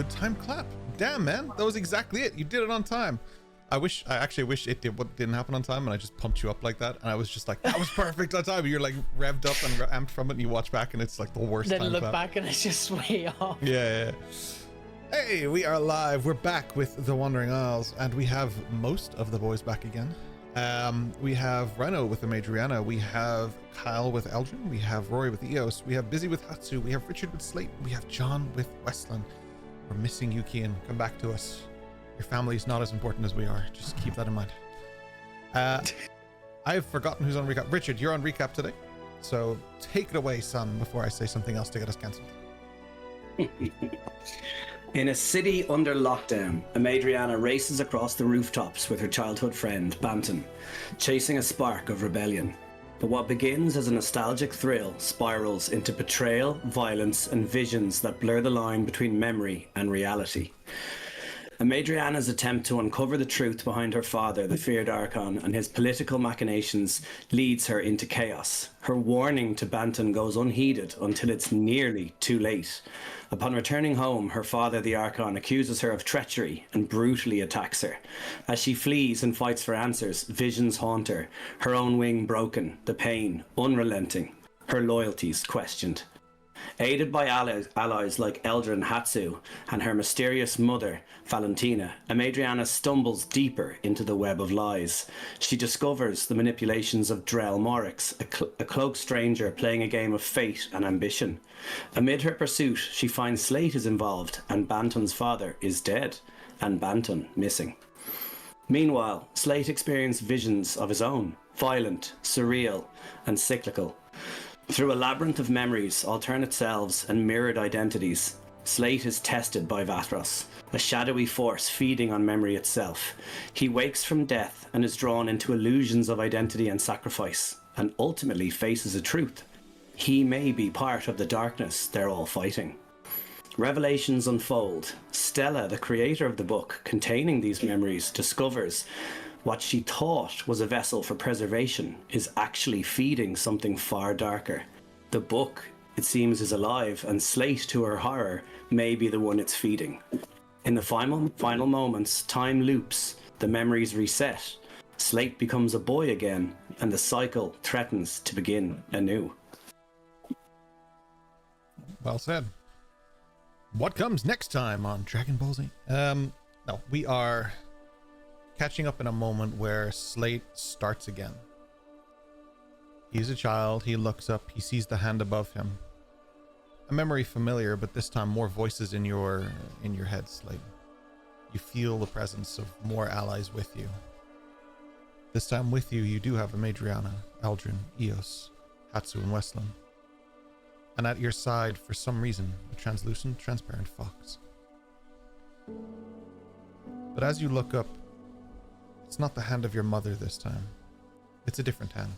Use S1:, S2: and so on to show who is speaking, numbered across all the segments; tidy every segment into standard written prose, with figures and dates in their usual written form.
S1: time clap. Damn, man, that was exactly it. You did it on time. I actually wish it didn't happen on time, and I just pumped you up like that, and I was just like, that was perfect on time. You're like revved up and amped from it, and you watch back, and it's like the worst.
S2: Then
S1: time
S2: look
S1: clap.
S2: back, and it's just way off.
S1: Yeah. Hey, we are live. We're back with the Wandering Isles, and we have most of the boys back again. We have Reno with the Madriana. We have Kyle with Eldrin. We have Rory with Eos. We have Busy with Hatsu. We have Richard with Slate. We have John with Weslyn. We're missing you, Kian. Come back to us. Your family is not as important as we are. Just keep that in mind. I've forgotten who's on recap. Richard, you're on recap today. So take it away, son, before I say something else to get us cancelled.
S3: In a city under lockdown, Amadriana races across the rooftops with her childhood friend, Banton, chasing a spark of rebellion. But what begins as a nostalgic thrill spirals into betrayal, violence, and visions that blur the line between memory and reality. Amadriana's attempt to uncover the truth behind her father, the feared Archon, and his political machinations leads her into chaos. Her warning to Banton goes unheeded until it's nearly too late. Upon returning home, her father, the Archon, accuses her of treachery and brutally attacks her. As she flees and fights for answers, visions haunt her, her own wing broken, the pain unrelenting, her loyalties questioned. Aided by allies like Eldrin Hatsu and her mysterious mother, Valentina, Amadriana stumbles deeper into the web of lies. She discovers the manipulations of Drell Morix, a cloaked stranger playing a game of fate and ambition. Amid her pursuit, she finds Slate is involved, and Banton's father is dead, and Banton missing. Meanwhile, Slate experienced visions of his own, violent, surreal, and cyclical. Through a labyrinth of memories, alternate selves, and mirrored identities, Slate is tested by Vatros, a shadowy force feeding on memory itself. He wakes from death and is drawn into illusions of identity and sacrifice, and ultimately faces a truth. He may be part of the darkness they're all fighting. Revelations unfold. Stella, the creator of the book containing these memories, discovers what she thought was a vessel for preservation is actually feeding something far darker. The book, it seems, is alive, and Slate, to her horror, may be the one it's feeding. In the final moments, time loops, the memories reset, Slate becomes a boy again, and the cycle threatens to begin anew.
S1: Well said. What comes next time on Dragon Ball Z? No, we are catching up in a moment where Slate starts again. He's a child, he looks up, he sees the hand above him. A memory familiar, but this time more voices in your head, Slate. You feel the presence of more allies with you. This time with you, you do have Amadriana, Eldrin, Eos, Hatsu, and Weslyn. And at your side, for some reason, a translucent, transparent fox. But as you look up, it's not the hand of your mother this time. It's a different hand.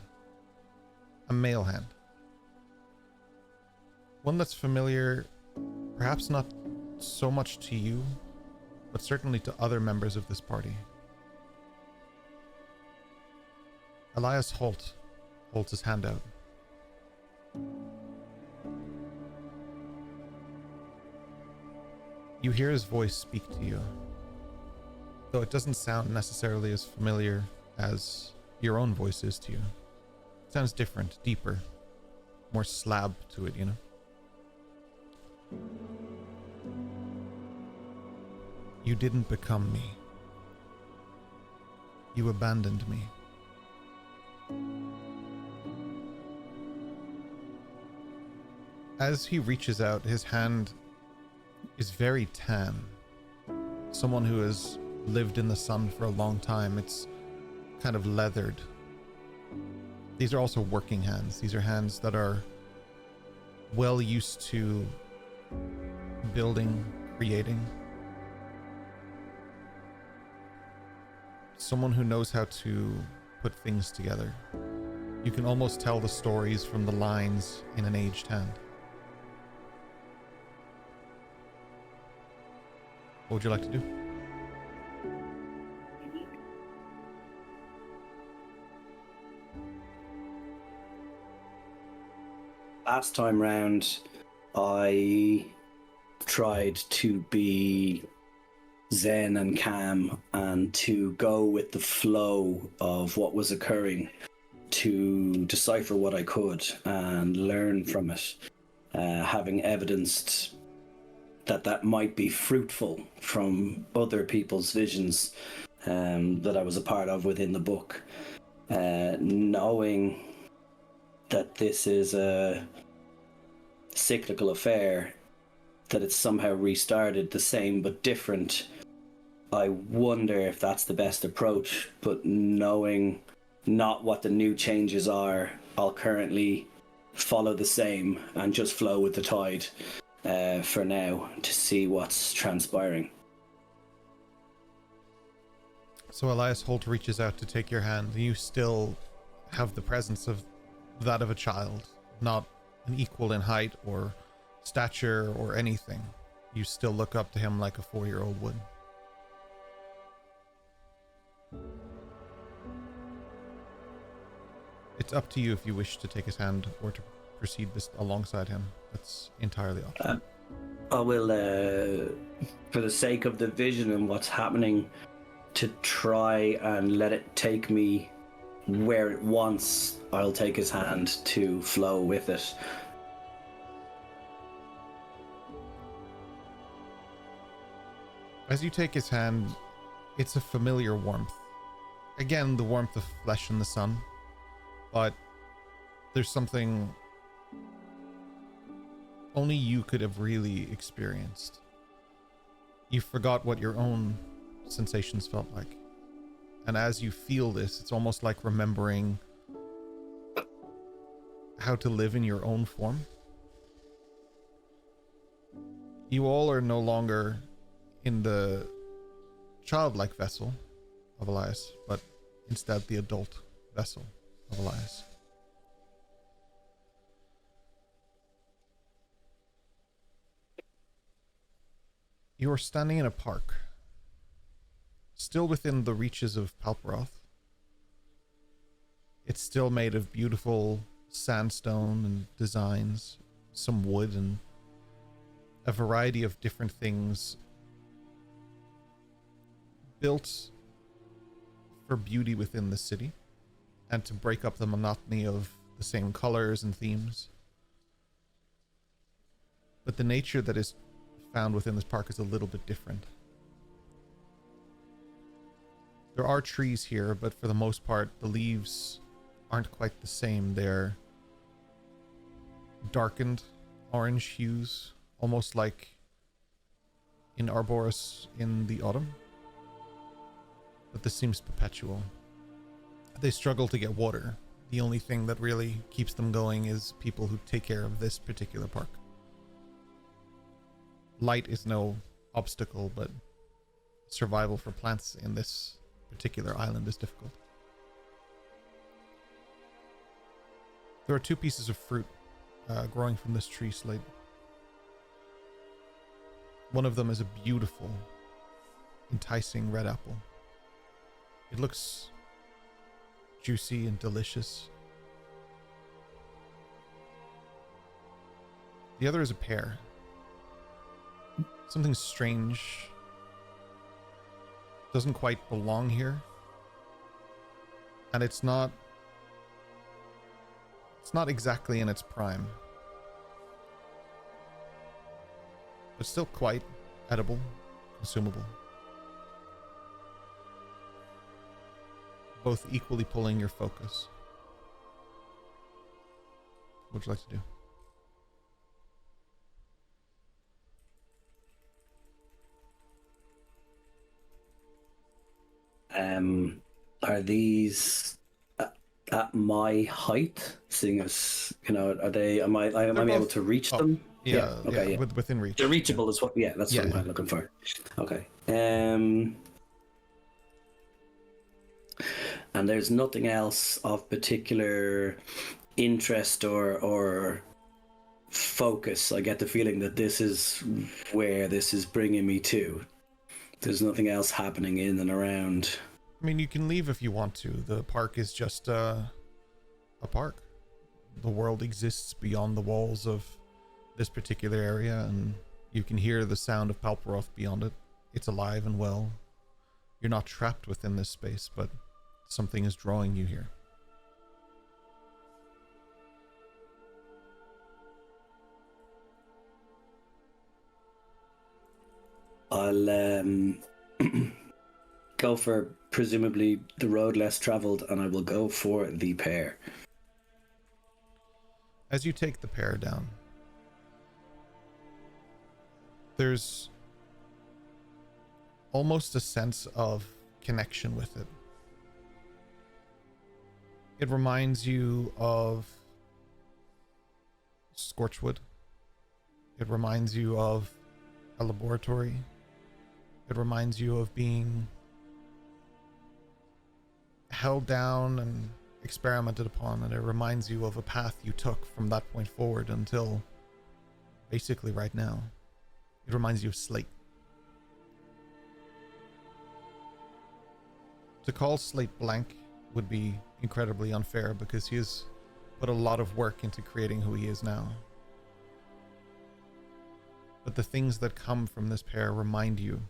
S1: A male hand. One that's familiar, perhaps not so much to you, but certainly to other members of this party. Elias Holt holds his hand out. You hear his voice speak to you, though it doesn't sound necessarily as familiar as your own voice is to you. It sounds different, deeper, more slab to it, you know? You didn't become me. You abandoned me. As he reaches out, his hand is very tan. Someone who has lived in the sun for a long time. It's kind of leathered. These are also working hands. These are hands that are well used to building, creating. Someone who knows how to put things together. You can almost tell the stories from the lines in an aged hand. What would you like to do?
S3: Last time round, I tried to be zen and calm and to go with the flow of what was occurring, to decipher what I could and learn from it, having evidenced that might be fruitful from other people's visions that I was a part of within the book. Knowing that this is a cyclical affair, that it's somehow restarted the same but different, I wonder if that's the best approach. But knowing not what the new changes are, I'll currently follow the same and just flow with the tide for now to see what's transpiring.
S1: So Elias Holt reaches out to take your hand. You still have the presence of that of a child, not an equal in height or stature or anything. You still look up to him like a 4-year-old would. It's up to you if you wish to take his hand or to proceed alongside him. That's entirely optional.
S3: I will, for the sake of the vision and what's happening, to try and let it take me where it wants, I'll take his hand to flow with it.
S1: As you take his hand, it's a familiar warmth. Again, the warmth of flesh in the sun, but there's something only you could have really experienced. You forgot what your own sensations felt like. And as you feel this, it's almost like remembering how to live in your own form. You all are no longer in the childlike vessel of Elias, but instead the adult vessel of Elias. You are standing in a park, still within the reaches of Palperoth. It's still made of beautiful sandstone and designs, some wood, and a variety of different things built for beauty within the city and to break up the monotony of the same colors and themes. But the nature that is found within this park is a little bit different. There are trees here, but for the most part, the leaves aren't quite the same. They're darkened orange hues, almost like in Arboris in the autumn. But this seems perpetual. They struggle to get water. The only thing that really keeps them going is people who take care of this particular park. Light is no obstacle, but survival for plants in this particular island is difficult. There are 2 pieces of fruit growing from this tree, Slate. One of them is a beautiful, enticing red apple. It looks juicy and delicious. The other is a pear. Something strange. Doesn't quite belong here. And it's not exactly in its prime. But still quite edible, consumable. Both equally pulling your focus. What would you like to do?
S3: Are these at my height? Seeing as, are they? Am I able to reach them?
S1: Yeah.
S3: Okay.
S1: Yeah. Within reach.
S3: They're reachable as what? Yeah, that's what I'm looking for. Okay. And there's nothing else of particular interest or focus. I get the feeling that this is where this is bringing me to. There's nothing else happening in and around.
S1: I mean, you can leave if you want to. The park is just a park. The world exists beyond the walls of this particular area, and You can hear the sound of Palperoth beyond it. It's alive and well. You're not trapped within this space, but something is drawing you here.
S3: I'll go for presumably the road less traveled, and I will go for the pair.
S1: As you take the pair down, there's almost a sense of connection with it. It reminds you of Scorchwood. It reminds you of a laboratory. It reminds you of being held down and experimented upon, and it reminds you of a path you took from that point forward until basically right now. It reminds you of Slate. To call Slate blank would be incredibly unfair because he has put a lot of work into creating who he is now. But the things that come from this pair remind you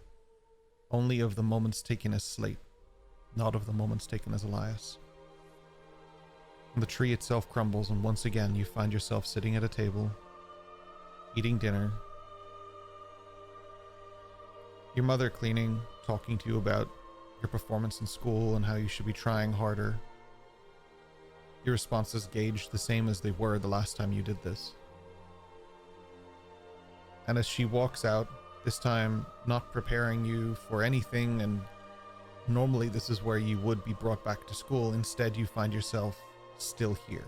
S1: only of the moments taken as Slate, not of the moments taken as Elias. And the tree itself crumbles, and once again you find yourself sitting at a table, eating dinner. Your mother cleaning, talking to you about your performance in school and how you should be trying harder. Your responses gauge the same as they were the last time you did this. And as she walks out, this time not preparing you for anything, and normally this is where you would be brought back to school, instead you find yourself still here,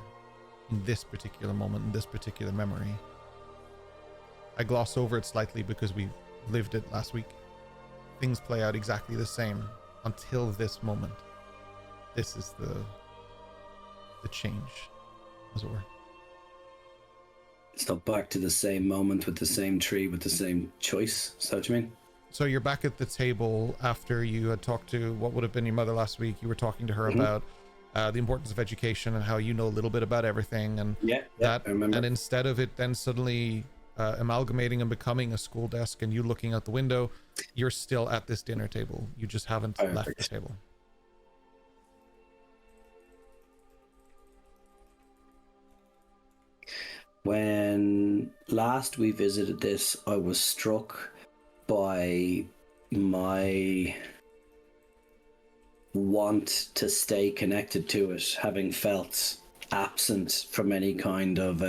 S1: in this particular moment, in this particular memory. I gloss over it slightly because we lived it last week. Things play out exactly the same until this moment. This is the change, as it were.
S3: It's not back to the same moment with the same tree with the same choice. Is that what you mean?
S1: So you're back at the table after you had talked to what would have been your mother last week. You were talking to her about the importance of education and how you know a little bit about everything, and that.
S3: I remember.
S1: And instead of it then suddenly amalgamating and becoming a school desk and you looking out the window, you're still at this dinner table. You just haven't left the table.
S3: When last we visited this, I was struck by my want to stay connected to it, having felt absent from any kind of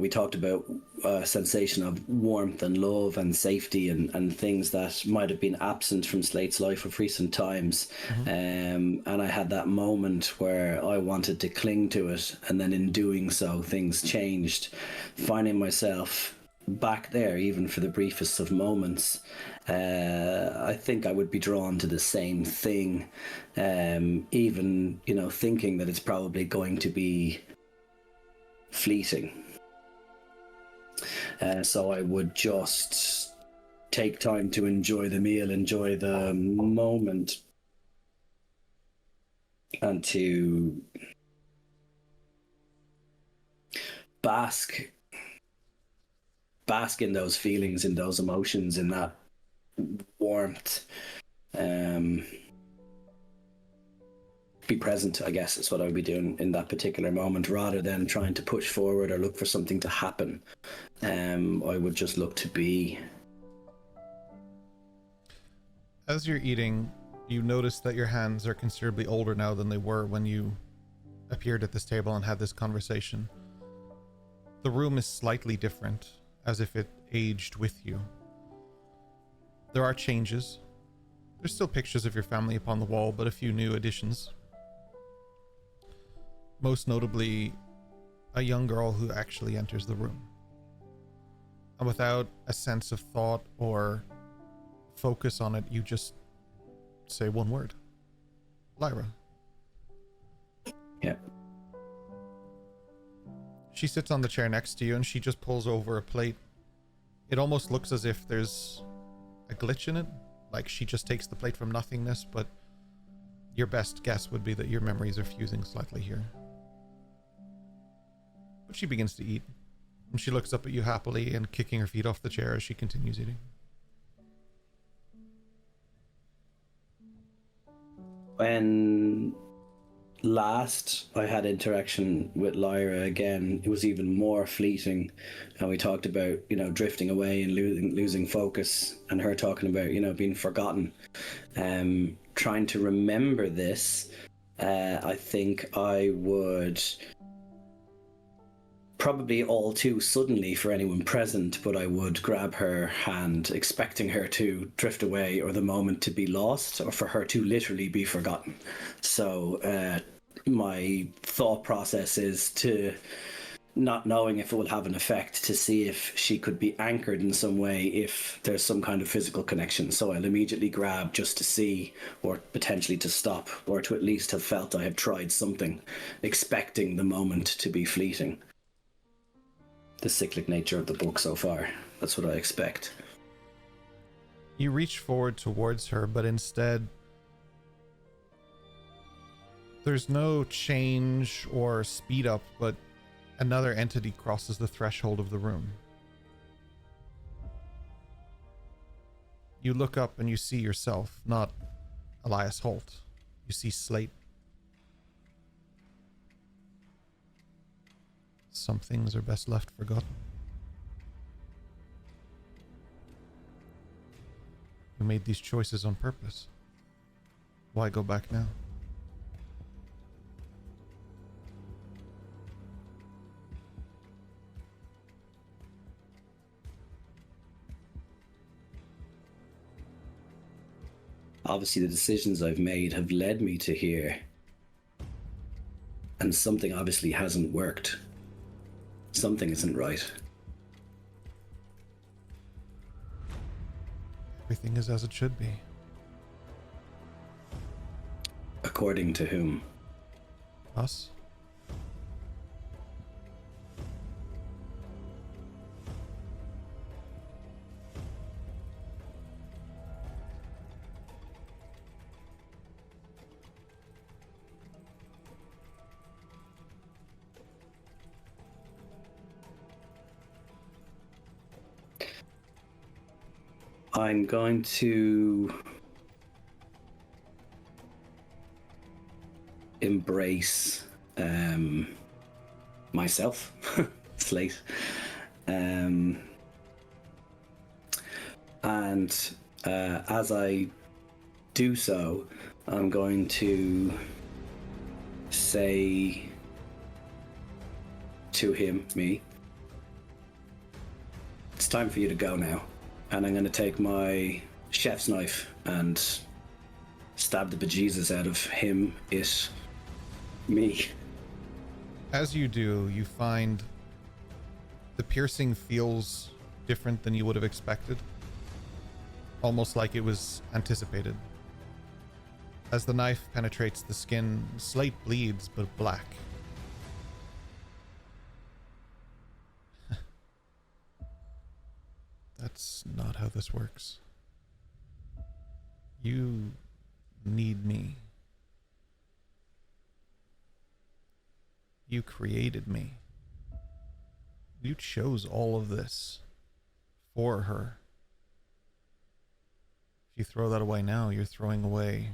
S3: we talked about a sensation of warmth and love and safety and things that might have been absent from Slate's life of recent times. And I had that moment where I wanted to cling to it, and then in doing so, things changed. Finding myself back there, even for the briefest of moments, I think I would be drawn to the same thing, even, thinking that it's probably going to be fleeting. So I would just take time to enjoy the meal, enjoy the moment, and to bask in those feelings, in those emotions, in that warmth. Be present, I guess, is what I would be doing in that particular moment, rather than trying to push forward or look for something to happen. I would just look to be.
S1: As you're eating, you notice that your hands are considerably older now than they were when you appeared at this table and had this conversation. The room is slightly different, as if it aged with you. There are changes. There's still pictures of your family upon the wall, but a few new additions. Most notably, a young girl who actually enters the room. And without a sense of thought or focus on it, you just say one word. Lyra.
S3: Yeah.
S1: She sits on the chair next to you and she just pulls over a plate. It almost looks as if there's a glitch in it. Like she just takes the plate from nothingness, but your best guess would be that your memories are fusing slightly here. But she begins to eat. And she looks up at you happily and kicking her feet off the chair as she continues eating.
S3: When last I had interaction with Lyra again, it was even more fleeting. And we talked about, drifting away and losing focus, and her talking about, being forgotten. Trying to remember this, I think I would probably all too suddenly for anyone present, but I would grab her hand, expecting her to drift away or the moment to be lost or for her to literally be forgotten. So my thought process is to, not knowing if it will have an effect, to see if she could be anchored in some way if there's some kind of physical connection. So I'll immediately grab just to see, or potentially to stop, or to at least have felt I have tried something, expecting the moment to be fleeting. The cyclic nature of the book so far. That's what I expect.
S1: You reach forward towards her, but instead there's no change or speed up, but another entity crosses the threshold of the room. You look up and you see yourself, not Elias Holt. You see Slate. Some things are best left forgotten. You made these choices on purpose. Why go back now?
S3: Obviously, the decisions I've made have led me to here. And something obviously hasn't worked. Something isn't right.
S1: Everything is as it should be.
S3: According to whom?
S1: Us?
S3: I'm going to embrace myself, Slate, and as I do so, I'm going to say to him, me, it's time for you to go now. And I'm going to take my chef's knife and stab the bejesus out of him, it, me.
S1: As you do, you find the piercing feels different than you would have expected. Almost like it was anticipated. As the knife penetrates the skin, Slate bleeds, but black. That's not how this works. You need me. You created me. You chose all of this for her. If you throw that away now, you're throwing away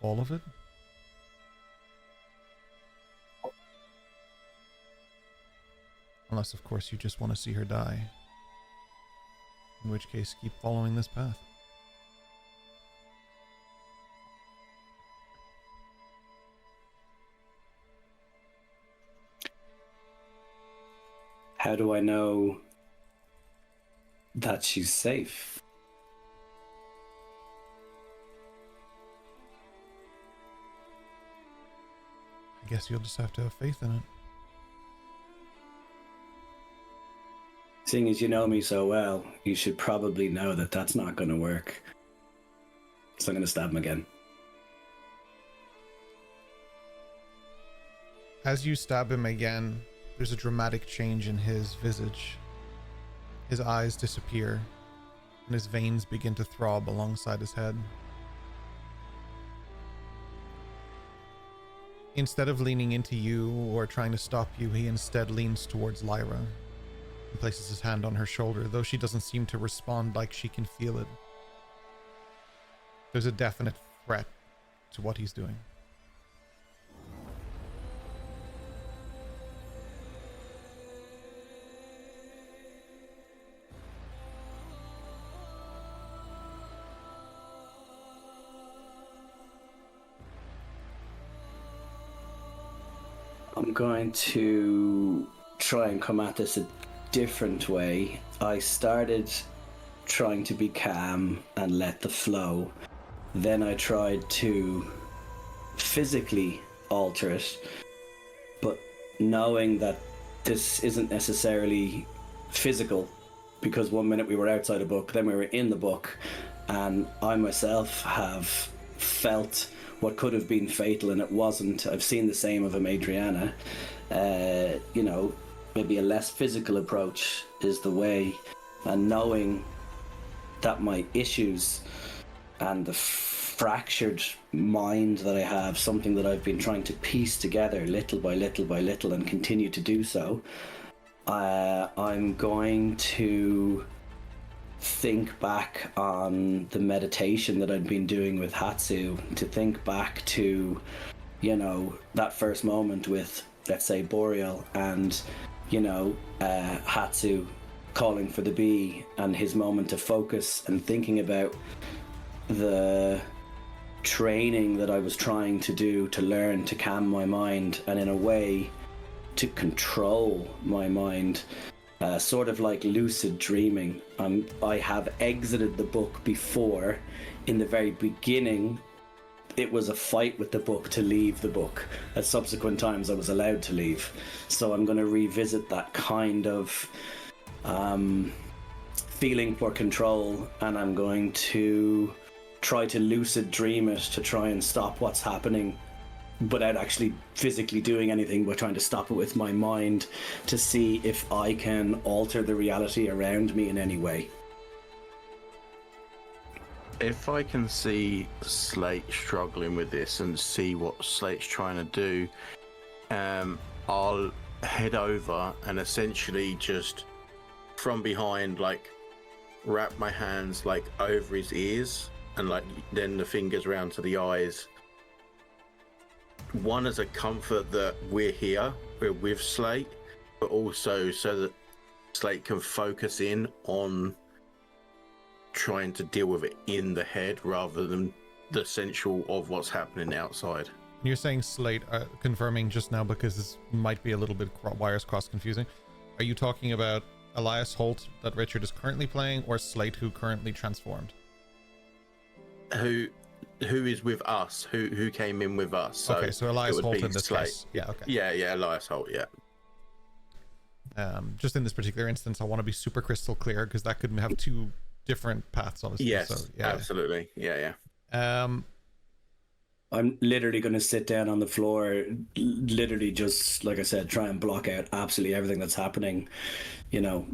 S1: all of it? Unless, of course, you just want to see her die. In which case, keep following this path.
S3: How do I know that she's safe?
S1: I guess you'll just have to have faith in it.
S3: Seeing as you know me so well, you should probably know that that's not going to work. So I'm going to stab him again.
S1: As you stab him again, there's a dramatic change in his visage. His eyes disappear, and his veins begin to throb alongside his head. instead of leaning into you or trying to stop you, he instead leans towards Lyra and places his hand on her shoulder, though she doesn't seem to respond like she can feel it. There's a definite threat to what he's doing.
S3: I'm going to try and come at this a different way. I started trying to be calm and let the flow. Then I tried to physically alter it, but knowing that this isn't necessarily physical, because one minute we were outside a book, then we were in the book, and I myself have felt what could have been fatal and it wasn't. I've seen the same of a Madriana. Maybe a less physical approach is the way, and knowing that my issues and the fractured mind that I have, something that I've been trying to piece together little by little by little and continue to do so, I'm going to think back on the meditation that I'd been doing with Hatsu, to think back to, that first moment with, let's say, Boreal and, Hatsu calling for the bee and his moment of focus, and thinking about the training that I was trying to do to learn to calm my mind and in a way to control my mind. Sort of like lucid dreaming. I have exited the book before. In the very beginning, it was a fight with the book to leave the book. At subsequent times, I was allowed to leave. So I'm going to revisit that kind of feeling for control, and I'm going to try to lucid dream it to try and stop what's happening, without actually physically doing anything, but trying to stop it with my mind to see if I can alter the reality around me in any way.
S4: If I can see Slate struggling with this and see what Slate's trying to do, I'll head over and essentially just from behind, wrap my hands over his ears and then the fingers around to the eyes. One, as a comfort that we're here, we're with Slate, but also so that Slate can focus in on trying to deal with it in the head rather than the essential of what's happening outside.
S1: You're saying Slate, confirming just now because this might be a little bit wires cross confusing. Are you talking about Elias Holt that Richard is currently playing, or Slate who currently transformed?
S4: Who is with us? Who came in with us? So
S1: okay, so Elias Holt in this
S4: Slate.
S1: case. Yeah, okay.
S4: Yeah, Elias Holt, yeah.
S1: Just in this particular instance, I want to be super crystal clear because that could have two different paths, obviously.
S4: Yes,
S1: so, yeah.
S4: absolutely. Yeah.
S3: I'm literally going to sit down on the floor, literally just, like I said, try and block out absolutely everything that's happening.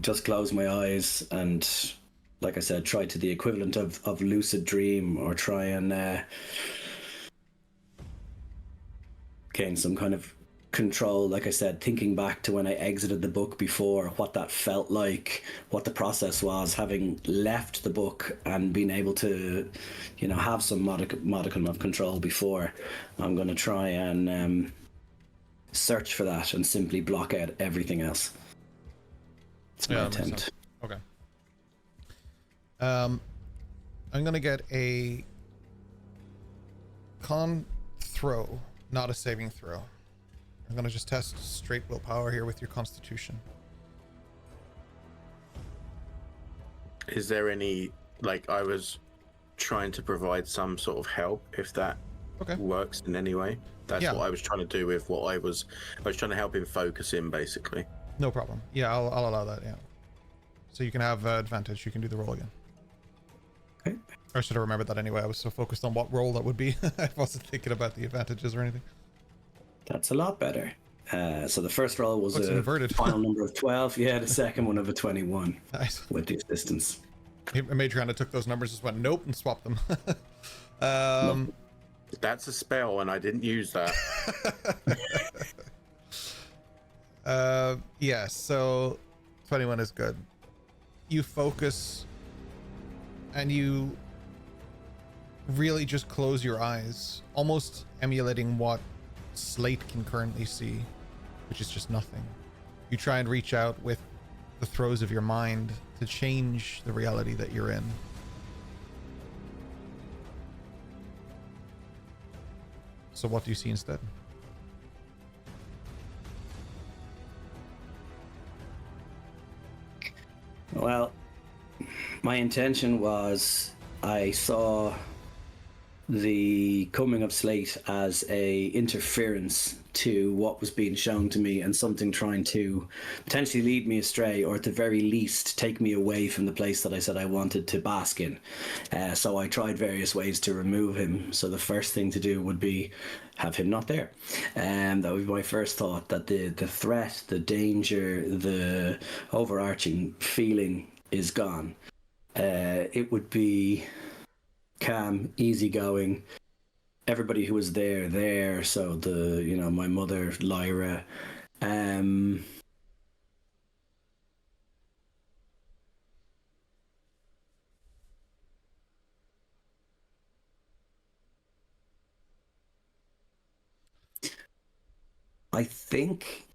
S3: Just close my eyes and, like I said, try to the equivalent of lucid dream, or try and gain some kind of control. Like I said, thinking back to when I exited the book before, what that felt like, what the process was, having left the book and being able to, have some modicum of control before. I'm going to try and search for that and simply block out everything else. It's my attempt.
S1: Okay. I'm gonna get a con throw, not a saving throw. I'm gonna just test straight willpower here with your constitution.
S4: Is there any, I was trying to provide some sort of help, if that works in any way? That's what I was trying to do with what I was trying to help him focus in, basically.
S1: No problem. Yeah, I'll allow that, yeah. So you can have advantage, you can do the roll again.
S3: Okay.
S1: I should have remembered that anyway. I was so focused on what roll that would be. I wasn't thinking about the advantages or anything.
S3: That's a lot better. So the first roll was a
S1: inverted.
S3: Final number of 12. Yeah, the second one of a 21.
S1: Nice.
S3: With the assistance.
S1: Madriana took those numbers, just went nope and swapped them.
S4: That's a spell, and I didn't use that.
S1: Yeah, so 21 is good. You focus and you really just close your eyes, almost emulating what Slate can currently see, which is just nothing. You try and reach out with the throws of your mind to change the reality that you're in. So what do you see instead?
S3: Well, my intention was I saw the coming of Slate as a interference to what was being shown to me and something trying to potentially lead me astray, or at the very least take me away from the place that I said I wanted to bask in. So I tried various ways to remove him. So the first thing to do would be have him not there. And that would be my first thought, that the threat, the danger, the overarching feeling is gone. It would be calm, easygoing. Everybody who was there. So my mother, Lyra. I think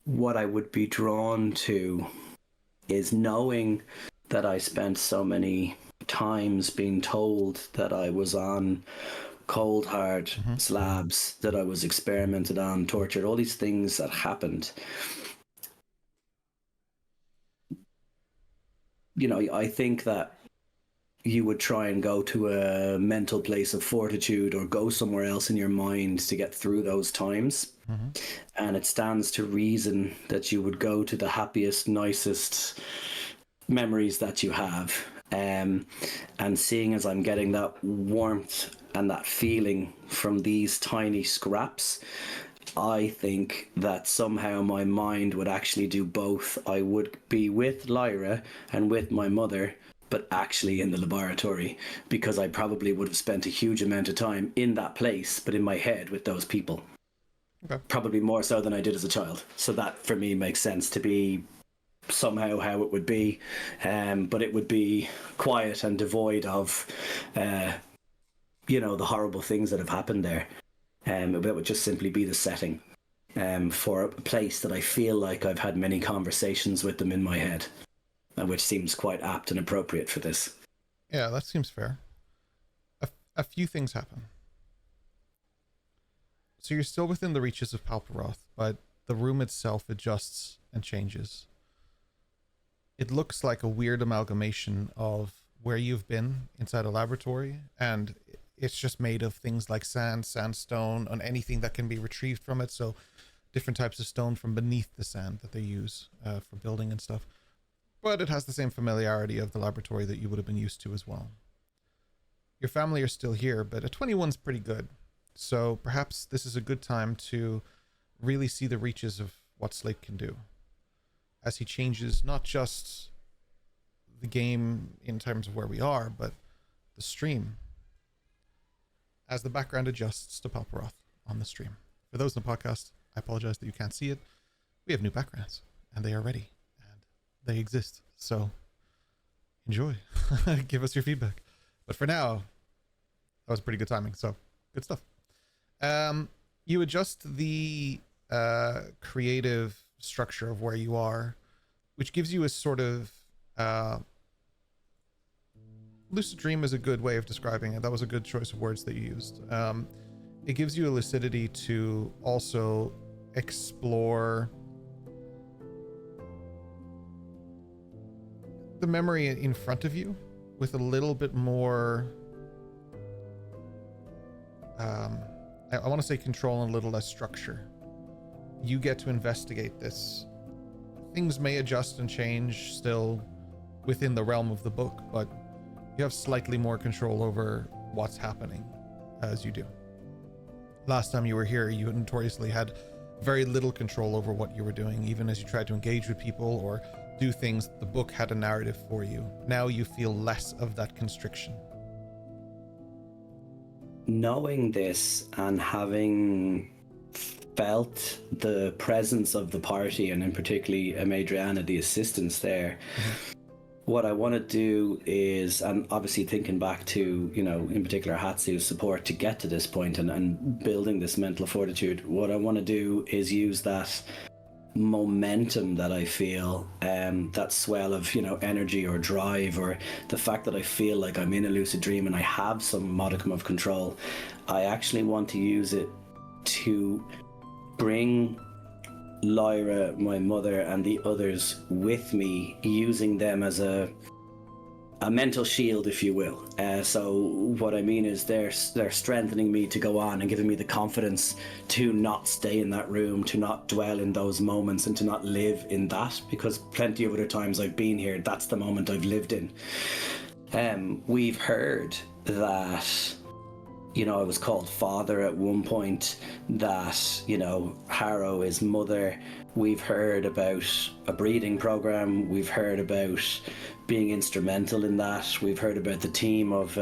S3: what I would be drawn to is knowing that I spent so many times being told that I was on cold, hard slabs, that I was experimented on, tortured, all these things that happened. I think that you would try and go to a mental place of fortitude or go somewhere else in your mind to get through those times. And it stands to reason that you would go to the happiest, nicest memories that you have. And seeing as I'm getting that warmth and that feeling from these tiny scraps, I think that somehow my mind would actually do both. I would be with Lyra and with my mother, but actually in the laboratory, because I probably would have spent a huge amount of time in that place, but in my head with those people. Okay. Probably more so than I did as a child. So that for me makes sense to be somehow how it would be, but it would be quiet and devoid of the horrible things that have happened there. That would just simply be the setting for a place that I feel like I've had many conversations with them in my head, which seems quite apt and appropriate for this.
S1: Yeah, that seems fair. A few things happen. So you're still within the reaches of Palperoth, but the room itself adjusts and changes. It looks like a weird amalgamation of where you've been inside a laboratory, and it's just made of things like sand, sandstone, and anything that can be retrieved from it. So different types of stone from beneath the sand that they use for building and stuff. But it has the same familiarity of the laboratory that you would have been used to as well. Your family are still here, but a 21's pretty good. So perhaps this is a good time to really see the reaches of what Slate can do, as he changes not just the game in terms of where we are, but the stream, as the background adjusts to Palperoth on the stream. For those in the podcast, I apologize that you can't see it. We have new backgrounds, and they are ready, and they exist. So enjoy. Give us your feedback. But for now, that was pretty good timing, so good stuff. You adjust the creative structure of where you are, which gives you a sort of lucid dream is a good way of describing it. That was a good choice of words that you used. It gives you a lucidity to also explore the memory in front of you with a little bit more I want to say control and a little less structure. You get to investigate this. Things may adjust and change still within the realm of the book, but you have slightly more control over what's happening as you do. Last time you were here, you notoriously had very little control over what you were doing, even as you tried to engage with people or do things. The book had a narrative for you. Now you feel less of that constriction.
S3: knowing this and having felt the presence of the party, and in particularly Adriana, the assistants there, what I want to do is, and obviously thinking back to, you know, in particular Hatsu's support to get to this point and building this mental fortitude, what I want to do is use that momentum that I feel, that swell of, you know, energy or drive, or the fact that I feel like I'm in a lucid dream and I have some modicum of control. I actually want to use it to bring Lyra, my mother, and the others with me, using them as a mental shield, if you will. So what I mean is they're strengthening me to go on and giving me the confidence to not stay in that room, to not dwell in those moments, and to not live in that, because plenty of other times I've been here, that's the moment I've lived in. We've heard that, you know, I was called father at one point, that, you know, Harrow is mother. We've heard about a breeding program. We've heard about being instrumental in that. We've heard about the team of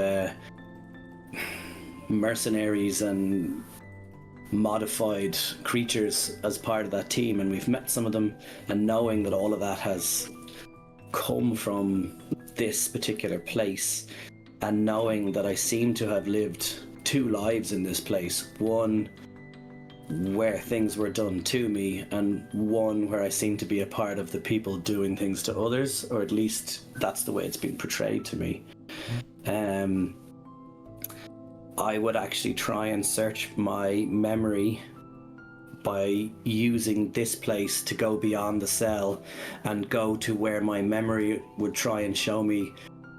S3: mercenaries and modified creatures as part of that team, and we've met some of them, and knowing that all of that has come from this particular place, and knowing that I seem to have lived two lives in this place, one where things were done to me, and one where I seem to be a part of the people doing things to others, or at least that's the way it's been portrayed to me. I would actually try and search my memory by using this place to go beyond the cell and go to where my memory would try and show me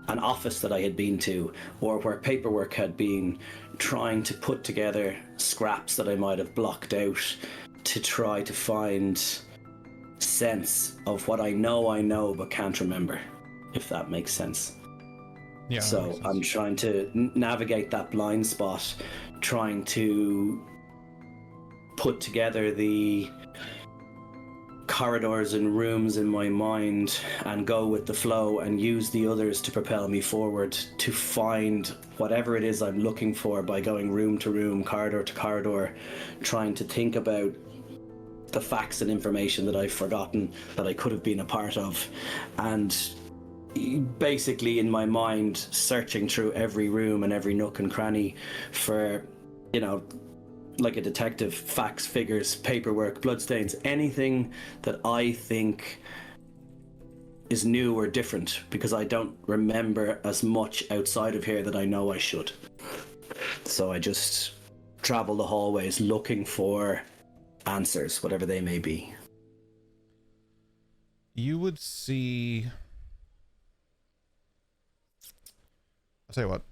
S3: an office that I had been to, or where paperwork had been, trying to put together scraps that I might have blocked out to try to find sense of what I know but can't remember, if that makes sense.
S1: Yeah.
S3: So I'm trying to navigate that blind spot, trying to put together the corridors and rooms in my mind and go with the flow and use the others to propel me forward to find whatever it is I'm looking for by going room to room, corridor to corridor, trying to think about the facts and information that I've forgotten that I could have been a part of, and basically in my mind searching through every room and every nook and cranny for, you know, like a detective, facts, figures, paperwork, bloodstains, anything that I think is new or different, because I don't remember as much outside of here that I know I should. So I just travel the hallways looking for answers, whatever they may be.
S1: You would see... I'll tell you what.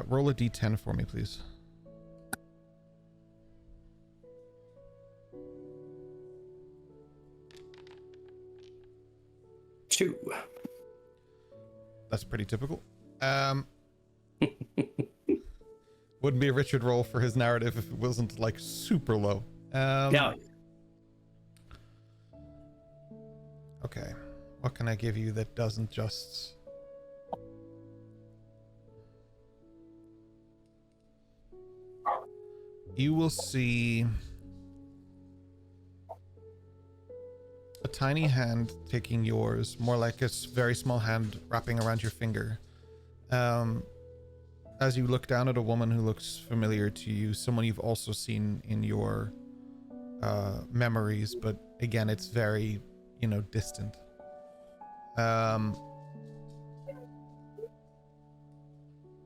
S1: Roll a d10 for me, please.
S3: 2.
S1: That's pretty typical. Wouldn't be a Richard roll for his narrative if it wasn't like super low.
S3: Yeah.
S1: Okay. What can I give you that doesn't just... You will see a tiny hand taking yours, more like a very small hand wrapping around your finger. As you look down at a woman who looks familiar to you, someone you've also seen in your memories, but again, it's very, you know, distant.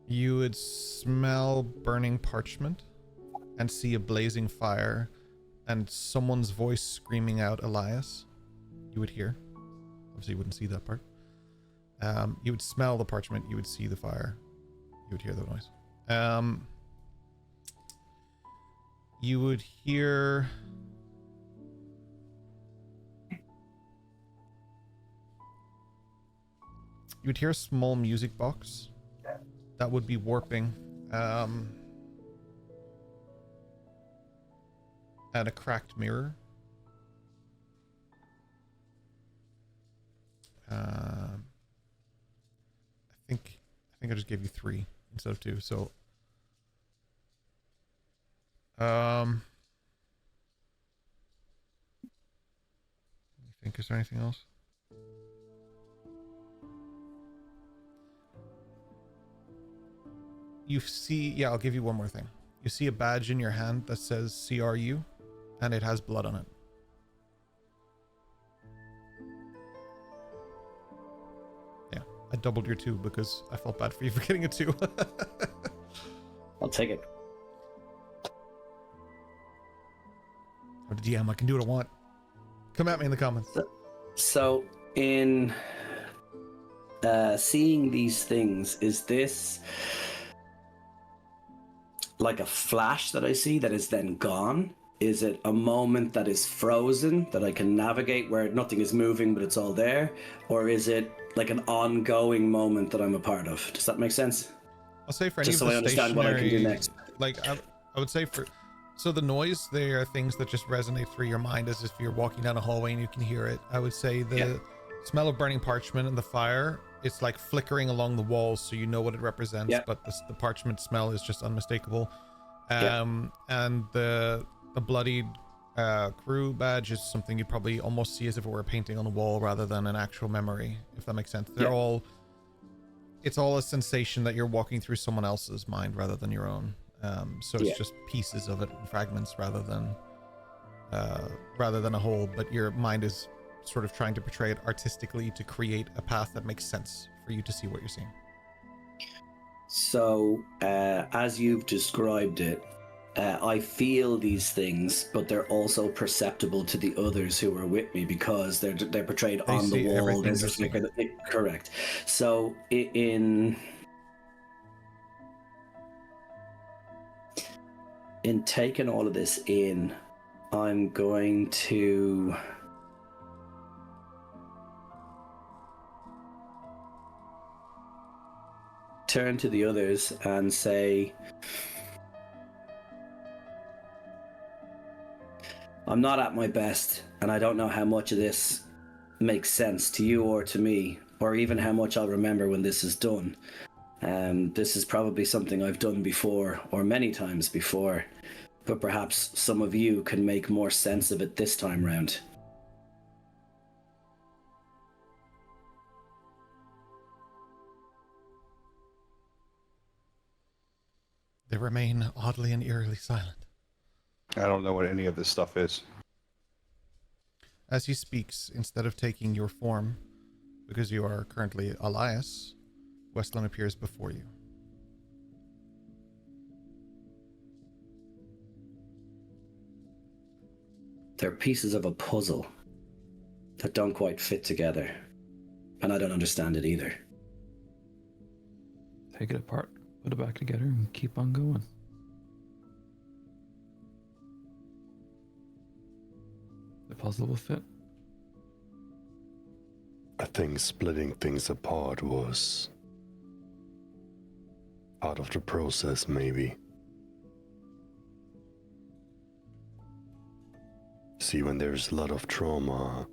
S1: You would smell burning parchment and see a blazing fire and someone's voice screaming out Elias. You would hear. Obviously you wouldn't see that part. You would smell the parchment, you would see the fire, you would hear the noise. You would hear a small music box that would be warping, and a cracked mirror. I think I just gave you 3 instead of 2. So I think, is there anything else? You see, yeah, I'll give you one more thing. You see a badge in your hand that says CRU, and it has blood on it. Yeah, I doubled your 2 because I felt bad for you for getting a 2.
S3: I'll take it.
S1: Or the DM, I can do what I want. Come at me in the comments.
S3: So in seeing these things, is this like a flash that I see that is then gone? Is it a moment that is frozen that I can navigate where nothing is moving but it's all there? Or is it like an ongoing moment that I'm a part of? Does that make sense?
S1: I'll say for any
S3: Just so
S1: of
S3: I
S1: the
S3: understand what I can do
S1: stationary,
S3: next.
S1: like I would say for, so the noise, they are things that just resonate through your mind as if you're walking down a hallway and you can hear it. I would say the smell of burning parchment and the fire, it's like flickering along the walls, so you know what it represents, but the parchment smell is just unmistakable. And the bloodied crew badge is something you'd probably almost see as if it were a painting on the wall rather than an actual memory, if that makes sense. They're all, it's all a sensation that you're walking through someone else's mind rather than your own. So it's just pieces of it, fragments rather than a whole, but your mind is sort of trying to portray it artistically to create a path that makes sense for you to see what you're seeing.
S3: So as you've described it, I feel these things, but they're also perceptible to the others who are with me because they're portrayed on the wall. Correct. So in taking all of this in, I'm going to turn to the others and say, I'm not at my best, and I don't know how much of this makes sense to you or to me, or even how much I'll remember when this is done. This is probably something I've done before, or many times before, but perhaps some of you can make more sense of it this time round.
S1: They remain oddly and eerily silent.
S5: I don't know what any of this stuff is.
S1: As he speaks, instead of taking your form, because you are currently Elias, Weslyn appears before you.
S3: They're pieces of a puzzle that don't quite fit together, and I don't understand it either.
S6: Take it apart, put it back together, and keep on going. The puzzle will fit.
S7: I think splitting things apart was part of the process, maybe. See, when there's a lot of trauma,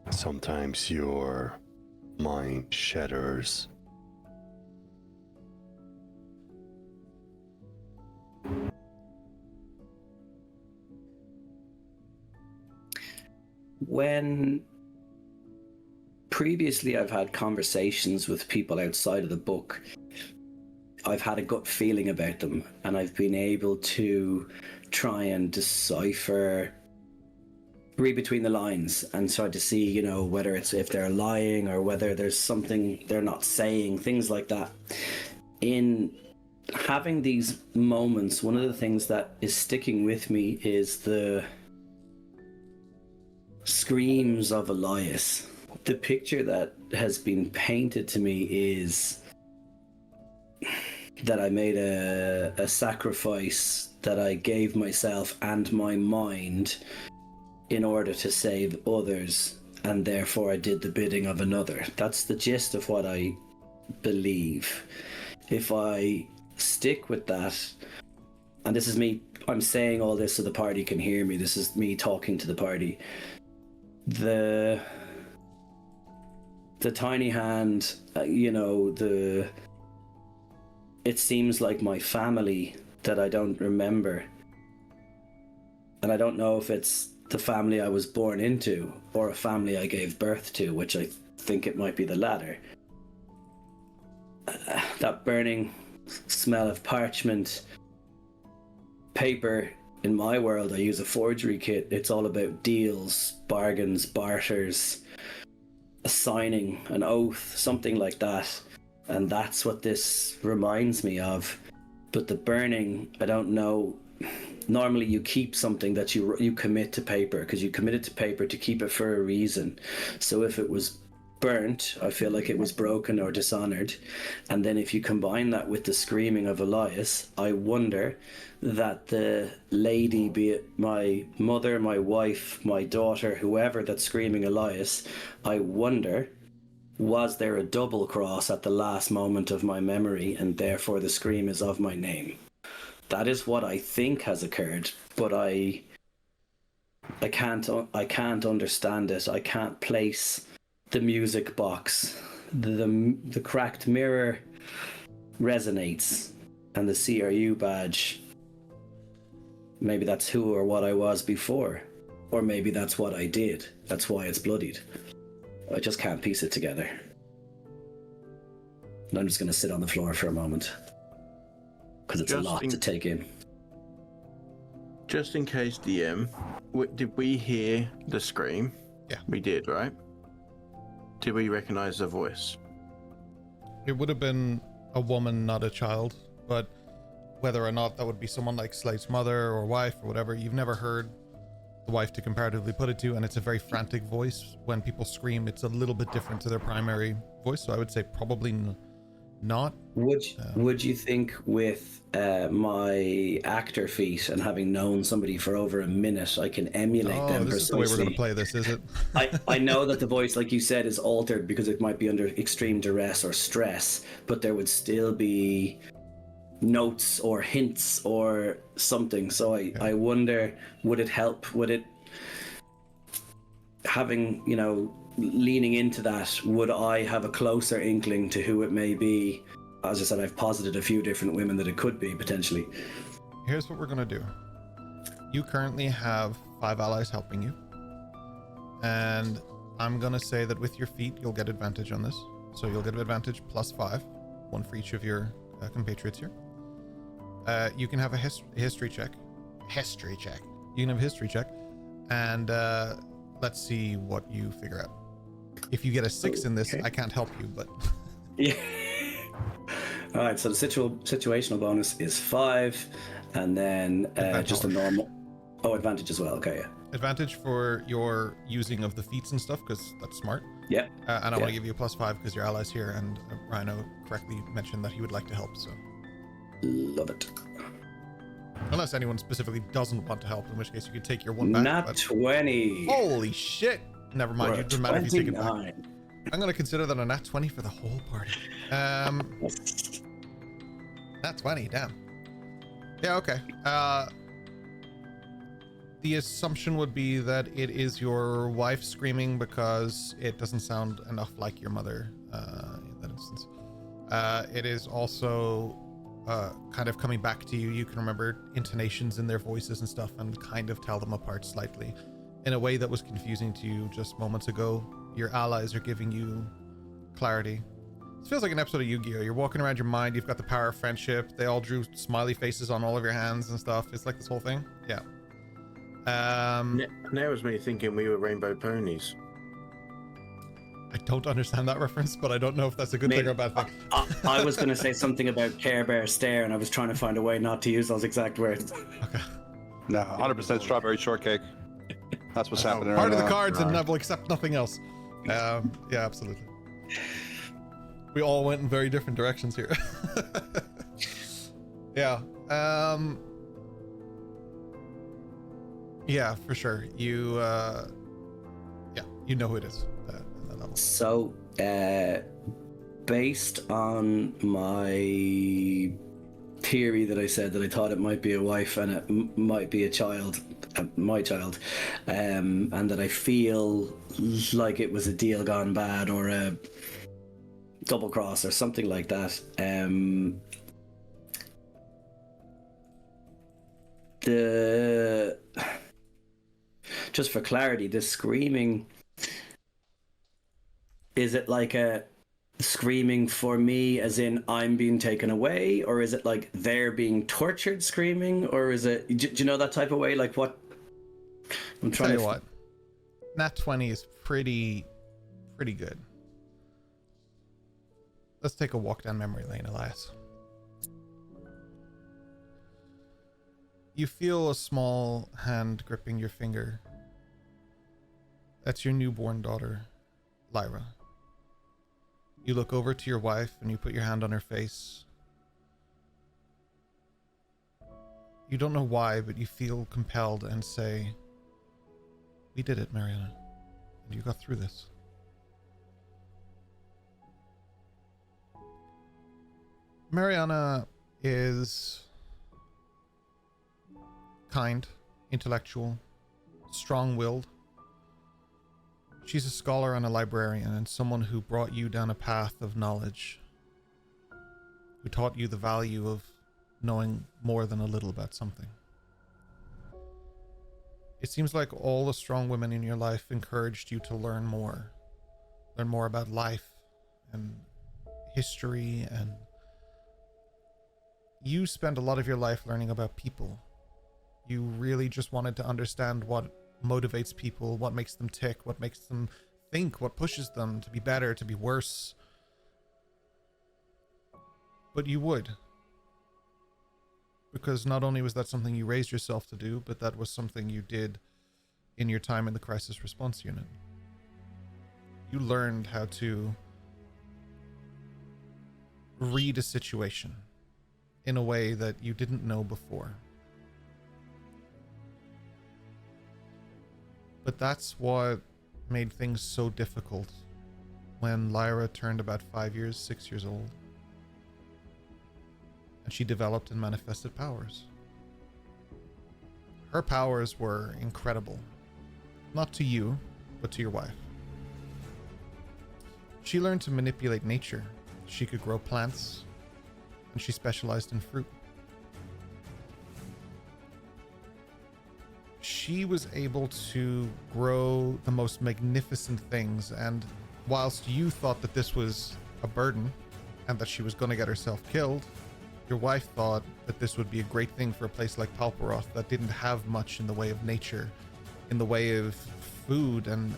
S7: sometimes your mind shatters.
S3: When previously I've had conversations with people outside of the book, I've had a gut feeling about them, and I've been able to try and decipher, read between the lines and try to see, you know, whether it's if they're lying or whether there's something they're not saying, things like that. In having these moments, one of the things that is sticking with me is the screams of Elias. The picture that has been painted to me is that I made a sacrifice, that I gave myself and my mind in order to save others, and therefore I did the bidding of another. That's the gist of what I believe. If I stick with that, and this is me, I'm saying all this so the party can hear me, this is me talking to the party. The tiny hand, it seems like my family that I don't remember. And I don't know if it's the family I was born into or a family I gave birth to, which I think it might be the latter. That burning smell of parchment paper. In my world, I use a forgery kit. It's all about deals, bargains, barters, a signing, an oath, something like that. And that's what this reminds me of. But the burning, I don't know. Normally you keep something that you commit to paper, because you committed to paper to keep it for a reason. So if it was burnt, I feel like it was broken or dishonored. And then if you combine that with the screaming of Elias, I wonder that the lady, be it my mother, my wife, my daughter, whoever that's screaming Elias, I wonder, was there a double cross at the last moment of my memory, and therefore the scream is of my name? That is what I think has occurred, but I can't understand it. I can't place the music box. The cracked mirror resonates, and the CRU badge, maybe that's who or what I was before, or maybe that's what I did. That's why it's bloodied. I just can't piece it together. And I'm just going to sit on the floor for a moment, because it's a lot to take in.
S4: Just in case, DM, did we hear the scream?
S1: Yeah.
S4: We did, right? Did we recognize the voice?
S1: It would have been a woman, not a child, but whether or not that would be someone like Slate's mother or wife or whatever, you've never heard the wife to comparatively put it to, and it's a very frantic voice. When people scream, it's a little bit different to their primary voice, so I would say probably not.
S3: Would you think with my actor feat and having known somebody for over a minute, I can emulate them?
S1: This is the way we're going to play this, is it?
S3: I know that the voice, like you said, is altered because it might be under extreme duress or stress, but there would still be notes or hints or something. So I wonder, would it help? Would it, having, leaning into that, would I have a closer inkling to who it may be? As I said, I've posited a few different women that it could be potentially.
S1: Here's what we're going to do. You currently have 5 allies helping you, and I'm going to say that with your feat you'll get advantage on this. So you'll get advantage +5, 1 for each of your compatriots here. You can have a history check. You can have a history check, and let's see what you figure out. If you get a 6 in this, I can't help you, but
S3: yeah. All right, so the situational bonus is 5, and then just a normal. Oh, advantage as well. Okay, yeah.
S1: Advantage for your using of the feats and stuff, because that's smart.
S3: Yeah.
S1: And I want to give you a +5 because your ally's here, and Rhino correctly mentioned that he would like to help. So.
S3: Love it.
S1: Unless anyone specifically doesn't want to help, in which case you could take your 1 back.
S3: Nat 20.
S1: Holy shit! Never mind. It doesn't matter if you take it back.
S3: 29.
S1: I'm gonna consider that a nat 20 for the whole party. Nat 20, damn. Yeah, okay. The assumption would be that it is your wife screaming because it doesn't sound enough like your mother in that instance. It is also kind of coming back to you. You can remember intonations in their voices and stuff and kind of tell them apart slightly in a way that was confusing to you just moments ago. Your allies are giving you clarity. This feels like an episode of Yu-Gi-Oh! You're walking around your mind, you've got the power of friendship, they all drew smiley faces on all of your hands and stuff. It's like this whole thing. Yeah.
S4: Now was me thinking we were rainbow ponies.
S1: I don't understand that reference, but I don't know if that's a good thing or a bad thing.
S3: I was going to say something about Care Bear Stare, and I was trying to find a way not to use those exact words.
S1: Okay.
S5: No, 100% strawberry shortcake. That's what's happening
S1: Part
S5: right
S1: of the
S5: now.
S1: cards, and I will accept nothing else. Yeah, absolutely. We all went in very different directions here. Yeah. Yeah, for sure. You know who it is at that level.
S3: So, based on my theory that I said that I thought it might be a wife and it might be a child, my child, and that I feel like it was a deal gone bad or a double cross or something like that. The just for clarity, the screaming, is it like a screaming for me as in I'm being taken away, or is it like they're being tortured screaming, or is it, do you know that type of way? Like what I'm
S1: Tell
S3: trying
S1: you
S3: to
S1: what, Nat 20 is pretty good. Let's take a walk down memory lane, Elias. You feel a small hand gripping your finger. That's your newborn daughter, Lyra. You look over to your wife and you put your hand on her face. You don't know why, but you feel compelled and say, "We did it, Mariana. And you got through this." Mariana is kind, intellectual, strong-willed. She's a scholar and a librarian, and someone who brought you down a path of knowledge, who taught you the value of knowing more than a little about something. It seems like all the strong women in your life encouraged you to learn more about life and history, and you spend a lot of your life learning about people. You really just wanted to understand what motivates people, what makes them tick, what makes them think, what pushes them to be better, to be worse. But you would. Because not only was that something you raised yourself to do, but that was something you did in your time in the crisis response unit. You learned how to read a situation in a way that you didn't know before. But that's what made things so difficult when Lyra turned about 6 years old. And she developed and manifested powers. Her powers were incredible. Not to you, but to your wife. She learned to manipulate nature. She could grow plants, and she specialized in fruit. She was able to grow the most magnificent things, and whilst you thought that this was a burden and that she was going to get herself killed, your wife thought that this would be a great thing for a place like Palperoth that didn't have much in the way of nature, in the way of food, and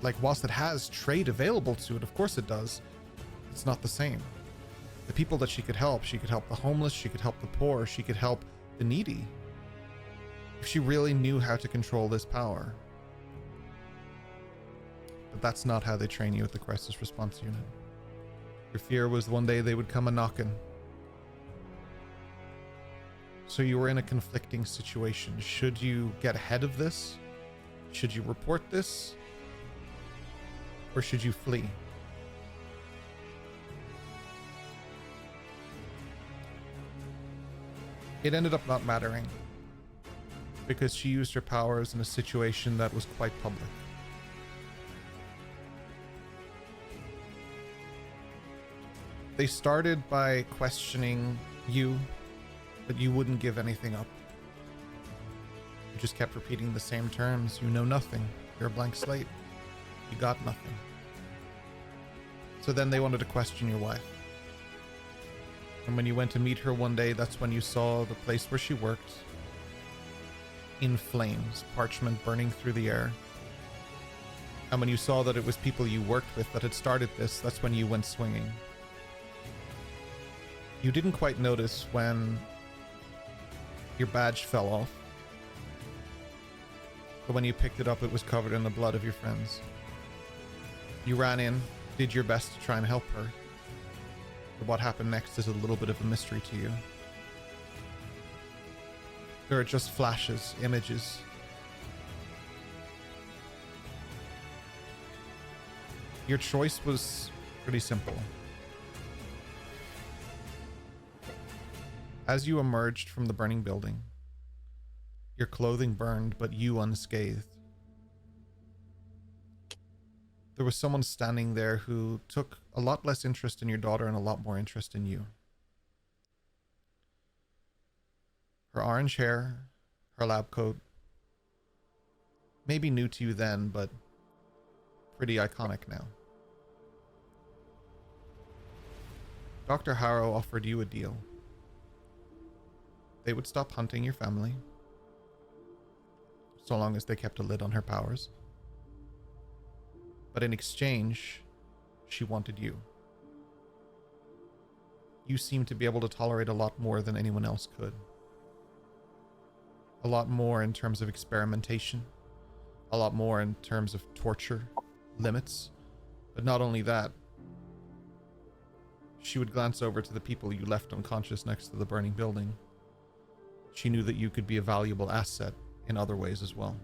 S1: like, whilst it has trade available to it, of course it does, it's not the same. The people that she could help the homeless, she could help the poor, she could help the needy. If she really knew how to control this power. But that's not how they train you at the crisis response unit. Your fear was one day they would come a-knocking. So you were in a conflicting situation. Should you get ahead of this? Should you report this? Or should you flee? It ended up not mattering, because she used her powers in a situation that was quite public. They started by questioning you, but you wouldn't give anything up. You just kept repeating the same terms. You know nothing. You're a blank slate. You got nothing. So then they wanted to question your wife. And when you went to meet her one day, that's when you saw the place where she worked in flames, parchment burning through the air. And when you saw that it was people you worked with that had started this, that's when you went swinging. You didn't quite notice when your badge fell off. But when you picked it up, it was covered in the blood of your friends. You ran in, did your best to try and help her. But what happened next is a little bit of a mystery to you. There are just flashes, images. Your choice was pretty simple. As you emerged from the burning building, your clothing burned, but you unscathed. There was someone standing there who took a lot less interest in your daughter and a lot more interest in you. Her orange hair, her lab coat. Maybe new to you then, but pretty iconic now. Dr. Harrow offered you a deal. They would stop hunting your family, so long as they kept a lid on her powers. But in exchange, she wanted you. You seem to be able to tolerate a lot more than anyone else could. A lot more in terms of experimentation. A lot more in terms of torture, limits. But not only that, she would glance over to the people you left unconscious next to the burning building. She knew that you could be a valuable asset in other ways as well.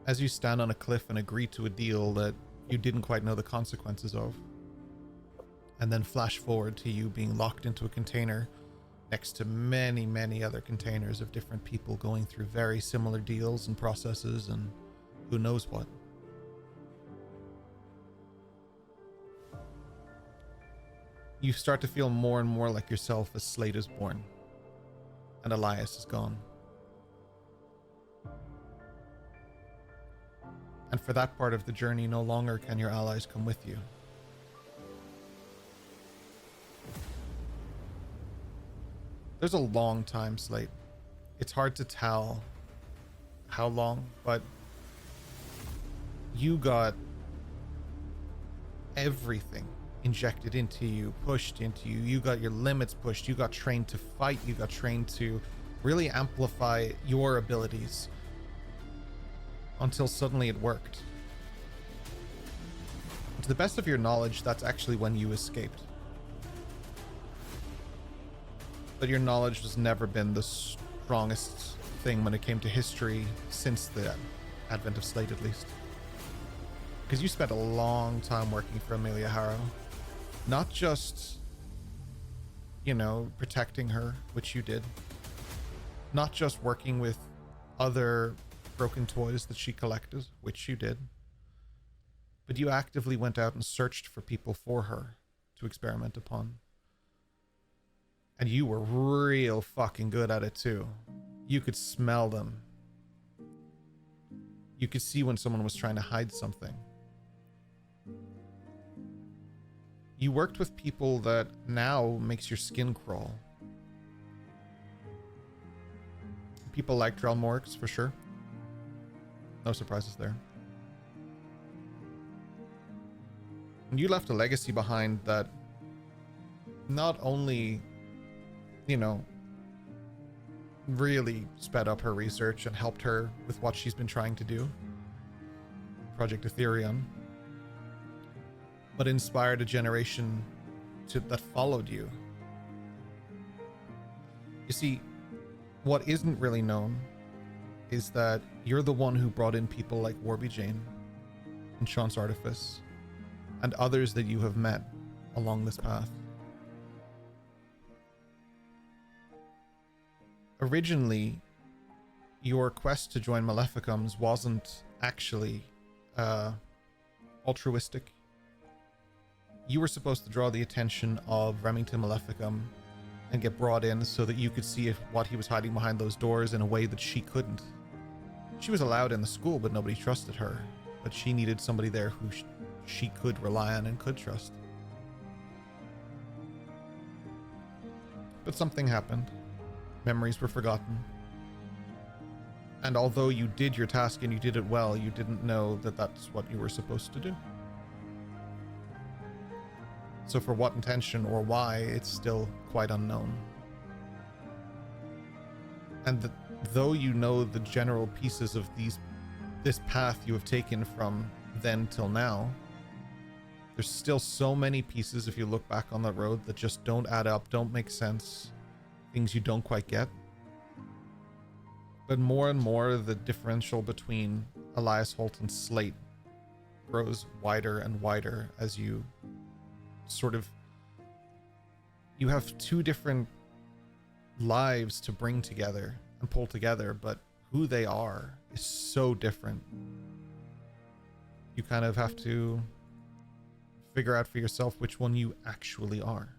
S1: As you stand on a cliff and agree to a deal that you didn't quite know the consequences of, and then flash forward to you being locked into a container next to many, many other containers of different people going through very similar deals and processes and who knows what. You start to feel more and more like yourself as Slate is born and Elias is gone. And for that part of the journey, no longer can your allies come with you. There's a long time, Slate. It's hard to tell how long, but you got everything injected into you, pushed into you. You got your limits pushed. You got trained to fight. You got trained to really amplify your abilities until suddenly it worked. To the best of your knowledge, that's actually when you escaped. But your knowledge has never been the strongest thing when it came to history since the advent of Slate, at least. Because you spent a long time working for Amelia Harrow. Not just, protecting her, which you did. Not just working with other broken toys that she collected, which you did. But you actively went out and searched for people for her to experiment upon. And you were real fucking good at it too. You could smell them. You could see when someone was trying to hide something. You worked with people that now makes your skin crawl. People like Drellmorgs, for sure. No surprises there. And you left a legacy behind that not only, really sped up her research and helped her with what she's been trying to do, Project Ethereum, but inspired a generation that followed you. You see, what isn't really known is that you're the one who brought in people like Warby Jane and Chance Artifice and others that you have met along this path. Originally, your quest to join Maleficums wasn't actually altruistic. You were supposed to draw the attention of Remington Maleficum and get brought in so that you could see what he was hiding behind those doors in a way that she couldn't. She was allowed in the school, but nobody trusted her. But she needed somebody there who she could rely on and could trust. But something happened. Memories were forgotten. And although you did your task and you did it well, you didn't know that that's what you were supposed to do. So for what intention or why, it's still quite unknown. And though you know the general pieces of this path you have taken from then till now, there's still so many pieces if you look back on that road that just don't add up, don't make sense, things you don't quite get. But more and more, the differential between Elias Holt and Slate grows wider and wider as you you have two different lives to bring together and pull together, but who they are is so different. You kind of have to figure out for yourself which one you actually are.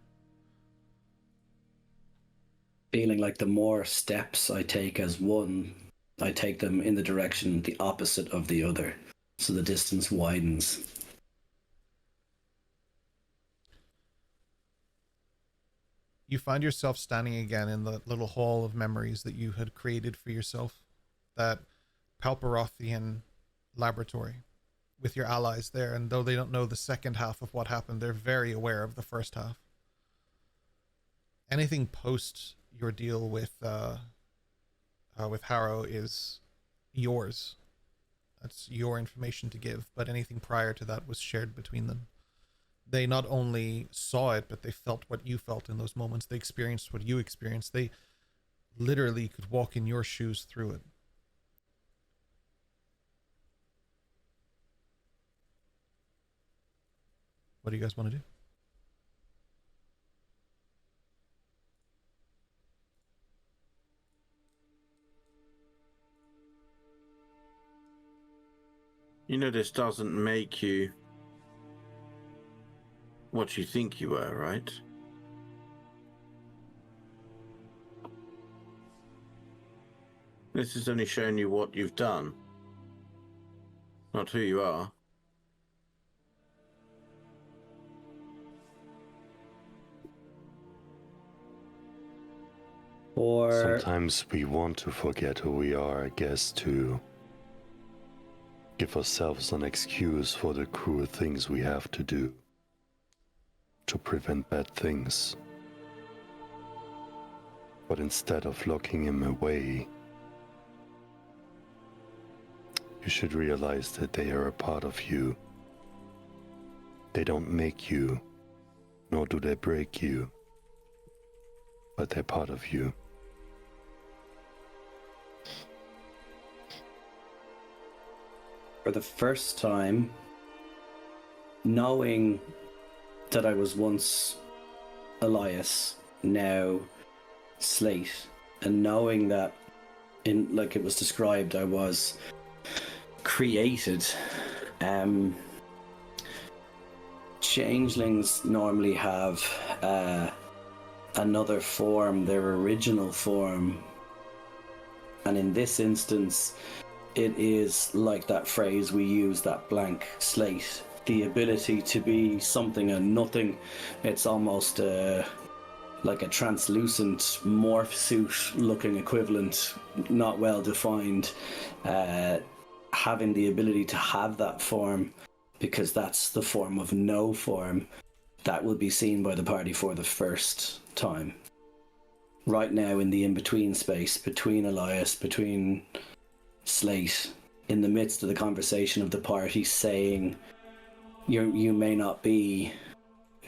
S3: feeling like the more steps I take as one, I take them in the direction the opposite of the other. So the distance widens.
S1: You find yourself standing again in the little hall of memories that you had created for yourself, that Palparothian laboratory, with your allies there. And though they don't know the second half of what happened, they're very aware of the first half. Anything post your deal with Harrow is yours. That's your information to give, but anything prior to that was shared between them. They not only saw it, but they felt what you felt in those moments. They experienced what you experienced. They literally could walk in your shoes through it. What do you guys want to do?
S4: You know, this doesn't make you what you think you were, right? This has only shown you what you've done, not who you are.
S3: Or
S7: Sometimes we want to forget who we are, I guess, to give ourselves an excuse for the cruel things we have to do to prevent bad things. But instead of locking him away, you should realize that they are a part of you. They don't make you, nor do they break you, but they're part of you.
S3: for the first time, knowing that I was once Elias, now Slate, and knowing that, in like it was described, I was created. Changelings normally have another form, their original form, and in this instance, it is like that phrase we use, that blank slate, the ability to be something and nothing. It's almost like a translucent morph suit looking equivalent, not well defined, having the ability to have that form, because that's the form of no form, that will be seen by the party for the first time. Right now, in the in-between space between Elias, between Slate, in the midst of the conversation of the party saying, you may not be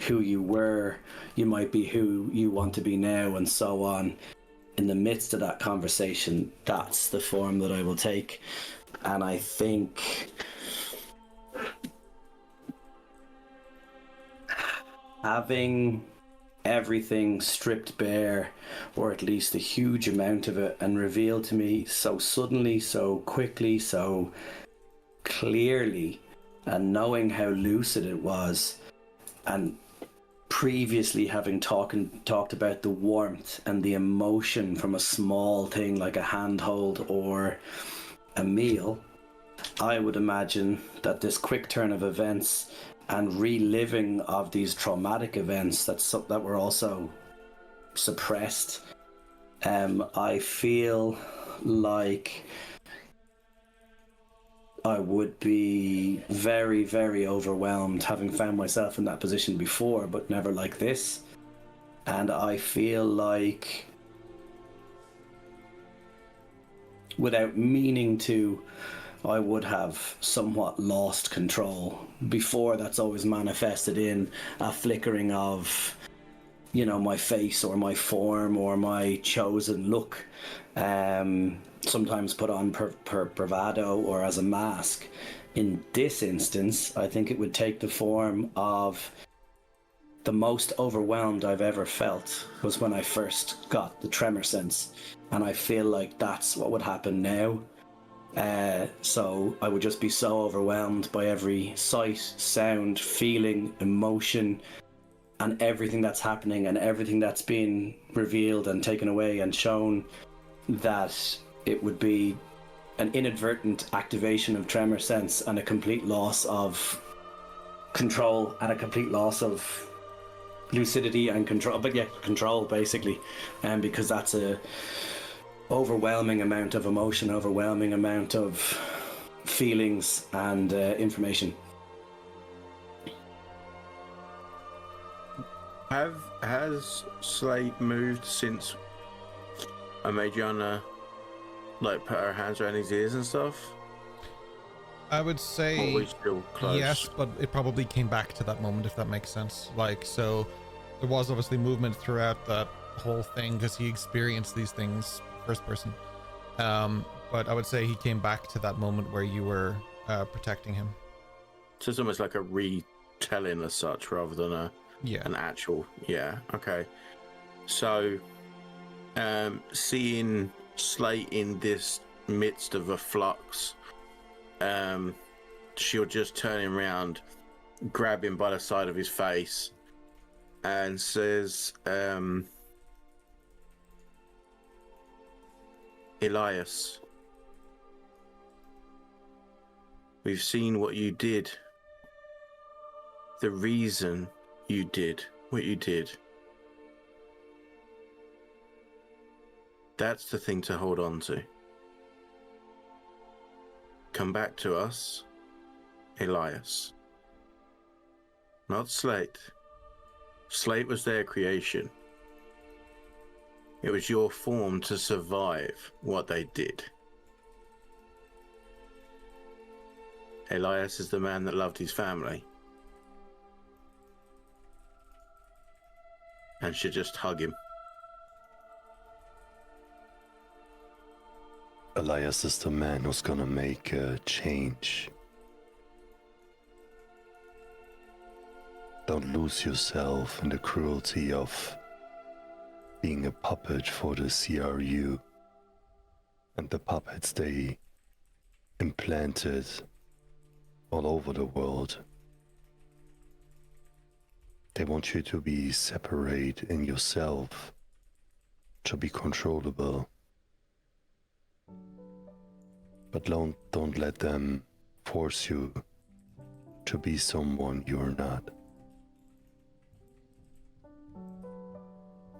S3: who you were, you might be who you want to be now, and so on. In the midst of that conversation, that's the form that I will take. And I think having everything stripped bare, or at least a huge amount of it, and revealed to me so suddenly, so quickly, so clearly, and knowing how lucid it was, and previously having talked about the warmth and the emotion from a small thing like a handhold or a meal, I would imagine that this quick turn of events and reliving of these traumatic events that were also suppressed, I feel like I would be very, very overwhelmed, having found myself in that position before, but never like this. And I feel like, without meaning to, I would have somewhat lost control. Before, that's always manifested in a flickering of, my face or my form or my chosen look. Sometimes put on bravado or as a mask. In this instance, I think it would take the form of the most overwhelmed I've ever felt was when I first got the tremor sense. And I feel like that's what would happen now. So I would just be so overwhelmed by every sight, sound, feeling, emotion, and everything that's happening and everything that's been revealed and taken away and shown, that it would be an inadvertent activation of tremor sense and a complete loss of control and a complete loss of lucidity and control, but yeah, control basically, and because that's a overwhelming amount of emotion, overwhelming amount of feelings and information.
S4: Has Slate moved since Adriana like put her hands around his ears and stuff?
S1: I would say
S4: Or we still close?
S1: yes, but it probably came back to that moment, if that makes sense. Like, so there was obviously movement throughout that whole thing because he experienced these things first person. But I would say he came back to that moment where you were protecting him.
S4: So it's almost like a retelling as such rather than an actual. Yeah, okay. So seeing Slate in this midst of a flux, she'll just turn him around, grab him by the side of his face, and says, Elias, we've seen what you did. The reason you did what you did. That's the thing to hold on to. Come back to us, Elias. Not Slate. Slate was their creation. It was your form to survive what they did. Elias is the man that loved his family. And should just hug him.
S7: Elias is the man who's gonna make a change. Don't lose yourself in the cruelty of being a puppet for the CRU and the puppets they implanted all over the world. They want you to be separate in yourself, to be controllable. But don't let them force you to be someone you're not.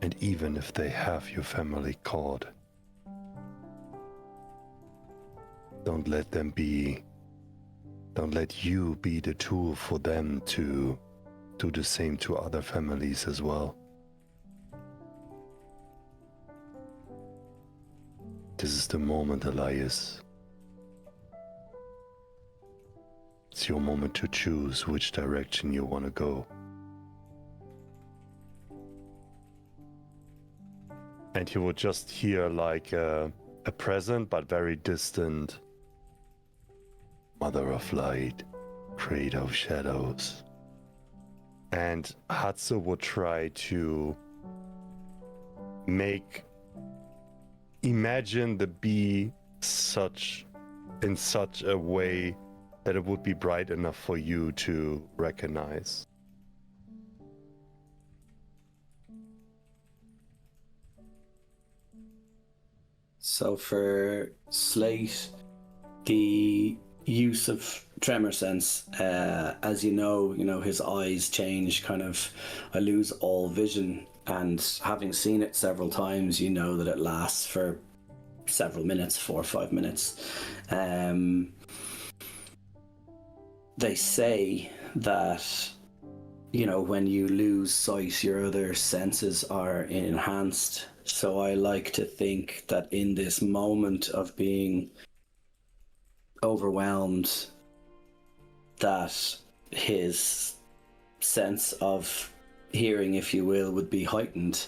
S7: And even if they have your family caught, don't let you be the tool for them to do the same to other families as well. This is the moment, Elias. It's your moment to choose which direction you want to go. And you would just hear like a present but very distant Mother of Light, Creator of Shadows. And Hatsu would try to imagine the bee in such a way that it would be bright enough for you to recognize.
S3: So for Slate, the use of tremor sense, as you know, his eyes change, I lose all vision, and having seen it several times, you know that it lasts for several minutes, 4 or 5 minutes. They say that, when you lose sight, your other senses are enhanced. So I like to think that in this moment of being overwhelmed, that his sense of hearing, if you will, would be heightened,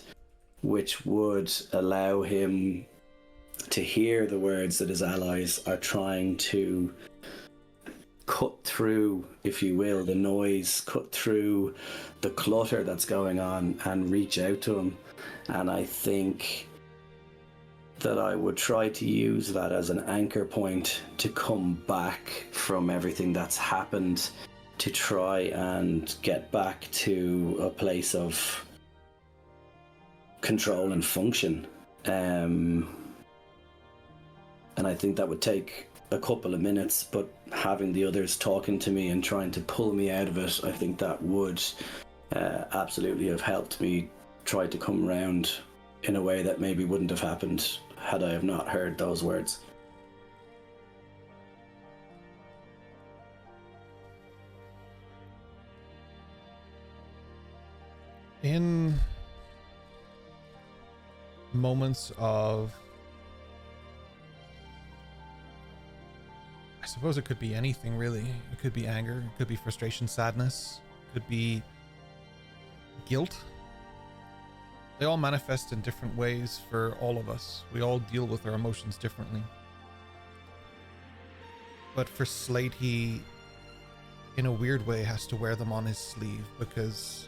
S3: which would allow him to hear the words that his allies are trying to cut through, if you will, the noise, cut through the clutter that's going on and reach out to him. And I think that I would try to use that as an anchor point to come back from everything that's happened to try and get back to a place of control and function. And I think that would take a couple of minutes, but having the others talking to me and trying to pull me out of it, I think that would absolutely have helped me try to come around in a way that maybe wouldn't have happened had I have not heard those words.
S1: In moments of, I suppose it could be anything really. It could be anger, it could be frustration, sadness, it could be guilt. They all manifest in different ways for all of us. We all deal with our emotions differently. But for Slate, he, in a weird way, has to wear them on his sleeve because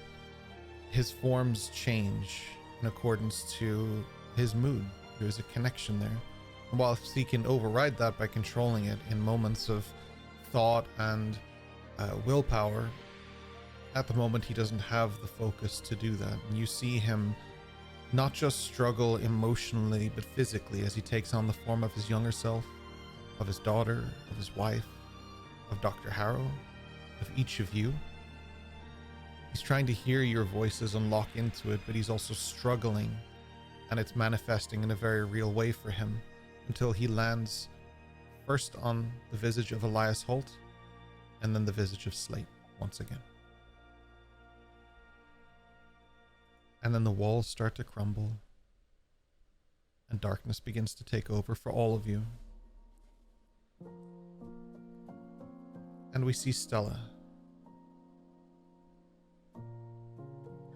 S1: his forms change in accordance to his mood. There's a connection there. And whilst he can override that by controlling it in moments of thought and willpower, at the moment he doesn't have the focus to do that. And you see him not just struggle emotionally, but physically as he takes on the form of his younger self, of his daughter, of his wife, of Dr. Harrow, of each of you. He's trying to hear your voices and lock into it, but he's also struggling, and it's manifesting in a very real way for him until he lands first on the visage of Elias Holt and then the visage of Slate once again. And then the walls start to crumble and darkness begins to take over for all of you. And we see Stella.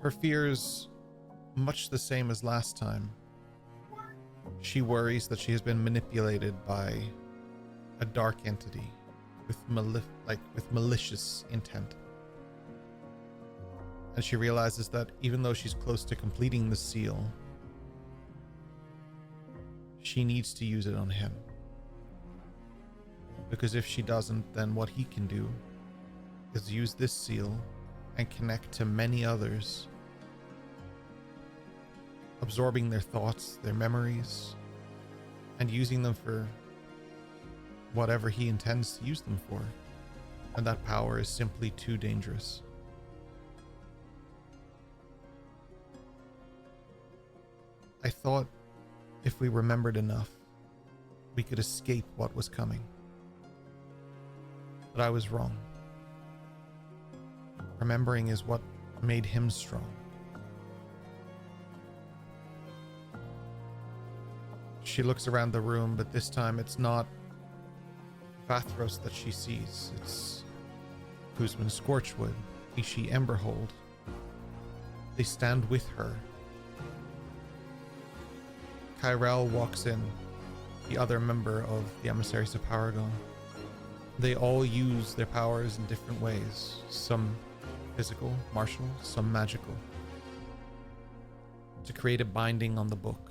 S1: Her fears much the same as last time. She worries that she has been manipulated by a dark entity with malicious intent. And she realizes that even though she's close to completing the seal, she needs to use it on him. Because if she doesn't, then what he can do is use this seal and connect to many others, absorbing their thoughts, their memories, and using them for whatever he intends to use them for. And that power is simply too dangerous. I thought if we remembered enough, we could escape what was coming. But I was wrong. Remembering is what made him strong. She looks around the room, but this time it's not Vathros that she sees. It's Kuzman Scorchwood, Ishi Emberhold. They stand with her. Kyrell walks in, the other member of the Emissaries of Paragon. They all use their powers in different ways, some physical, martial, some magical, to create a binding on the book.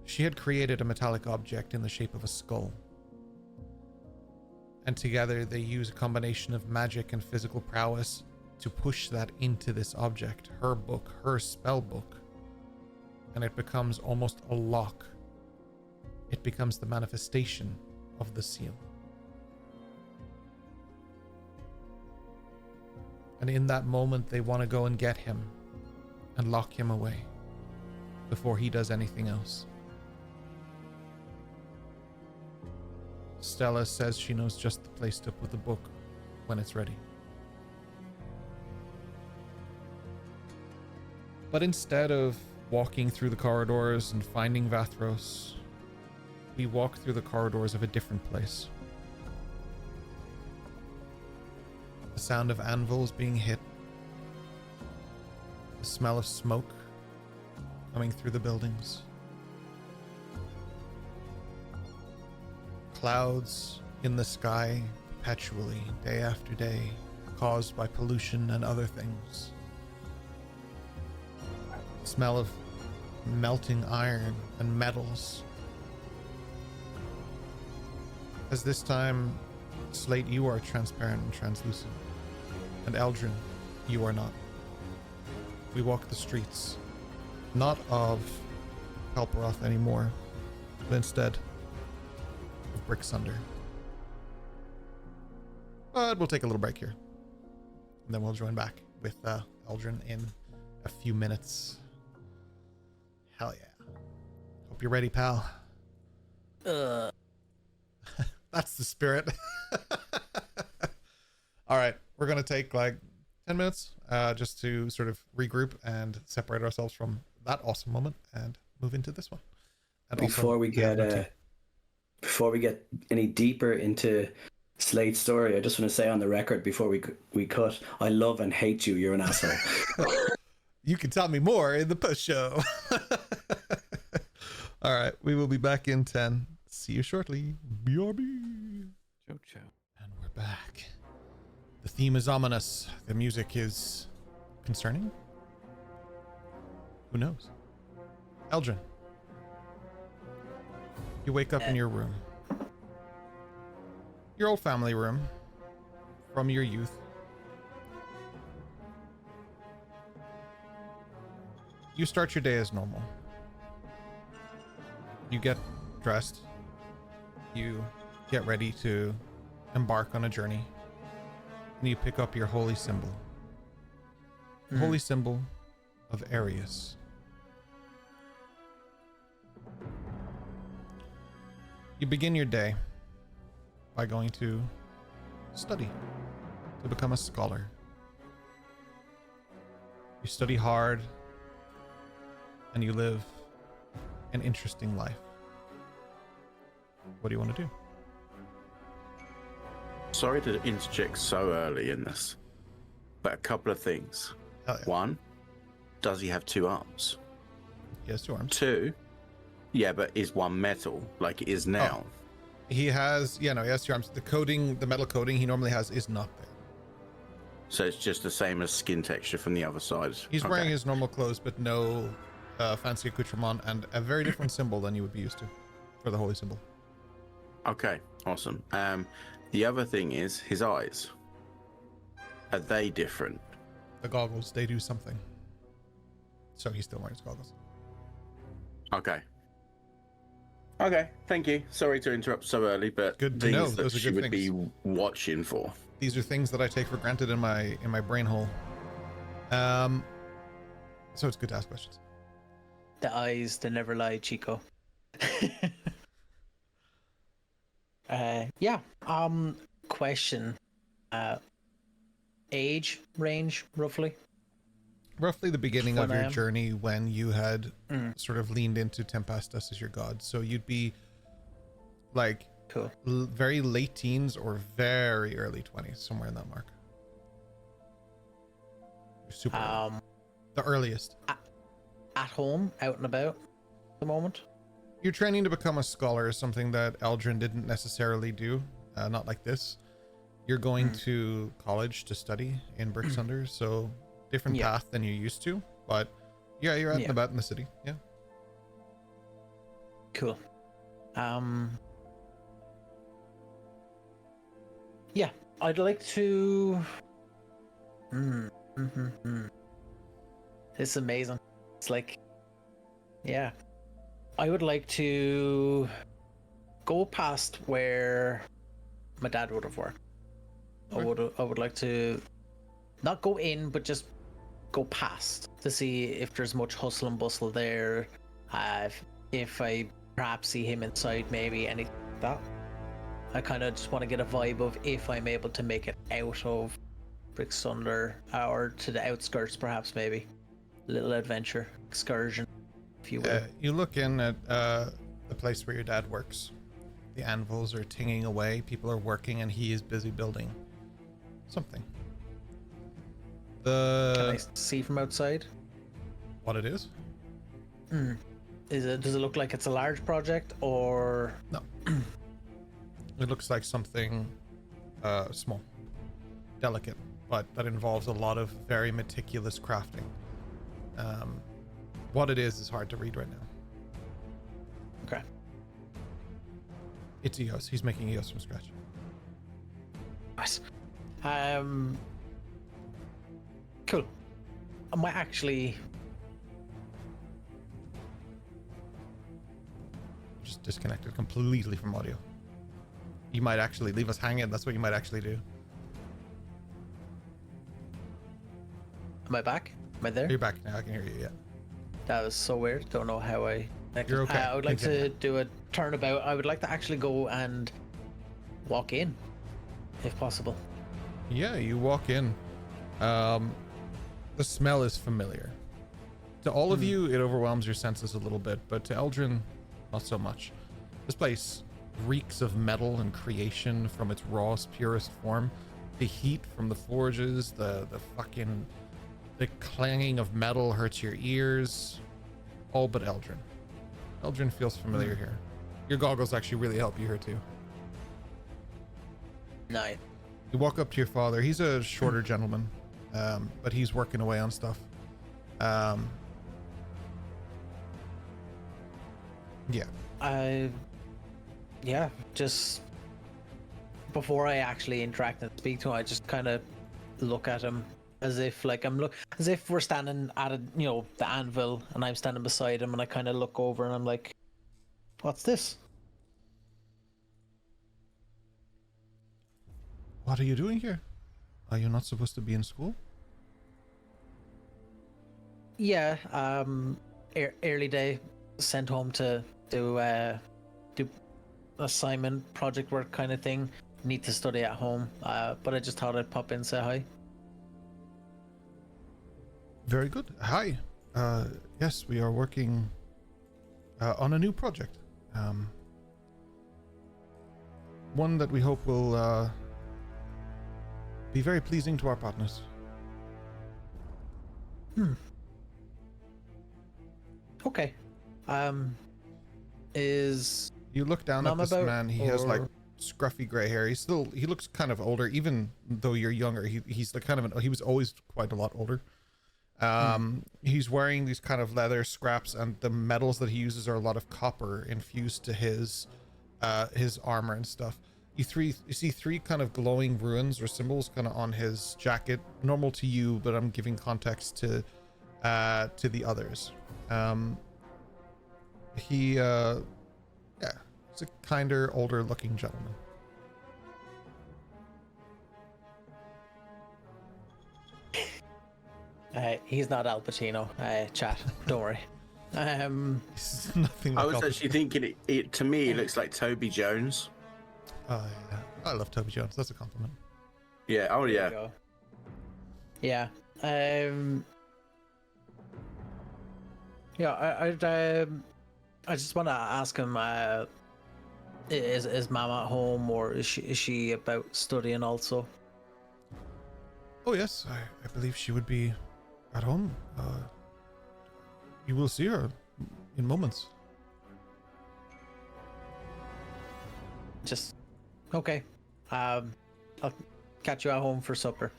S1: She had created a metallic object in the shape of a skull, and together they use a combination of magic and physical prowess to push that into this object, her book, her spell book, and it becomes almost a lock. It becomes the manifestation of the seal. And in that moment, they want to go and get him and lock him away before he does anything else. Stella says she knows just the place to put the book when it's ready. But instead of walking through the corridors and finding Vathros, we walk through the corridors of a different place. The sound of anvils being hit, the smell of smoke coming through the buildings, clouds in the sky perpetually, day after day, caused by pollution and other things. The smell of melting iron and metals. As this time Slate, you are transparent and translucent. And Eldrin, you are not. We walk the streets, not of Kalparoth anymore, but instead of Bricksunder. But we'll take a little break here. And then we'll join back with Eldrin in a few minutes. Hell yeah. Hope you're ready, pal. That's the spirit. All right, we're going to take like 10 minutes just to sort of regroup and separate ourselves from that awesome moment and move into this one. And
S3: Before we get any deeper into Slate's story, I just want to say on the record before we cut, I love and hate you. You're an asshole.
S1: You can tell me more in the post show. All right, we will be back in 10. See you shortly. BRB.
S6: Ciao, ciao.
S1: And we're back. The theme is ominous. The music is concerning. Who knows? Eldrin, you wake up in your room. Your old family room from your youth. You start your day as normal. You get dressed. You get ready to embark on a journey. And you pick up your holy symbol. The holy symbol of Arius. You begin your day by going to study to become a scholar. You study hard and you live an interesting life. What do you want to do?
S4: Sorry to interject so early in this, but a couple of things.
S1: Hell yeah.
S4: One, does he have 2 arms?
S1: He has 2 arms.
S4: 2, yeah, but is one metal like it is now?
S1: Oh. He has, he has 2 arms. The coating, the metal coating he normally has is not there.
S4: So it's just the same as skin texture from the other side.
S1: He's
S4: Okay.
S1: wearing his normal clothes, but no fancy accoutrement, and a very different symbol than you would be used to for the holy symbol.
S4: Okay, awesome. The other thing is his eyes. Are they different?
S1: The goggles, they do something. So he's still wearing his goggles.
S4: Okay. Okay, thank you. Sorry to interrupt so early, but
S1: Good to know.
S4: things that
S1: Those are
S4: she
S1: good
S4: would be watching for.
S1: These are things that I take for granted in my brain hole. So it's good to ask questions.
S2: The eyes, they never lie, Chico. Yeah. Question. Age range, roughly?
S1: Roughly the beginning of
S2: When I
S1: your
S2: am.
S1: journey when you had sort of leaned into Tempestus as your god. So you'd be like
S2: Cool.
S1: very late teens or very early 20s, somewhere in that mark. You're super early. The earliest.
S2: At home, out and about at the moment?
S1: Your training to become a scholar is something that Eldrin didn't necessarily do. Not like this. You're going to college to study in Bricksunder, so different
S2: Yeah.
S1: path than you used to. But yeah, you're out and about in the city. Yeah.
S2: Cool. Yeah, I'd like to. It's amazing. It's like, yeah, I would like to go past where my dad would have worked. I would like to not go in, but just go past to see if there's much hustle and bustle there. If I perhaps see him inside, maybe anything like that. I kind of just want to get a vibe of if I'm able to make it out of Bricksunder or to the outskirts, perhaps maybe. A little adventure, excursion, if you will.
S1: You look in at the place where your dad works. The anvils are tinging away. People are working, and he is busy building something.
S2: Can I see from outside?
S1: What it is?
S2: Does it look like it's a large project or?
S1: No. It looks like something small, delicate, but that involves a lot of very meticulous crafting. What it is hard to read right now.
S2: Okay.
S1: It's EOS. He's making EOS from scratch.
S2: it. Cool. I might actually.
S1: Just disconnected completely from audio. You might actually leave us hanging. That's what you might actually do.
S2: Am I back? Am I there?
S1: You're back now. I can hear you. Yeah.
S2: That was so weird. Don't know how I.
S1: You're okay.
S2: I would like to
S1: Continue.
S2: do a turnabout. I would like to actually go and walk in, if possible.
S1: Yeah, you walk in. The smell is familiar. To all of you, it overwhelms your senses a little bit, but to Eldrin, not so much. This place reeks of metal and creation from its rawest, purest form. The heat from the forges, the clanging of metal hurts your ears. All but Eldrin. Eldrin feels familiar here. Your goggles actually really help you here too.
S2: Nice.
S1: You walk up to your father. He's a shorter gentleman, but he's working away on stuff. Yeah.
S2: Yeah, just before I actually interact and speak to him, I just kind of look at him as if like as if we're standing at the anvil and I'm standing beside him, and I kind of look over and I'm like, "What's this?"
S1: What are you doing here? Are you not supposed to be in school?
S2: Yeah, early day, sent home to do assignment, project work kind of thing. Need to study at home, but I just thought I'd pop in and say hi.
S1: Very good. Hi. Yes, we are working on a new project. One that we hope will be very pleasing to our partners.
S2: Okay. Is
S1: You look down at
S2: Mum
S1: this
S2: about,
S1: man. He has like
S2: or-
S1: scruffy gray hair. He looks kind of older, even though you're younger. He's like he was always quite a lot older. He's wearing these kind of leather scraps, and the metals that he uses are a lot of copper infused to his armor and stuff. You see three kind of glowing runes or symbols kind of on his jacket, normal to you, but I'm giving context to the others. He's a kinder, older looking gentleman.
S2: He's not Al Pacino. Chat. Don't worry.
S1: This is nothing like
S4: I was
S1: Al
S4: actually thinking it to me it looks like Toby Jones.
S1: Oh yeah, I love Toby Jones. That's a compliment.
S4: Yeah, oh
S2: There you
S4: yeah.
S2: go. Yeah. Yeah. I just want to ask him. Is Mom at home, or is she about studying also?
S1: Oh yes, I believe she would be at home. You will see her in moments.
S2: Just okay. I'll catch you at home for supper,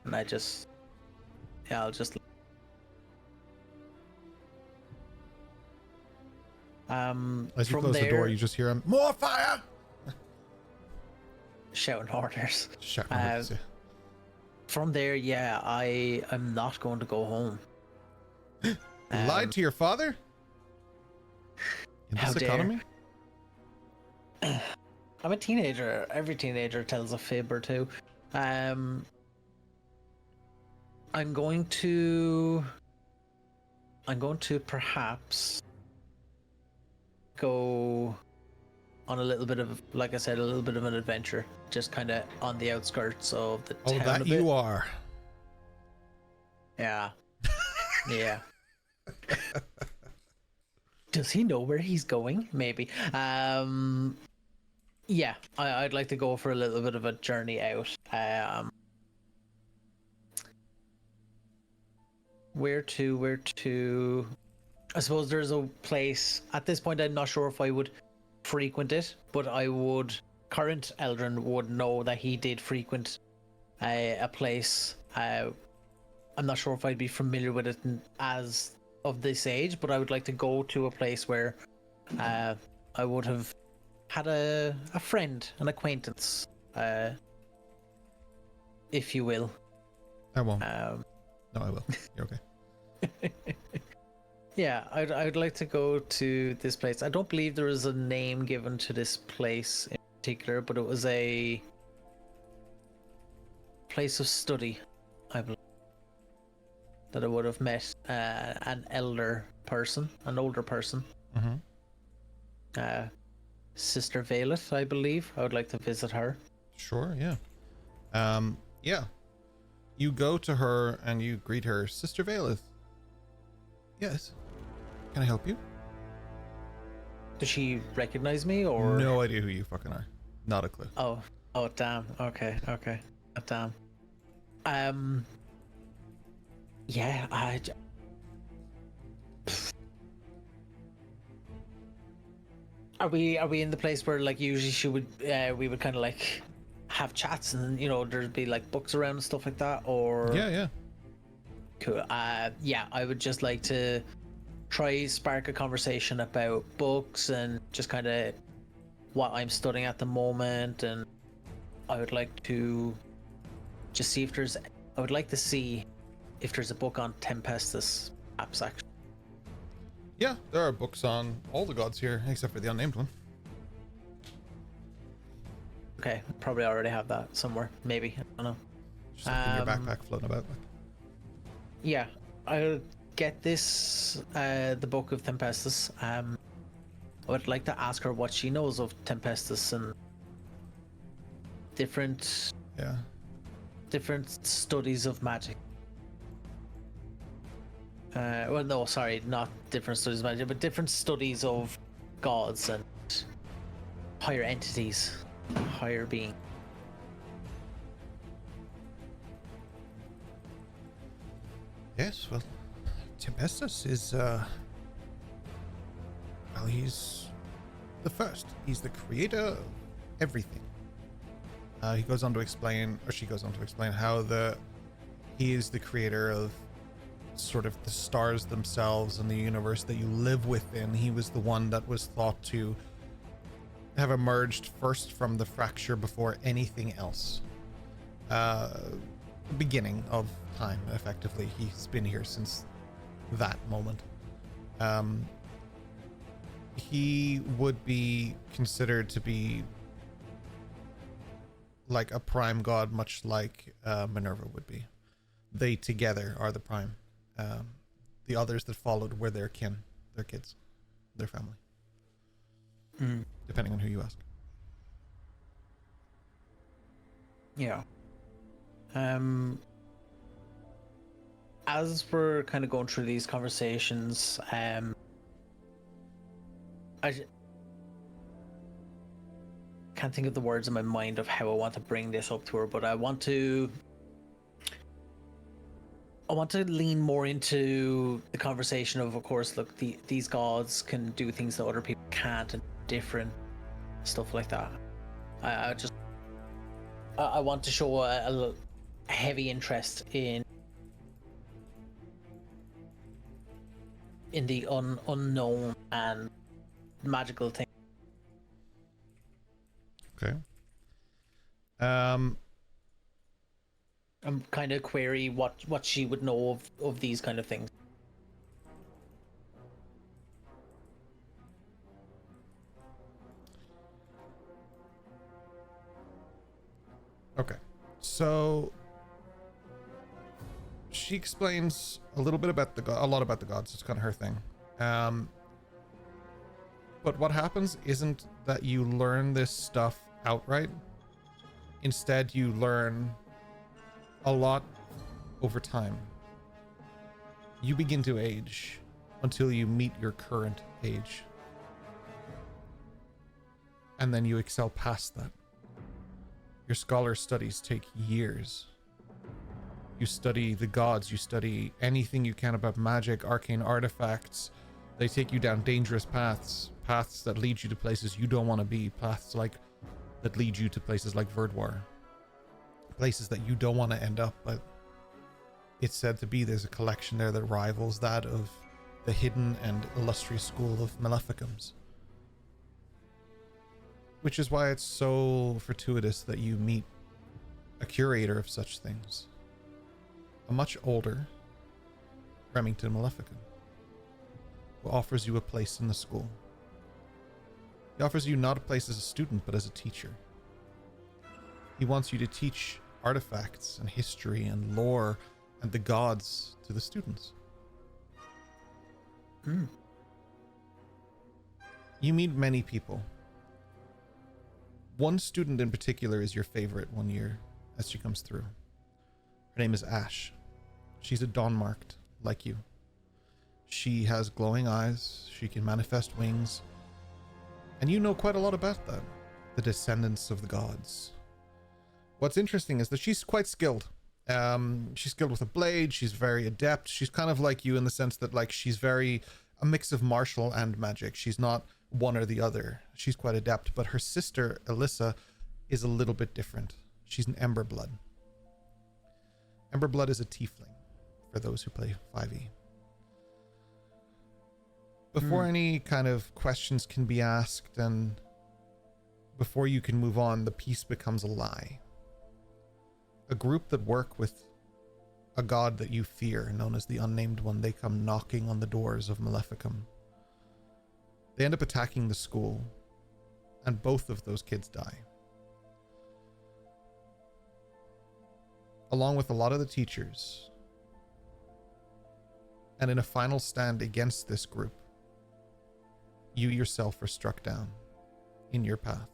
S2: and I'll just.
S1: As you
S2: from
S1: close
S2: there,
S1: the door, you just hear him, "More fire!"
S2: shouting orders.
S1: Shout
S2: From there, yeah, I am not going to go home.
S1: lied to your father? In
S2: How
S1: this
S2: dare.
S1: economy?
S2: I'm a teenager. Every teenager tells a fib or two. I'm going to perhaps go on a little bit of, like I said, a little bit of an adventure, just kind of on the outskirts of the
S1: Oh,
S2: town a
S1: that
S2: bit.
S1: you are.
S2: Yeah. Yeah. Does he know where he's going? Maybe. Yeah, I'd like to go for a little bit of a journey out. Where to? I suppose there's a place. At this point, I'm not sure if I would frequent it, but current Eldrin would know that he did frequent a place. I'm not sure if I'd be familiar with it as of this age, but I would like to go to a place where I would have had a friend, an acquaintance, if you will.
S1: I won't. No, I will. You're okay.
S2: Yeah, I'd like to go to this place. I don't believe there is a name given to this place in particular, but it was a place of study, I believe, that I would have met an older person.
S1: Mm-hmm.
S2: Sister Valet, I believe. I would like to visit her.
S1: Sure, yeah. Yeah. You go to her and you greet her. Sister Valeth. Yes. Can I help you?
S2: Does she recognize me or?
S1: No idea who you fucking are. Not a clue.
S2: Oh, damn. Okay. Damn. Yeah, Are we in the place where like usually we would kind of like have chats and there'd be like books around and stuff like that, or?
S1: Yeah.
S2: Cool. Yeah, I would just like to try spark a conversation about books and just kind of what I'm studying at the moment, and I would like to just see if there's a book on Tempestus, perhaps, actually.
S1: Yeah, there are books on all the gods here, except for the unnamed one.
S2: Okay, probably already have that somewhere. Maybe, I don't know.
S1: Just like in your backpack floating about.
S2: Yeah, I'll get this, the book of Tempestus. I would like to ask her what she knows of Tempestus and different studies of magic. Well, no, sorry, not different studies of magic, but different studies of gods and higher entities, higher being.
S1: Yes, well, Tempestus is, well, he's the first. He's the creator of everything. He goes on to explain, or she goes on to explain how he is the creator of sort of the stars themselves and the universe that you live within. He was the one that was thought to have emerged first from the fracture before anything else. The beginning of time, effectively. He's been here since that moment. He would be considered to be like a prime god, much like Minerva would be. They together are the prime. The others that followed were their kin, their kids, their family. Depending on who you ask.
S2: Yeah. As we're kind of going through these conversations, I can't think of the words in my mind of how I want to bring this up to her, but I want to lean more into the conversation of course, look, these gods can do things that other people can't, and different stuff like that. I want to show a heavy interest in the unknown and magical things.
S1: Okay.
S2: I'm kind of query what she would know of these kind of things.
S1: Okay. So she explains a little bit about a lot about the gods. It's kind of her thing. But what happens isn't that you learn this stuff outright. Instead, you learn a lot over time. You begin to age until you meet your current age. And then you excel past that. Your scholar studies take years. You study the gods, you study anything you can about magic, arcane artifacts. They take you down dangerous paths that lead you to places you don't want to be, paths that lead you to places like Verdoir. Places that you don't want to end up, but it's said to be there's a collection there that rivals that of the hidden and illustrious school of Maleficums. Which is why it's so fortuitous that you meet a curator of such things, a much older Remington Maleficent, who offers you a place in the school. He offers you not a place as a student, but as a teacher. He wants you to teach artifacts and history and lore and the gods to the students. You meet many people. One student in particular is your favorite one year as she comes through. Her name is Ash. She's a Dawnmarked, like you. She has glowing eyes, she can manifest wings, and you know quite a lot about them, the descendants of the gods. What's interesting is that she's quite skilled. She's skilled with a blade, she's very adept, she's kind of like you in the sense that like she's very a mix of martial and magic. She's not one or the other. She's quite adept, but her sister Alyssa is a little bit different. She's an Emberblood. Emberblood is a tiefling for those who play 5e. Before any kind of questions can be asked and before you can move on, the piece becomes a lie. A group that work with a god that you fear, known as the Unnamed One, they come knocking on the doors of Maleficum. They end up attacking the school, and both of those kids die. Along with a lot of the teachers. And in a final stand against this group, you yourself are struck down in your path.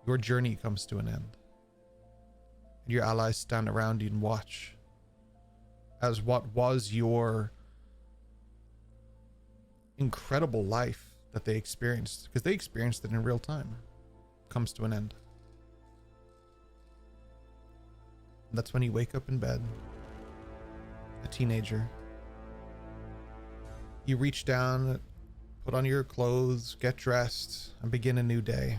S1: Your journey comes to an end. And your allies stand around you and watch as what was your incredible life that they experienced, because they experienced it in real time, comes to an end. And that's when you wake up in bed, a teenager. You reach down, put on your clothes, get dressed, and begin a new day.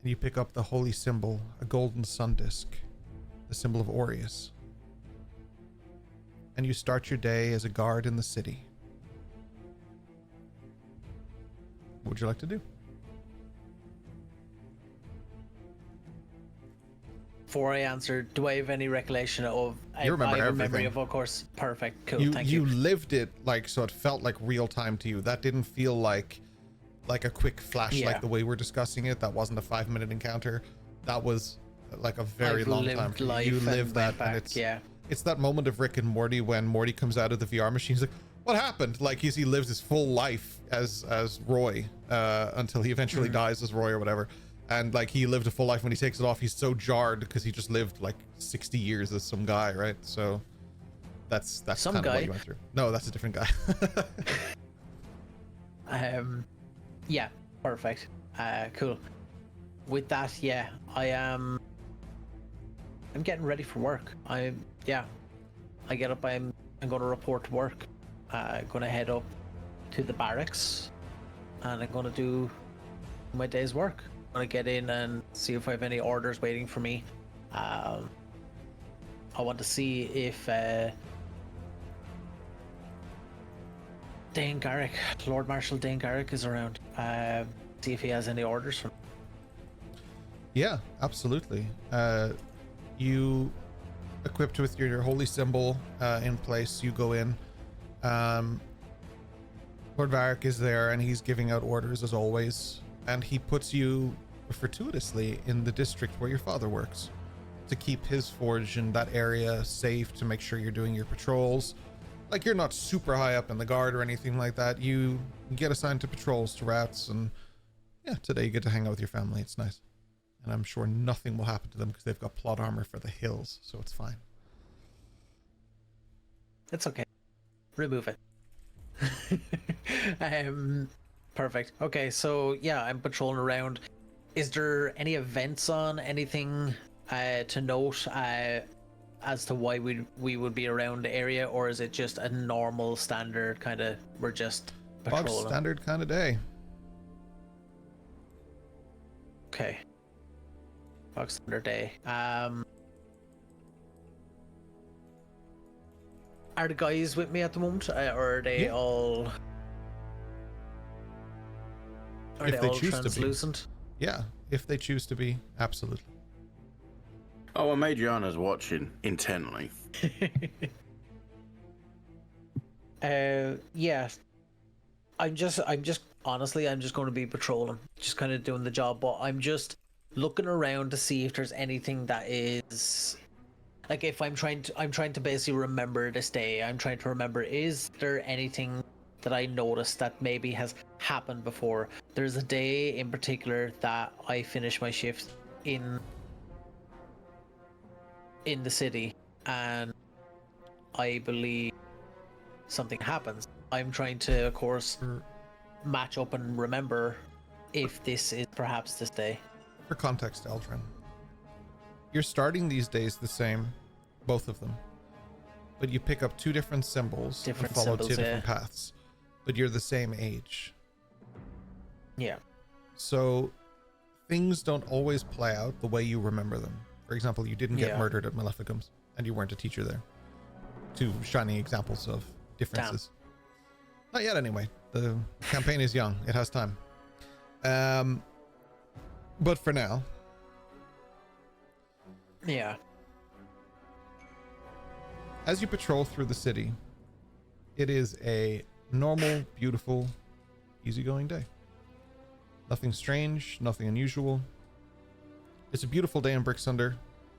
S1: And you pick up the holy symbol, a golden sun disk, the symbol of Aureus. And you start your day as a guard in the city. What would you like to do?
S2: Before I answer, do I have any recollection of...
S1: You remember
S2: I have a
S1: everything.
S2: memory of course. Perfect. Cool. Thank
S1: You
S2: you.
S1: lived it like, so it felt like real time to you. That didn't feel like a quick flash,
S2: Yeah.
S1: like the way we're discussing it. That wasn't a 5-minute encounter. That was like a very long time. For you. You lived that, and it's that moment of Rick and Morty when Morty comes out of the VR machine. He's like, what happened? Like he lives his full life as Roy until he eventually dies as Roy or whatever. And like he lived a full life. When he takes it off, he's so jarred because he just lived like 60 years as some guy, right? So that's
S2: Some
S1: kind of
S2: guy?
S1: what you went through. No, that's a different guy.
S2: Yeah, perfect. Cool. With that, yeah, I'm getting ready for work. I get up, I'm going to report to work. I'm going to head up to the barracks and I'm going to do my day's work. I'm going to get in and see if I have any orders waiting for me. I want to see if Dane Garrick, Lord Marshal Dane Garrick is around. See if he has any orders for me.
S1: Yeah, absolutely. You equipped with your holy symbol in place, you go in. Lord Varric is there and he's giving out orders as always, and he puts you fortuitously in the district where your father works to keep his forge in that area safe, to make sure you're doing your patrols. Like, you're not super high up in the guard or anything like that. You get assigned to patrols, to routes, and yeah, today you get to hang out with your family. It's nice. And I'm sure nothing will happen to them because they've got plot armor for the hills, so it's fine.
S2: It's okay. Remove it. Perfect. Okay, so yeah, I'm patrolling around. Is there any events on, anything to note as to why we would be around the area, or is it just a normal standard kind of, we're just patrolling?
S1: Standard kind of day.
S2: Okay. Bog standard day. Are the guys with me at the moment, or are they all? Are
S1: If
S2: they
S1: they
S2: all
S1: choose to be.
S2: translucent?
S1: Yeah, if they choose to be, absolutely.
S4: Oh, and Adriana's watching intently.
S2: Yeah. I'm just honestly, I'm just going to be patrolling, just kind of doing the job, but I'm just looking around to see if there's anything that is like, if I'm trying to basically remember this day. I'm trying to remember, is there anything that I noticed that maybe has happened before? There's a day in particular that I finished my shift in the city, and I believe something happens. I'm trying to, of course, match up and remember if this is perhaps this day.
S1: For context, Eldrin, you're starting these days the same, both of them, but you pick up two different symbols and follow two different paths, but you're the same age.
S2: Yeah.
S1: So things don't always play out the way you remember them. For example, you didn't get murdered at Maleficum's, and you weren't a teacher there. Two shining examples of differences. Not yet, anyway. The campaign is young. It has time. But for now.
S2: Yeah.
S1: As you patrol through the city, it is a normal, beautiful, easygoing day. Nothing strange, nothing unusual. It's a beautiful day in Brixunder.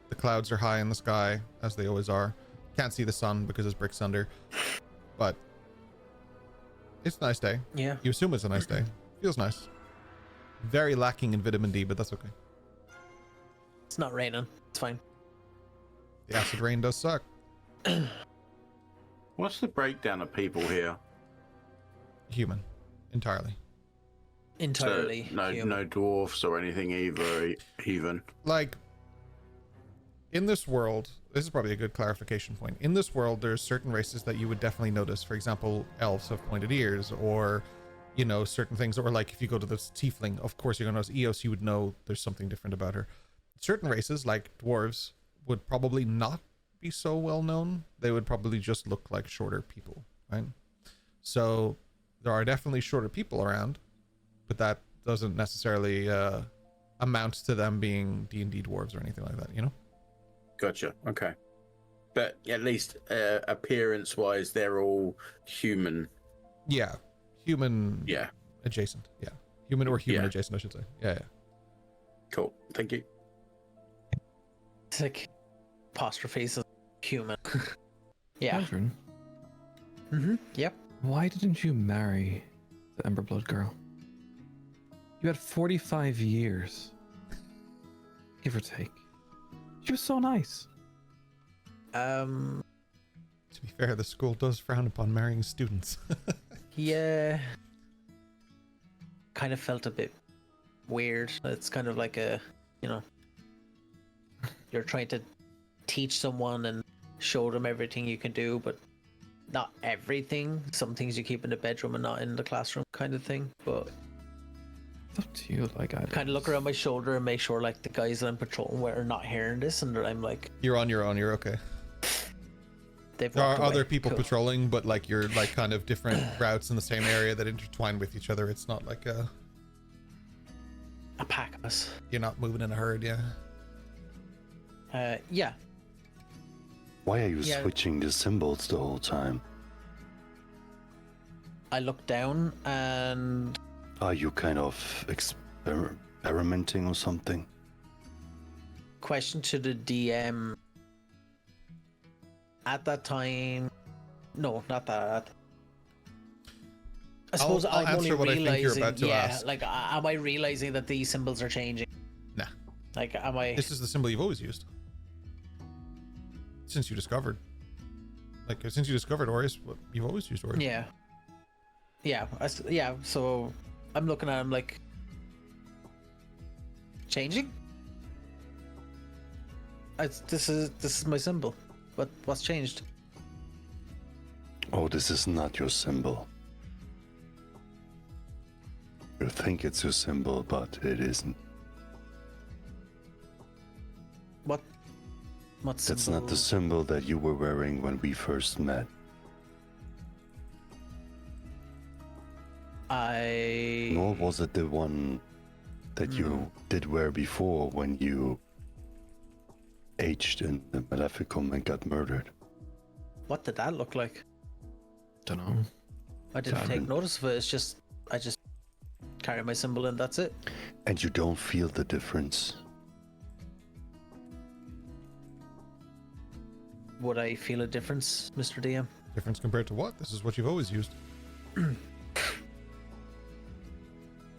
S1: The clouds are high in the sky, as they always are. Can't see the sun because it's Brixunder. But it's a nice day.
S2: Yeah.
S1: You assume it's a nice day. Feels nice. Very lacking in vitamin D, but that's okay.
S2: It's not raining. It's fine.
S1: The acid rain does suck.
S4: What's the breakdown of people here?
S1: Human. Entirely.
S2: Entirely.
S4: So, no,
S2: human.
S4: no dwarfs or anything either, even.
S1: Like, in this world, this is probably a good clarification point. In this world, there's certain races that you would definitely notice. For example, elves have pointed ears, or, you know, certain things. Or like if you go to this tiefling, of course you're going to notice Eos, you would know there's something different about her. Certain races, like dwarves, would probably not be so well known. They would probably just look like shorter people, right? So there are definitely shorter people around, but that doesn't necessarily amount to them being D&D dwarves or anything like that, you know?
S4: Gotcha. Okay. But at least appearance-wise, they're all human.
S1: Yeah. Human.
S4: Yeah.
S1: Adjacent. Yeah. Human or human
S4: Yeah.
S1: adjacent, I should say. Yeah, yeah.
S4: Cool. Thank you.
S2: It's like apostrophes of human. Yeah.
S6: Aldrin,
S2: Yep.
S6: why didn't you marry the Emberblood girl? You had 45 years. Give or take. She was so nice.
S1: To be fair, the school does frown upon marrying students.
S2: Yeah. Kind of felt a bit weird. It's kind of like a, you know, you're trying to teach someone and show them everything you can do, but not everything. Some things you keep in the bedroom and not in the classroom, kind of thing. But
S6: It's up to you. Like, I
S2: kind of look around my shoulder and make sure like the guys that I'm patrolling with are not hearing this, and I'm like,
S1: You're on your own. You're okay.
S2: they've
S1: There
S2: walked
S1: are
S2: away.
S1: other people
S2: Cool.
S1: patrolling, but like you're like kind of different routes in the same area that intertwine with each other. It's not like
S2: A pack of us.
S1: you're not moving in a herd. Yeah.
S2: Yeah.
S7: Why are you
S2: Yeah.
S7: switching the symbols the whole time?
S2: I look down and
S7: Are you kind of experimenting or something?
S2: question to the DM. At that time, no, not that. I suppose
S1: I'll
S2: I'm only
S1: answer what I
S2: realizing.
S1: think you're about to ask.
S2: Like, am I realizing that these symbols are changing?
S1: Nah.
S2: Like, am I?
S1: This is the symbol you've always used. Since you discovered. Like, since you discovered Aureus, you've always used Aureus.
S2: Yeah. Yeah. Yeah. So I'm looking at him like, changing. This is my symbol. What's changed?
S7: Oh, this is not your symbol. You think it's your symbol, but it isn't.
S2: What symbol?
S7: That's not the symbol that you were wearing when we first met. Nor was it the one that you did wear before when you aged in the Maleficum and got murdered.
S2: What did that look like?
S6: Don't know.
S2: I didn't take notice of it. It's just I just carry my symbol and that's it.
S7: And you don't feel the difference.
S2: Would I feel a difference, Mr. DM?
S1: Difference compared to what? This is what you've always used.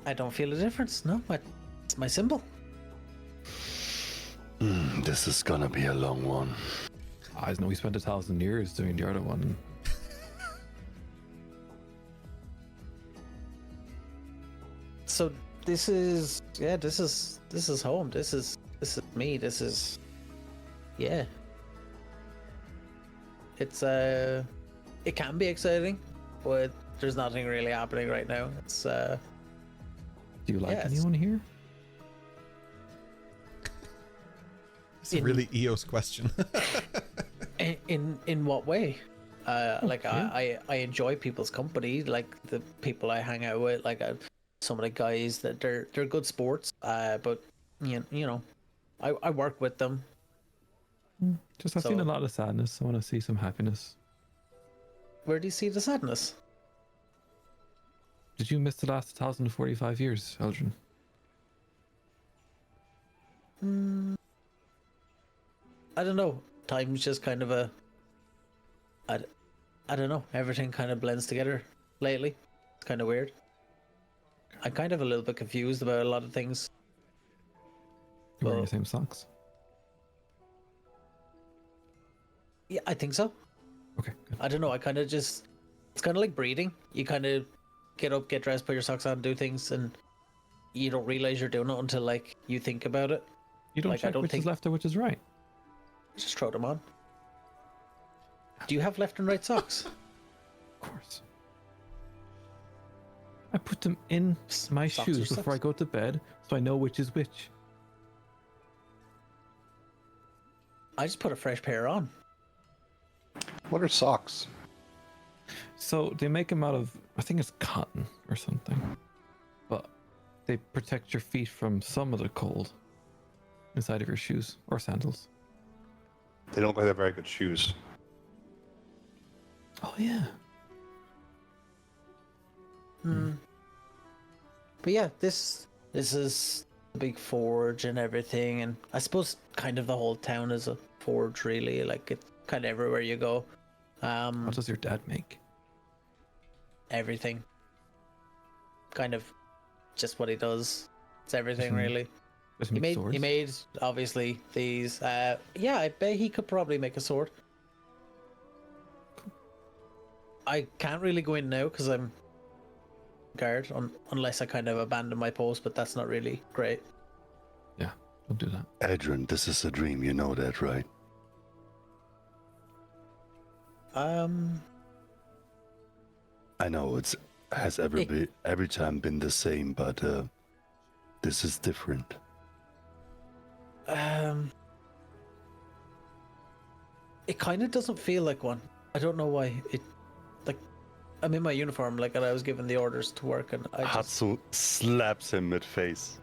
S2: I don't feel a difference. No, it's my symbol.
S7: This is gonna be a long one.
S6: I know we spent 1,000 years doing the other one.
S2: So this is home. This is me. This is It's it can be exciting, but there's nothing really happening right now. It's
S6: Do you like
S2: yes.
S6: anyone here?
S1: It's a really EOS question.
S2: in what way? Like
S6: yeah.
S2: I enjoy people's company, like the people I hang out with, like some of the guys that they're good sports. But you know, I work with them.
S6: Just I've
S2: So-
S6: seen a lot of sadness. I want to see some happiness.
S2: Where do you see the sadness?
S6: Did you miss the last 1,045 years, Eldrin?
S2: I don't know. Time's just kind of I don't know. Everything kind of blends together lately. It's kind of weird. I'm kind of a little bit confused about a lot of things.
S6: You're wearing
S2: Well-
S6: the same socks.
S2: Yeah, I think so.
S6: Okay, good.
S2: I don't know. I kind of just, it's kind of like breeding. You kind of get up, get dressed, put your socks on, do things, and you don't realize you're doing it until like you think about it.
S6: You don't
S2: Like, I
S6: check
S2: don't
S6: which
S2: think-
S6: is left or which is right.
S2: Just throw them on. Do you have left and right socks?
S6: Of course. I put them in my
S2: Socks
S6: shoes
S2: are
S6: before I
S2: socks.
S6: go to bed, so I know which is which.
S2: I just put a fresh pair on.
S5: What are socks?
S6: So they make them out of, I think it's cotton or something, but they protect your feet from some of the cold inside of your shoes or sandals.
S5: They don't look like they're very good shoes.
S6: Oh yeah.
S2: But yeah, this is a big forge and everything, and I suppose kind of the whole town is a forge, really. Like it's kind of everywhere you go.
S6: What does your dad make?
S2: Everything. Kind of just what he does. It's everything,
S6: Mhm.
S2: really.
S6: Does
S2: He
S6: make
S2: made
S6: swords?
S2: he made obviously these. Yeah, I bet he could probably make a sword. I can't really go in now because I'm guard unless I kind of abandon my post, but that's not really great.
S6: Yeah, don't do that.
S7: Adrian, this is a dream, you know that, right? I know it's has every time been the same, but this is different.
S2: It kind of doesn't feel like one. I don't know why. Like I'm in my uniform, like, and I was given the orders to work, and I just,
S7: Hatsu slaps him mid-face.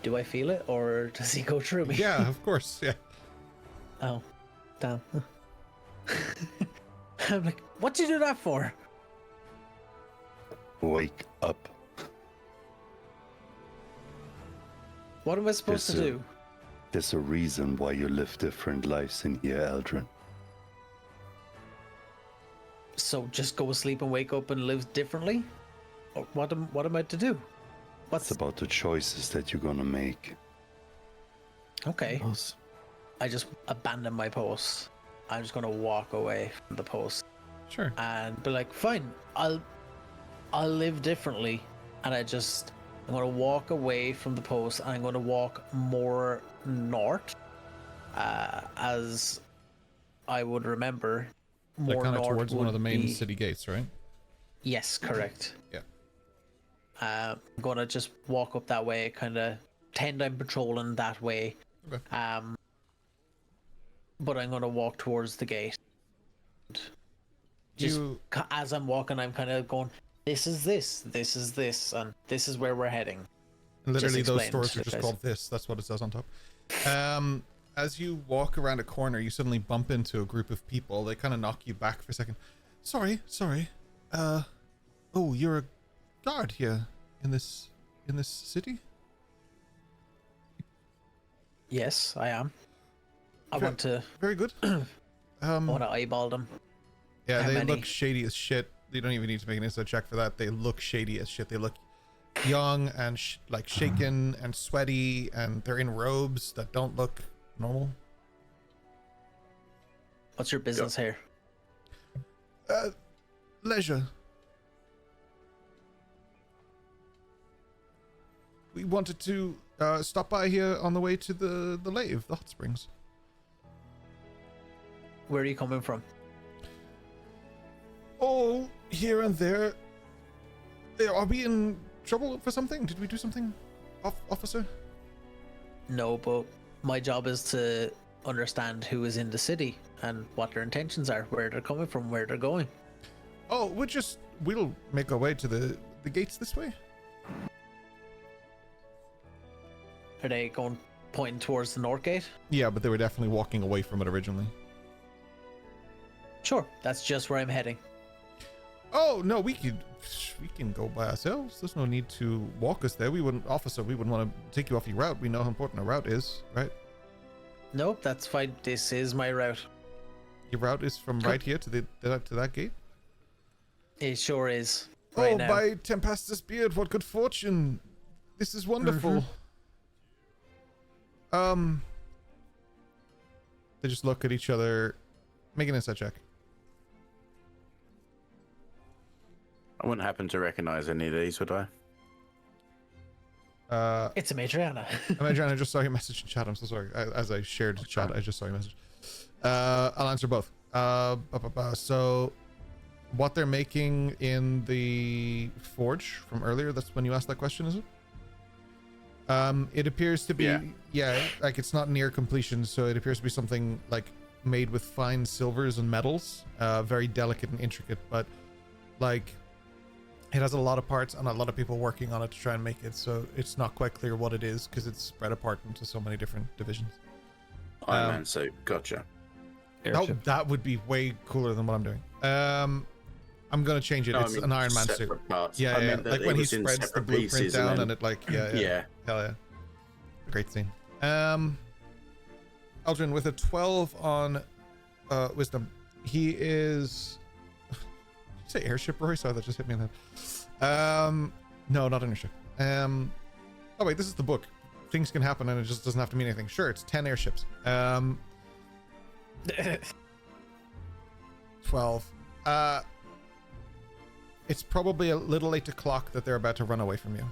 S2: do I feel it, or does he go through me?
S1: Yeah, of course. Yeah.
S2: Oh, damn. I'm like, what'd you do that for?
S7: Wake up.
S2: What am I supposed
S7: Yes,
S2: to
S7: sir.
S2: do?
S7: There's a reason why you live different lives in here, Eldrin.
S2: So just go to sleep and wake up and live differently? Or what am I to do?
S7: It's about the choices that you're gonna make.
S2: Okay.
S6: Knows?
S2: I just abandon my post. I'm just gonna walk away from the post
S1: Sure.
S2: and be like, fine, I'll live differently, and I'm gonna walk away from the post, and I'm gonna walk more north, as I would remember.
S1: Like
S2: More
S1: kind of
S2: north
S1: towards one of
S2: would
S1: the main
S2: be-
S1: city gates, right?
S2: Yes, correct.
S1: Yeah.
S2: I'm gonna just walk up that way, kind of pretend I'm patrolling that way.
S1: Okay.
S2: But I'm gonna walk towards the gate. Just
S1: You
S2: as I'm walking, I'm kind of going, this is this, and this is where we're heading.
S1: literally those
S2: explain
S1: stores
S2: to
S1: are
S2: the
S1: just
S2: guys.
S1: called this. That's what it says on top. as you walk around a corner, you suddenly bump into a group of people. They kind of knock you back for a second. Sorry. Oh, you're a guard here in this city?
S2: Yes, I am. I
S1: Very-
S2: want to.
S1: Very good.
S2: I want to eyeball them.
S1: Yeah,
S2: How
S1: they
S2: many?
S1: look shady as shit. You don't even need to make an inside check for that. They look shady as shit. They look young and like shaken and sweaty, and they're in robes that don't look normal.
S2: What's your business here?
S1: Leisure. We wanted to stop by here on the way to the lave, the hot springs.
S2: Where are you coming from?
S1: Oh, here and there. Are we in trouble for something? Did we do something, officer?
S2: No, but my job is to understand who is in the city and what their intentions are, where they're coming from, where they're going.
S1: Oh, we'll make our way to the gates this way.
S2: Are they going pointing towards the north gate?
S1: Yeah, but they were definitely walking away from it originally.
S2: Sure, that's just where I'm heading.
S1: Oh no, we can go by ourselves. There's no need to walk us there. We wouldn't want to take you off your route. We know how important a route is, right?
S2: Nope, that's fine. This is my route.
S1: Your route is from right here to that gate.
S2: It sure is. Right
S1: Oh,
S2: now.
S1: by Tempestus Beard, what good fortune! This is wonderful. They just look at each other. Make an insight check.
S4: I wouldn't happen to recognize any of these, would I?
S2: It's a Madriana.
S1: Imagine I just saw your message in chat. I'm so sorry. As I shared chat, I just saw your message. I'll answer both. So, what they're making in the forge from earlier, that's when you asked that question, is it? It appears to be, like it's not near completion, so it appears to be something like made with fine silvers and metals, very delicate and intricate, but like it has a lot of parts and a lot of people working on it to try and make it, so it's not quite clear what it is because it's spread apart into so many different divisions.
S4: Iron Man suit, gotcha.
S6: Airship.
S1: That would be way cooler than what I'm doing. I'm gonna change it.
S4: No,
S1: It's an Iron Man suit.
S4: separate parts.
S1: Yeah,
S4: I
S1: yeah.
S4: meant that
S1: Like
S4: it
S1: when he
S4: was in
S1: spreads the
S4: separate
S1: blueprint
S4: pieces
S1: down
S4: then-
S1: and it like, yeah.
S4: Yeah.
S1: Hell yeah. Great scene. Aldrin with a 12 on wisdom. He is. Did you say airship, Rory? Sorry, that just hit me in the head. No, not an airship. Oh wait, this is the book. Things can happen and it just doesn't have to mean anything. Sure, it's 10 airships. 12. It's probably a little late to clock that they're about to run away from you.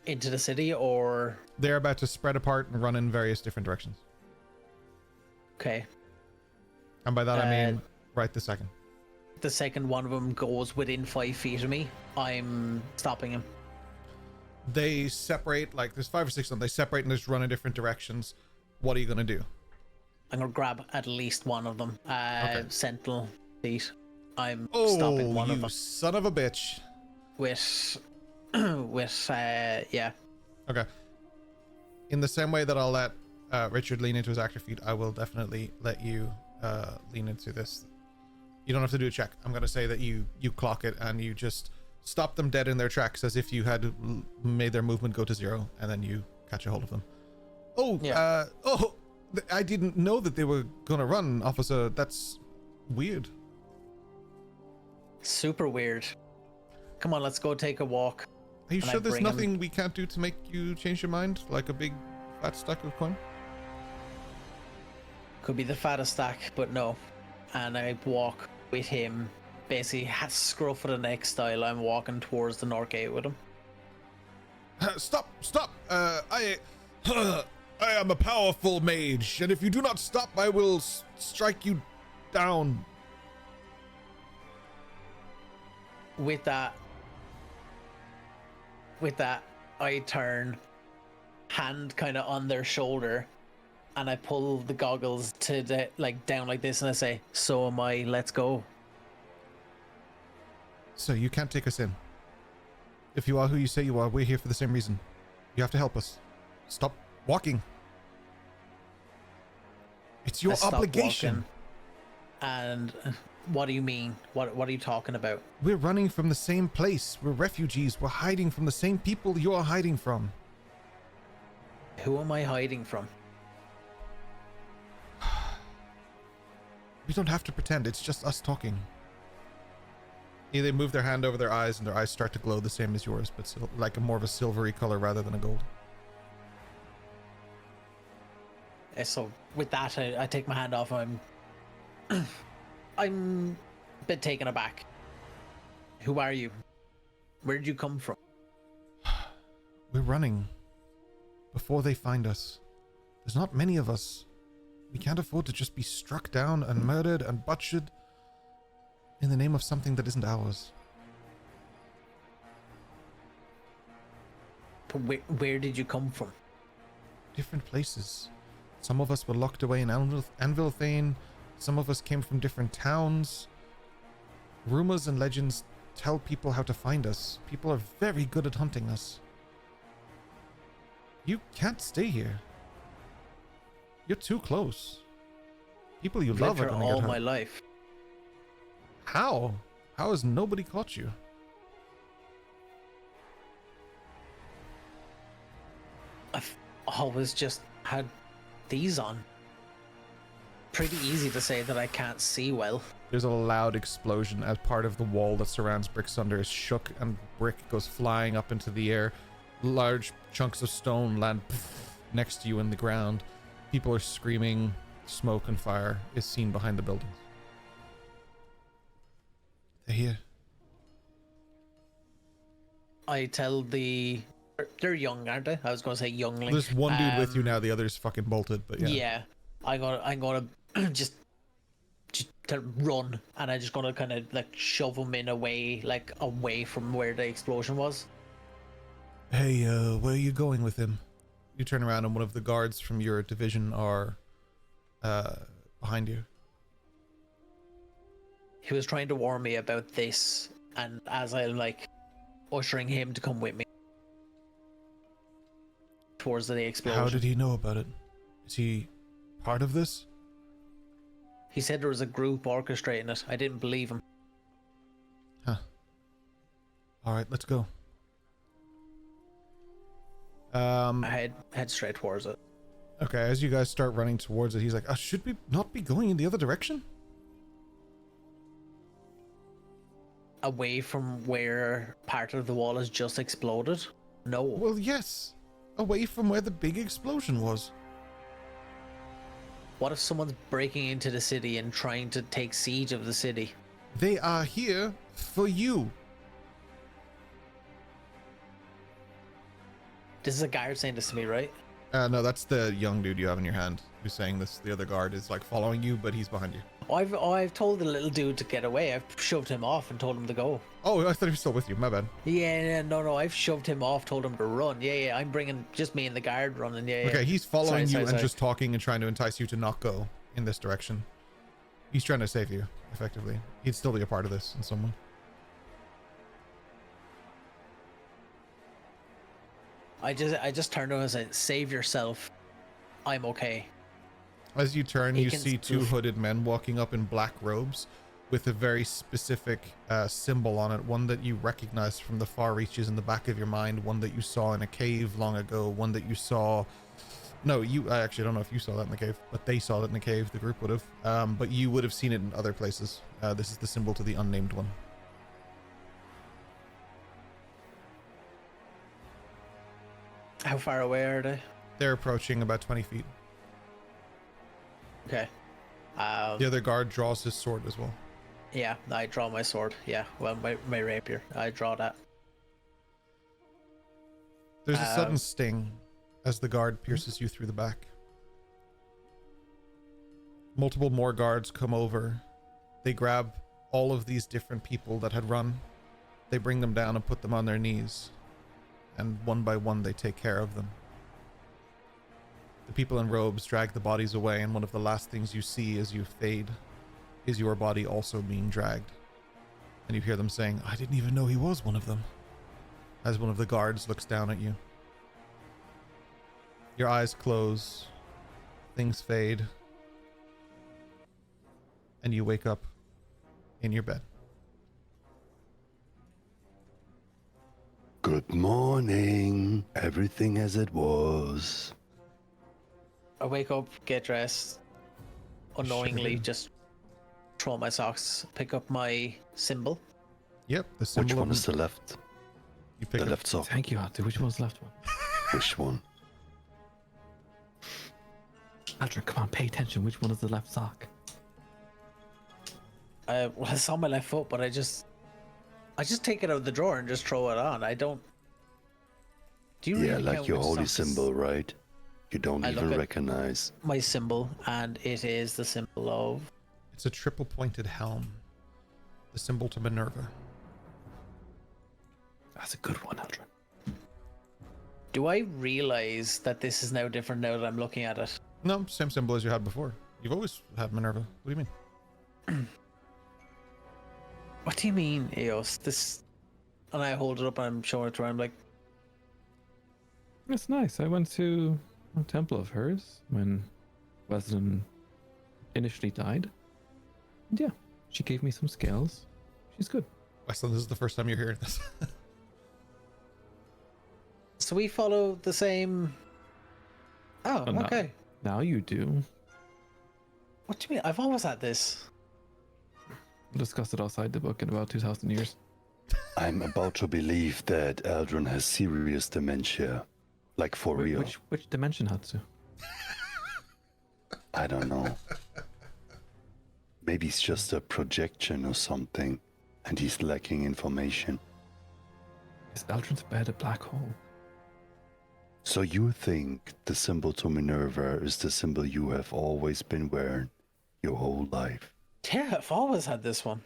S2: Into the city, or
S1: They're about to spread apart and run in various different directions.
S2: okay.
S1: And by that I mean right this second.
S2: The second one of them goes within 5 feet of me, I'm stopping him.
S1: They separate, like there's 5 or 6 of them. They separate and just run in different directions. What are you gonna do?
S2: I'm gonna grab at least one of them. Sentinel feet. I'm
S1: Oh,
S2: stopping one of
S1: you
S2: them
S1: son of a bitch.
S2: with yeah.
S1: Okay. In the same way that I'll let Richard lean into his actor feat, I will definitely let you lean into this. You don't have to do a check. I'm gonna say that you clock it and you just stop them dead in their tracks as if you had made their movement go to 0, and then you catch a hold of them. Oh,
S2: Yeah.
S1: I didn't know that they were gonna run, officer. That's weird.
S2: Super weird. Come on, let's go take a walk.
S1: Are you
S2: And I
S1: sure there's
S2: bring him-
S1: nothing we can't do to make you change your mind, like a big fat stack of coin?
S2: Could be the fattest stack, but no. And I walk with him, basically scruff of the neck style. I'm walking towards the north gate with him.
S1: Stop! I am a powerful mage, and if you do not stop, I will strike you down.
S2: With that, I turn, hand kind of on their shoulder, and I pull the goggles to the down like this, and I say, "So am I. Let's go."
S1: So you can't take us in. If you are who you say you are, we're here for the same reason. You have to help us. Stop Walking. It's your
S2: I stop
S1: obligation.
S2: walking. And what do you mean? What are you talking about?
S1: We're running from the same place. We're refugees. We're hiding from the same people you're hiding from.
S2: Who am I hiding from?
S1: We don't have to pretend. It's just us talking. Yeah, they move their hand over their eyes, and their eyes start to glow the same as yours, but like a more of a silvery color rather than a gold.
S2: So with that, I take my hand off. I'm a bit taken aback. Who are you? Where did you come from?
S1: We're running before they find us. There's not many of us. We can't afford to just be struck down and murdered and butchered in the name of something that isn't ours.
S2: But where did you come from?
S1: Different places. Some of us were locked away in Anvilthane. Some of us came from different towns. Rumors and legends tell people how to find us. People are very good at hunting us. You can't stay here. You're too close. People you
S2: I've
S1: love
S2: lived
S1: are
S2: here
S1: going to get
S2: all
S1: hurt.
S2: my life.
S1: How? How has nobody caught you?
S2: I've always just had these on. Pretty easy to say that I can't see well.
S1: There's a loud explosion as part of the wall that surrounds Bricksunder is shook and brick goes flying up into the air. Large chunks of stone land next to you in the ground. People are screaming. Smoke and fire is seen behind the buildings. They're here.
S2: I tell they're young, aren't they? I was going to say youngling.
S1: There's one dude with you now. The other's fucking bolted, but yeah.
S2: Yeah. I'm gonna just to run, and I'm just gonna kind of like shove him in away from where the explosion was.
S1: Hey, where are you going with him? You turn around and one of the guards from your division are behind you.
S2: He was trying to warn me about this, and as I'm like ushering him to come with me towards the explosion.
S1: How did he know about it? Is he part of this?
S2: He said there was a group orchestrating it. I didn't believe him.
S1: Huh. Alright, let's go.
S2: I head straight towards it.
S1: Okay, as you guys start running towards it, he's like, should we not be going in the other direction?
S2: Away from where part of the wall has just exploded? No.
S1: Well, yes. Away from where the big explosion was.
S2: What if someone's breaking into the city and trying to take siege of the city?
S1: They are here for you.
S2: This is a guard saying this to me, right?
S1: No, that's the young dude you have in your hand who's saying this. The other guard is like following you, but he's behind you.
S2: I've told the little dude to get away. I've shoved him off and told him to go.
S1: Oh, I thought he was still with you. My bad.
S2: Yeah, no, I've shoved him off, told him to run. Yeah, I'm bringing just me and the guard running. Yeah.
S1: Okay, he's following
S2: Sorry,
S1: you and
S2: sorry.
S1: just talking and trying to entice you to not go in this direction. He's trying to save you, effectively. He'd still be a part of this in some way.
S2: I just turned to him and said, "Save yourself. I'm okay."
S1: As you turn,
S2: He
S1: you
S2: can
S1: see two hooded men walking up in black robes with a very specific symbol on it. One that you recognize from the far reaches in the back of your mind. One that you saw in a cave long ago. One that you saw... No, I actually don't know if you saw that in the cave, but they saw that in the cave. The group would have. But you would have seen it in other places. This is the symbol to the unnamed one.
S2: How far away are they?
S1: They're approaching about 20 feet.
S2: Okay.
S1: The other guard draws his sword as well.
S2: Yeah, I draw my sword. Yeah, well, my rapier. I draw that.
S1: There's a sudden sting as the guard pierces you through the back. Multiple more guards come over. They grab all of these different people that had run. They bring them down and put them on their knees. And one by one, they take care of them. The people in robes drag the bodies away, and one of the last things you see as you fade is your body also being dragged. And you hear them saying, "I didn't even know he was one of them," as one of the guards looks down at you. Your eyes close, things fade, and you wake up in your bed.
S7: Good morning. Everything as it was.
S2: I wake up, get dressed, unknowingly
S1: Sure.
S2: just throw on my socks, pick up my symbol.
S1: Yep, the symbol
S7: Which one
S1: of
S7: is the left?
S1: you pick
S7: The
S1: up.
S7: left sock.
S6: Thank you, Auntie. Which one's the left one?
S7: Which one?
S6: Aldrin, come on, pay attention. Which one is the left sock?
S2: Well, it's on my left foot, but I just take it out of the drawer and just throw it on. I don't. Do you
S7: Yeah,
S2: really
S7: like
S2: count
S7: your
S2: which
S7: holy
S2: sock is
S7: symbol, right? You don't
S2: I look
S7: even
S2: at-
S7: recognize.
S2: My symbol, and it is the symbol of.
S1: It's a triple pointed helm. The symbol to Minerva.
S6: That's a good one, Aldrin.
S2: Do I realize that this is now different now that I'm looking at it?
S1: No, same symbol as you had before. You've always had Minerva. What do you mean?
S2: What do you mean, Eos? This, and I hold it up and I'm showing it to her. I'm like,
S6: It's nice. I went to a temple of hers when Weslyn initially died. And yeah, she gave me some scales. She's good.
S1: Weslyn, this is the first time you're hearing this.
S2: so we follow the same. Oh,
S6: Oh, no.
S2: okay.
S6: Now you do.
S2: What do you mean? I've always had this.
S6: We'll discuss it outside the book in about 2,000 years.
S7: I'm about to believe that Aldrin has serious dementia. Like for real.
S6: Which dimension, Hatsu?
S7: I don't know. Maybe it's just a projection or something, and he's lacking information.
S6: Is Aldrin's bed a black hole?
S7: So you think the symbol to Minerva is the symbol you have always been wearing your whole life?
S2: Yeah, I've always had this one.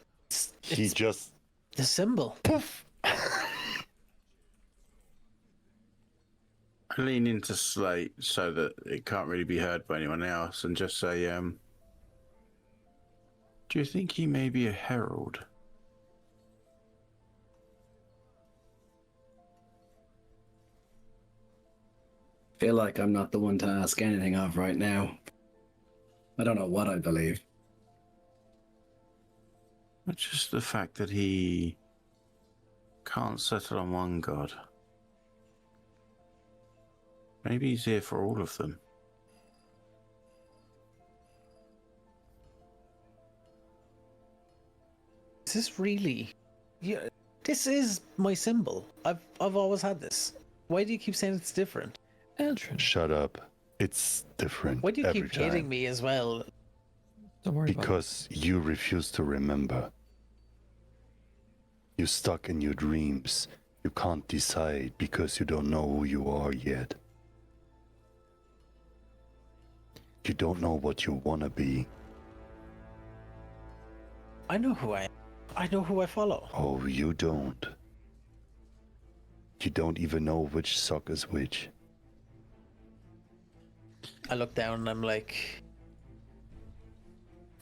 S7: He
S2: It's
S7: just
S2: the symbol.
S7: poof.
S4: I lean into Slate so that it can't really be heard by anyone else and just say, do you think he may be a herald?
S3: Feel like I'm not the one to ask anything of right now. I don't know what I believe.
S4: Not just the fact that he can't settle on one god. Maybe he's here for all of them.
S2: Is this really? Yeah, this is my symbol. I've always had this. Why do you keep saying it's different?
S6: Aldrin,
S7: Shut up. It's different.
S2: Why do you
S7: every
S2: keep hitting
S7: time.
S2: me as well?
S6: don't worry about it.
S7: Because you refuse to remember. You're stuck in your dreams. You can't decide because you don't know who you are yet. You don't know what you want to be.
S2: I know who I am. I know who I follow.
S7: Oh, you don't. You don't even know which sock is which.
S2: I look down and I'm like,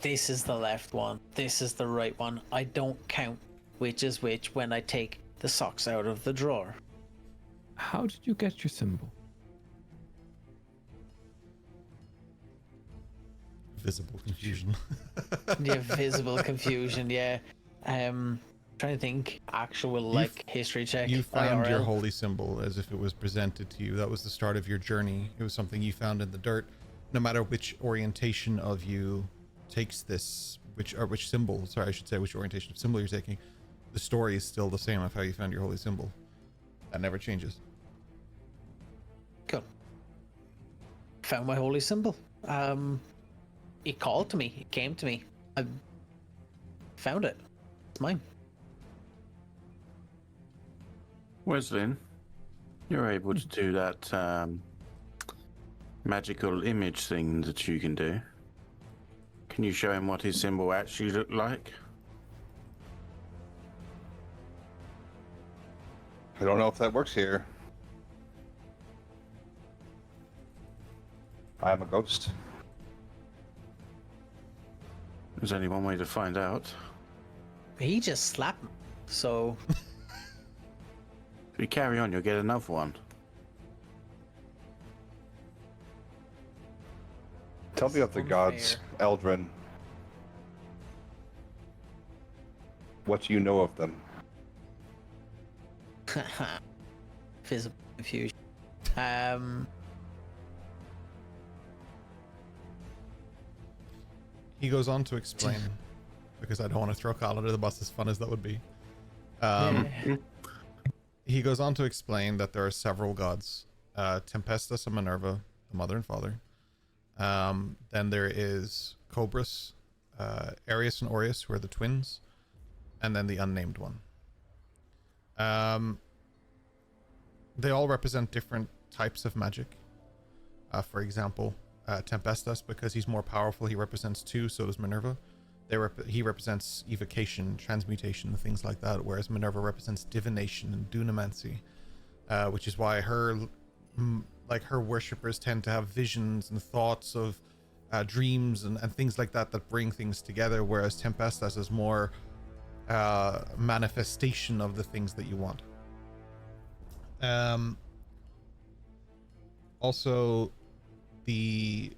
S2: this is the left one. This is the right one. I don't count which is which when I take the socks out of the drawer.
S6: How did you get your symbol?
S1: Visible confusion.
S2: The visible confusion, yeah. Trying to think, actual like history check.
S1: You found your
S2: IRL.
S1: holy symbol as if it was presented to you. That was the start of your journey. It was something you found in the dirt. No matter which orientation of you takes this, which symbol, sorry, I should say which orientation of symbol you're taking, the story is still the same of how you found your holy symbol. That never changes.
S2: Cool. Found my holy symbol. It called to me. It came to me. I found it. It's mine.
S4: Weslyn, you're able to do that magical image thing that you can do. Can you show him what his symbol actually looked like?
S5: I don't know if that works here. I am a ghost.
S4: There's only one way to find out.
S2: He just slapped me. So
S4: If you carry on, you'll get another one.
S5: Tell me of the gods, Eldrin. What do you know of them?
S2: Physical confusion.
S1: He goes on to explain, because I don't want to throw Kyle under the bus, as fun as that would be. He goes on to explain that there are several gods, Tempestus and Minerva, the mother and father. Then there is Cobras, Arius and Aureus, who are the twins, and then the unnamed one. They all represent different types of magic. For example, Tempestus, because he's more powerful, he represents 2, so does Minerva. He represents evocation, transmutation, and things like that, whereas Minerva represents divination and dunamancy, which is why her worshippers tend to have visions and thoughts of dreams and things like that bring things together, whereas Tempestus is more manifestation of the things that you want. Also, the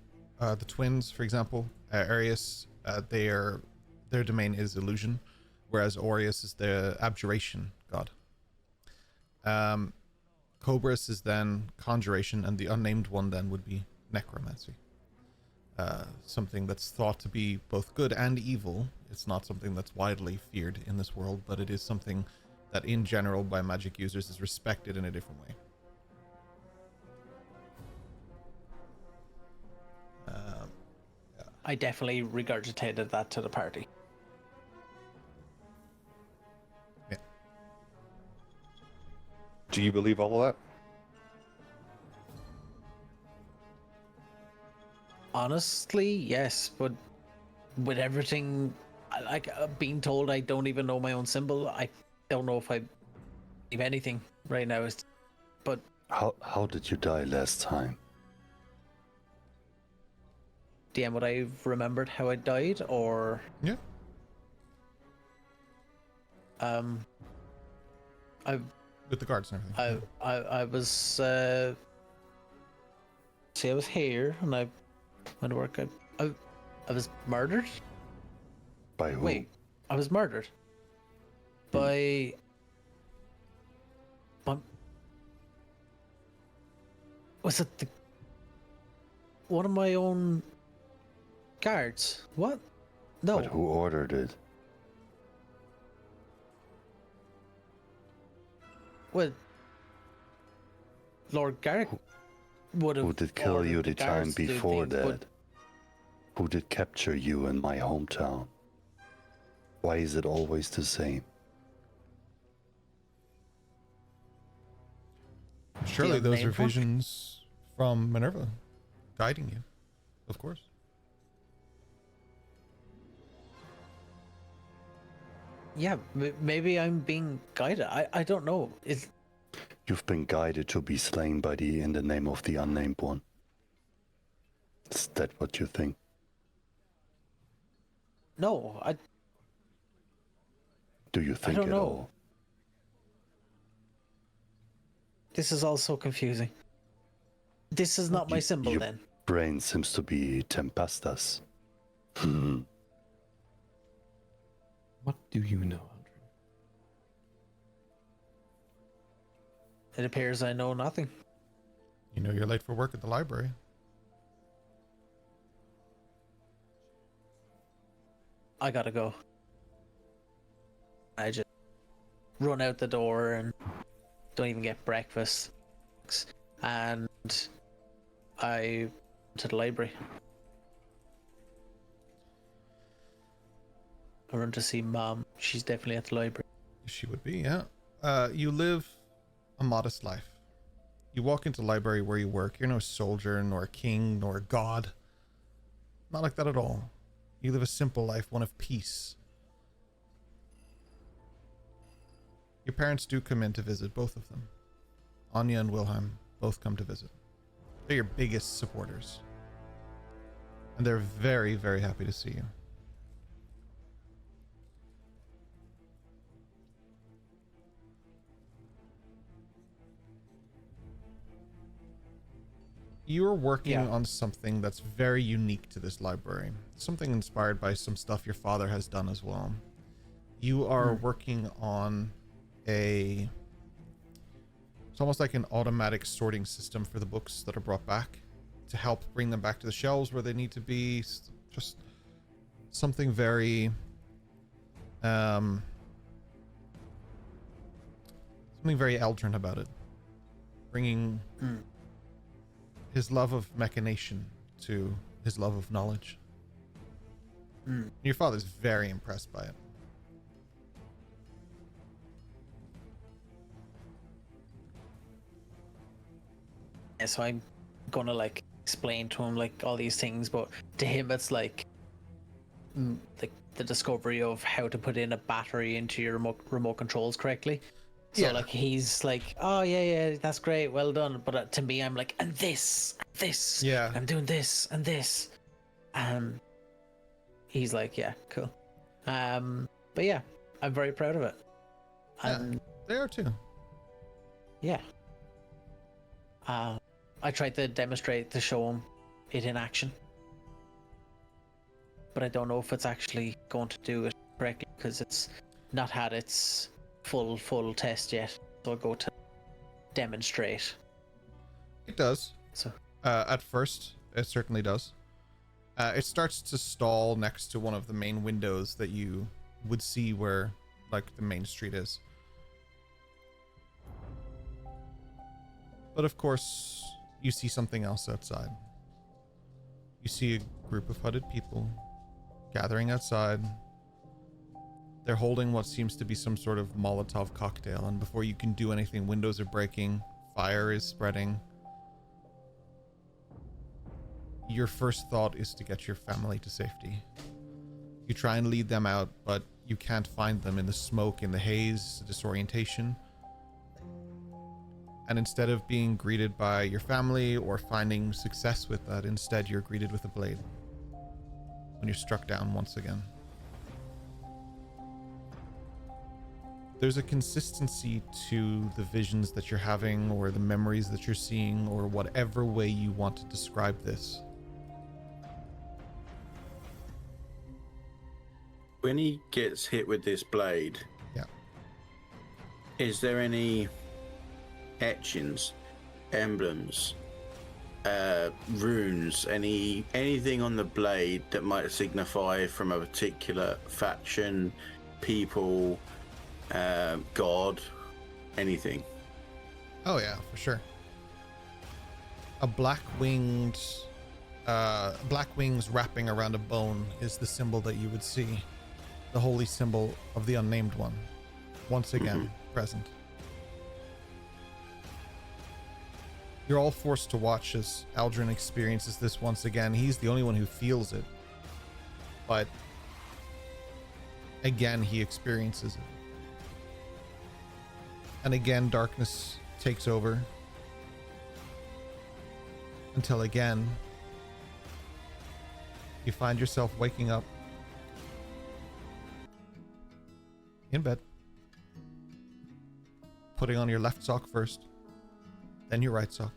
S1: twins, for example, Arius, their domain is illusion, whereas Aureus is the abjuration god. Cobras is then conjuration, and the unnamed one then would be necromancy. Something that's thought to be both good and evil. It's not something that's widely feared in this world, but it is something that in general by magic users is respected in a different way.
S2: I definitely regurgitated that to the party.
S1: Yeah.
S5: Do you believe all of that?
S2: Honestly, yes, but with everything, like being told I don't even know my own symbol, I don't know if I believe anything right now. But
S7: How did you die last time?
S2: DM, would I have remembered how I died, or
S1: Yeah.
S2: I
S1: With the guards and everything.
S2: I was see, I was here and I went to work. I was murdered.
S7: By who?
S2: Wait, I was murdered by was it one of my own guards? What? No.
S7: But who ordered it?
S2: Well, Lord Garrick would have.
S7: Who did kill you the time
S2: guards to do
S7: before
S2: things,
S7: that? Who did capture you in my hometown? Why is it always the same?
S1: Surely those
S2: name
S1: are
S2: for it?
S1: visions from Minerva guiding you, of course.
S2: Yeah, maybe I'm being guided. I don't know.
S7: You've been guided to be slain by in the name of the unnamed one. Is that what you think?
S2: No,
S7: Do you think
S2: don't
S7: at
S2: know.
S7: all?
S2: This is all so confusing. This is not my symbol
S7: Your
S2: then.
S7: brain seems to be Tempestus.
S6: What do you know, Aldrin?
S2: It appears I know nothing.
S1: You know you're late for work at the library.
S2: I gotta go. I just run out the door and don't even get breakfast. And I to the library. I run to see Mom. She's definitely at the library.
S1: She would be, yeah. You live a modest life. You walk into the library where you work. You're no soldier, nor a king, nor a god. Not like that at all. You live a simple life, one of peace. Your parents do come in to visit, both of them. Anya and Wilhelm both come to visit. They're your biggest supporters. And they're very, very happy to see you. You're working
S2: Yeah.
S1: on something that's very unique to this library. Something inspired by some stuff your father has done as well. You are working on it's almost like an automatic sorting system for the books that are brought back to help bring them back to the shelves where they need to be. Just something very something very Eldrin about it. Bringing his love of machination to his love of knowledge. Your father's very impressed by it.
S2: Yeah, so I'm gonna like explain to him like all these things, but to him it's like the discovery of how to put in a battery into your remote controls correctly. So
S1: Yeah.
S2: like he's like, oh yeah, that's great, well done. But to me, I'm like, and this,
S1: Yeah.
S2: I'm doing this and this. He's like, yeah, cool. But yeah, I'm very proud of it. And
S1: They are too.
S2: yeah. I tried to demonstrate to show him it in action. But I don't know if it's actually going to do it correctly because it's not had its full test yet. So I'll go to demonstrate.
S1: It does.
S2: So
S1: At first, it certainly does. It starts to stall next to one of the main windows that you would see where, like, the main street is. But of course, you see something else outside. You see a group of hooded people gathering outside. They're holding what seems to be some sort of Molotov cocktail, and before you can do anything, windows are breaking, fire is spreading. Your first thought is to get your family to safety. You try and lead them out, but you can't find them in the smoke, in the haze, the disorientation. And instead of being greeted by your family or finding success with that, instead you're greeted with a blade when you're struck down once again. There's a consistency to the visions that you're having or the memories that you're seeing or whatever way you want to describe this.
S4: When he gets hit with this blade,
S1: Yeah.
S4: is there any etchings, emblems, runes, anything on the blade that might signify from a particular faction, people, god, anything?
S1: Oh yeah, for sure. A black winged black wings wrapping around a bone is the symbol that you would see. The holy symbol of the unnamed one. Once again, present. You're all forced to watch as Aldrin experiences this once again. He's the only one who feels it. But again, he experiences it. And again, darkness takes over. Until again, you find yourself waking up in bed, putting on your left sock first, then your right sock,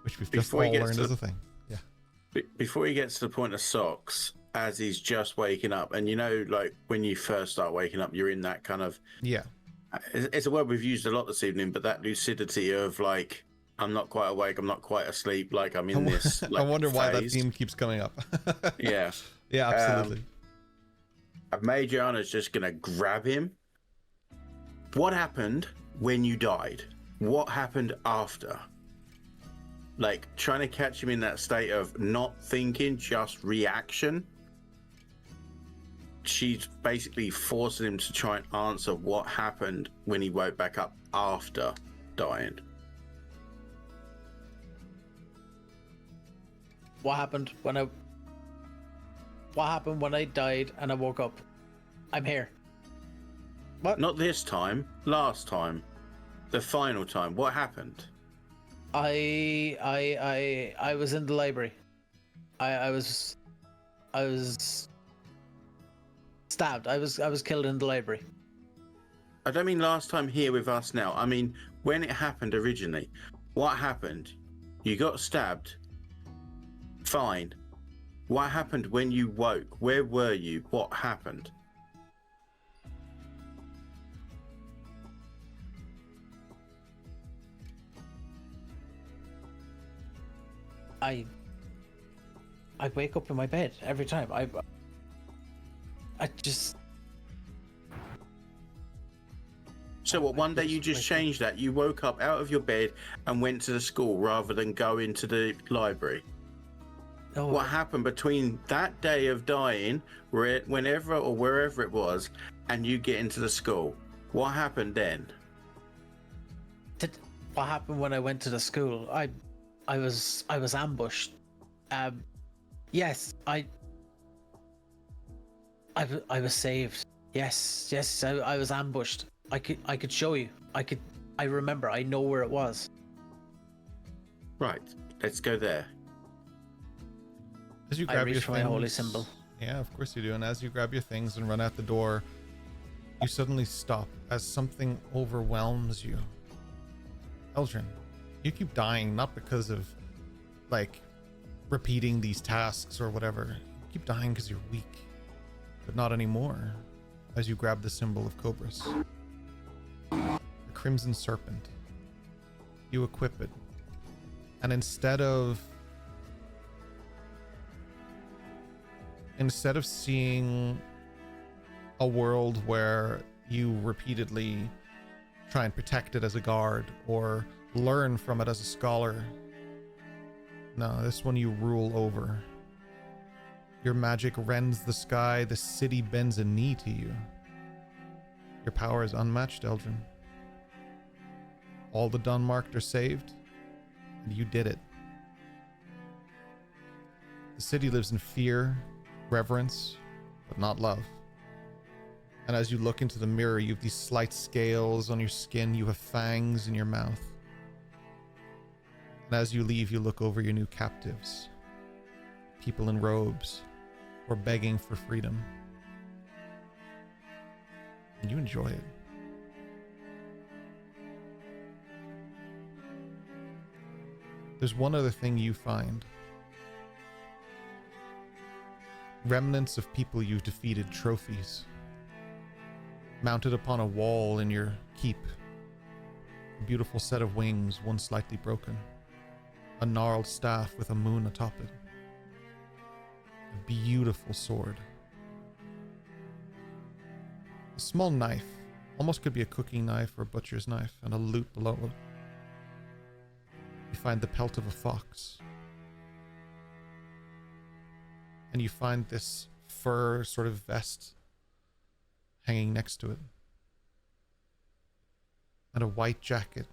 S1: which we've just all learned is a thing. Yeah.
S4: Before he gets to the point of socks, as he's just waking up, and you know, like when you first start waking up, you're in that kind of,
S1: Yeah.
S4: it's a word we've used a lot this evening, but that lucidity of like, I'm not quite awake, I'm not quite asleep, like I'm in this. Like,
S1: I wonder why that
S4: phase.
S1: theme keeps coming up.
S4: Yeah.
S1: Yeah, absolutely.
S4: Majorana's just gonna grab him. What happened when you died? What happened after? Like trying to catch him in that state of not thinking, just reaction. She's basically forcing him to try and answer what happened when he woke back up after dying.
S2: what happened when I died and I woke up? I'm here. What?
S4: Not this time, last time. The final time. What happened?
S2: I was in the library. I was stabbed. I was killed in the library.
S4: I don't mean last time here with us now. I mean when it happened originally. What happened? You got stabbed. Fine. What happened when you woke? Where were you? What happened?
S2: I wake up in my bed every time. I just.
S4: So what, one day you just changed that? You woke up out of your bed and went to the school rather than go into the library?
S2: No,
S4: What happened between that day of dying, whenever or wherever it was, and you get into the school? What happened then?
S2: what happened when I went to the school? I was ambushed. Yes, I was saved. Yes, I was ambushed. I could show you. I remember. I know where it was.
S4: Right, let's go there.
S1: As you
S2: I
S1: grab
S2: reach
S1: your
S2: for my
S1: things,
S2: holy symbol.
S1: Yeah, of course you do. And as you grab your things and run out the door, you suddenly stop as something overwhelms you. Eldrin, you keep dying not because of like repeating these tasks or whatever. You keep dying because you're weak, but not anymore. As you grab the symbol of Cobras, the Crimson Serpent, you equip it, and instead of seeing a world where you repeatedly try and protect it as a guard or learn from it as a scholar, no, this one you rule over. Your magic rends the sky, the city bends a knee to you. Your power is unmatched, Eldrin. All the Dunmarked are saved, and you did it. The city lives in fear, reverence, but not love. And as you look into the mirror, you have these slight scales on your skin, you have fangs in your mouth. And as you leave, you look over your new captives, people in robes, or begging for freedom. And you enjoy it. There's one other thing you find. Remnants of people you've defeated, trophies, mounted upon a wall in your keep. A beautiful set of wings, one slightly broken. A gnarled staff with a moon atop it. A beautiful sword. A small knife, almost could be a cooking knife or a butcher's knife, and a lute below it. You find the pelt of a fox. And you find this fur sort of vest hanging next to it. And a white jacket,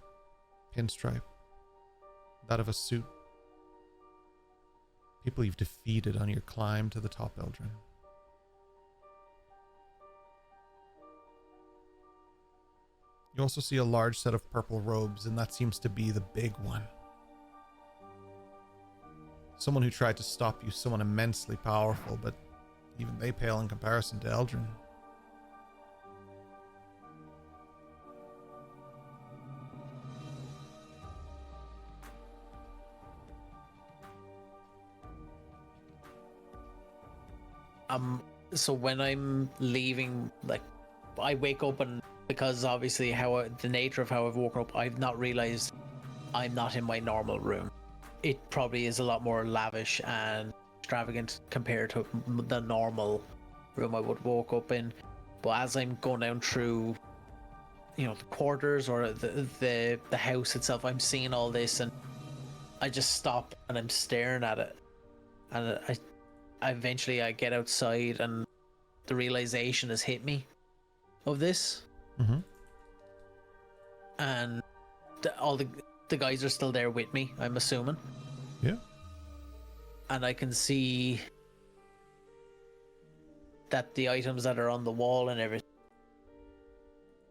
S1: pinstripe, that of a suit. People you've defeated on your climb to the top, Eldrin. You also see a large set of purple robes, and that seems to be the big one. Someone who tried to stop you, someone immensely powerful, but even they pale in comparison to Eldrin.
S2: So when I'm leaving, like, I wake up and because obviously the nature of how I've woken up, I've not realized I'm not in my normal room. It probably is a lot more lavish and extravagant compared to the normal room I would woke up in. But as I'm going down through, the quarters or the house itself, I'm seeing all this and I just stop and I'm staring at it. And I eventually get outside and the realization has hit me of this.
S1: Mm-hmm.
S2: And all the guys are still there with me, I'm assuming.
S1: Yeah.
S2: And I can see that the items that are on the wall and everything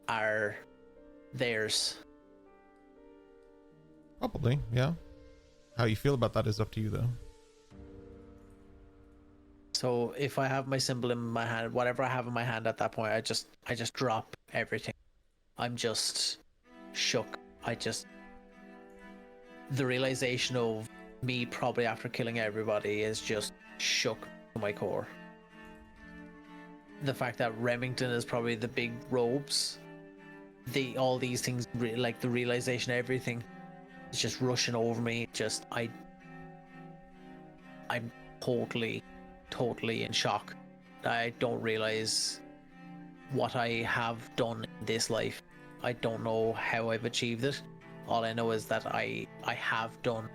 S2: are theirs.
S1: Probably, yeah. How you feel about that is up to you, though.
S2: So if I have my symbol in my hand, whatever I have in my hand at that point, I just drop everything. I'm just shook. the realization of me probably after killing everybody is just shook to my core. The fact that Remington is probably the big robes, all these things, like the realization of everything is just rushing over me. I'm totally in shock. I don't realize what I have done in this life. I don't know how I've achieved it. All I know is that I have done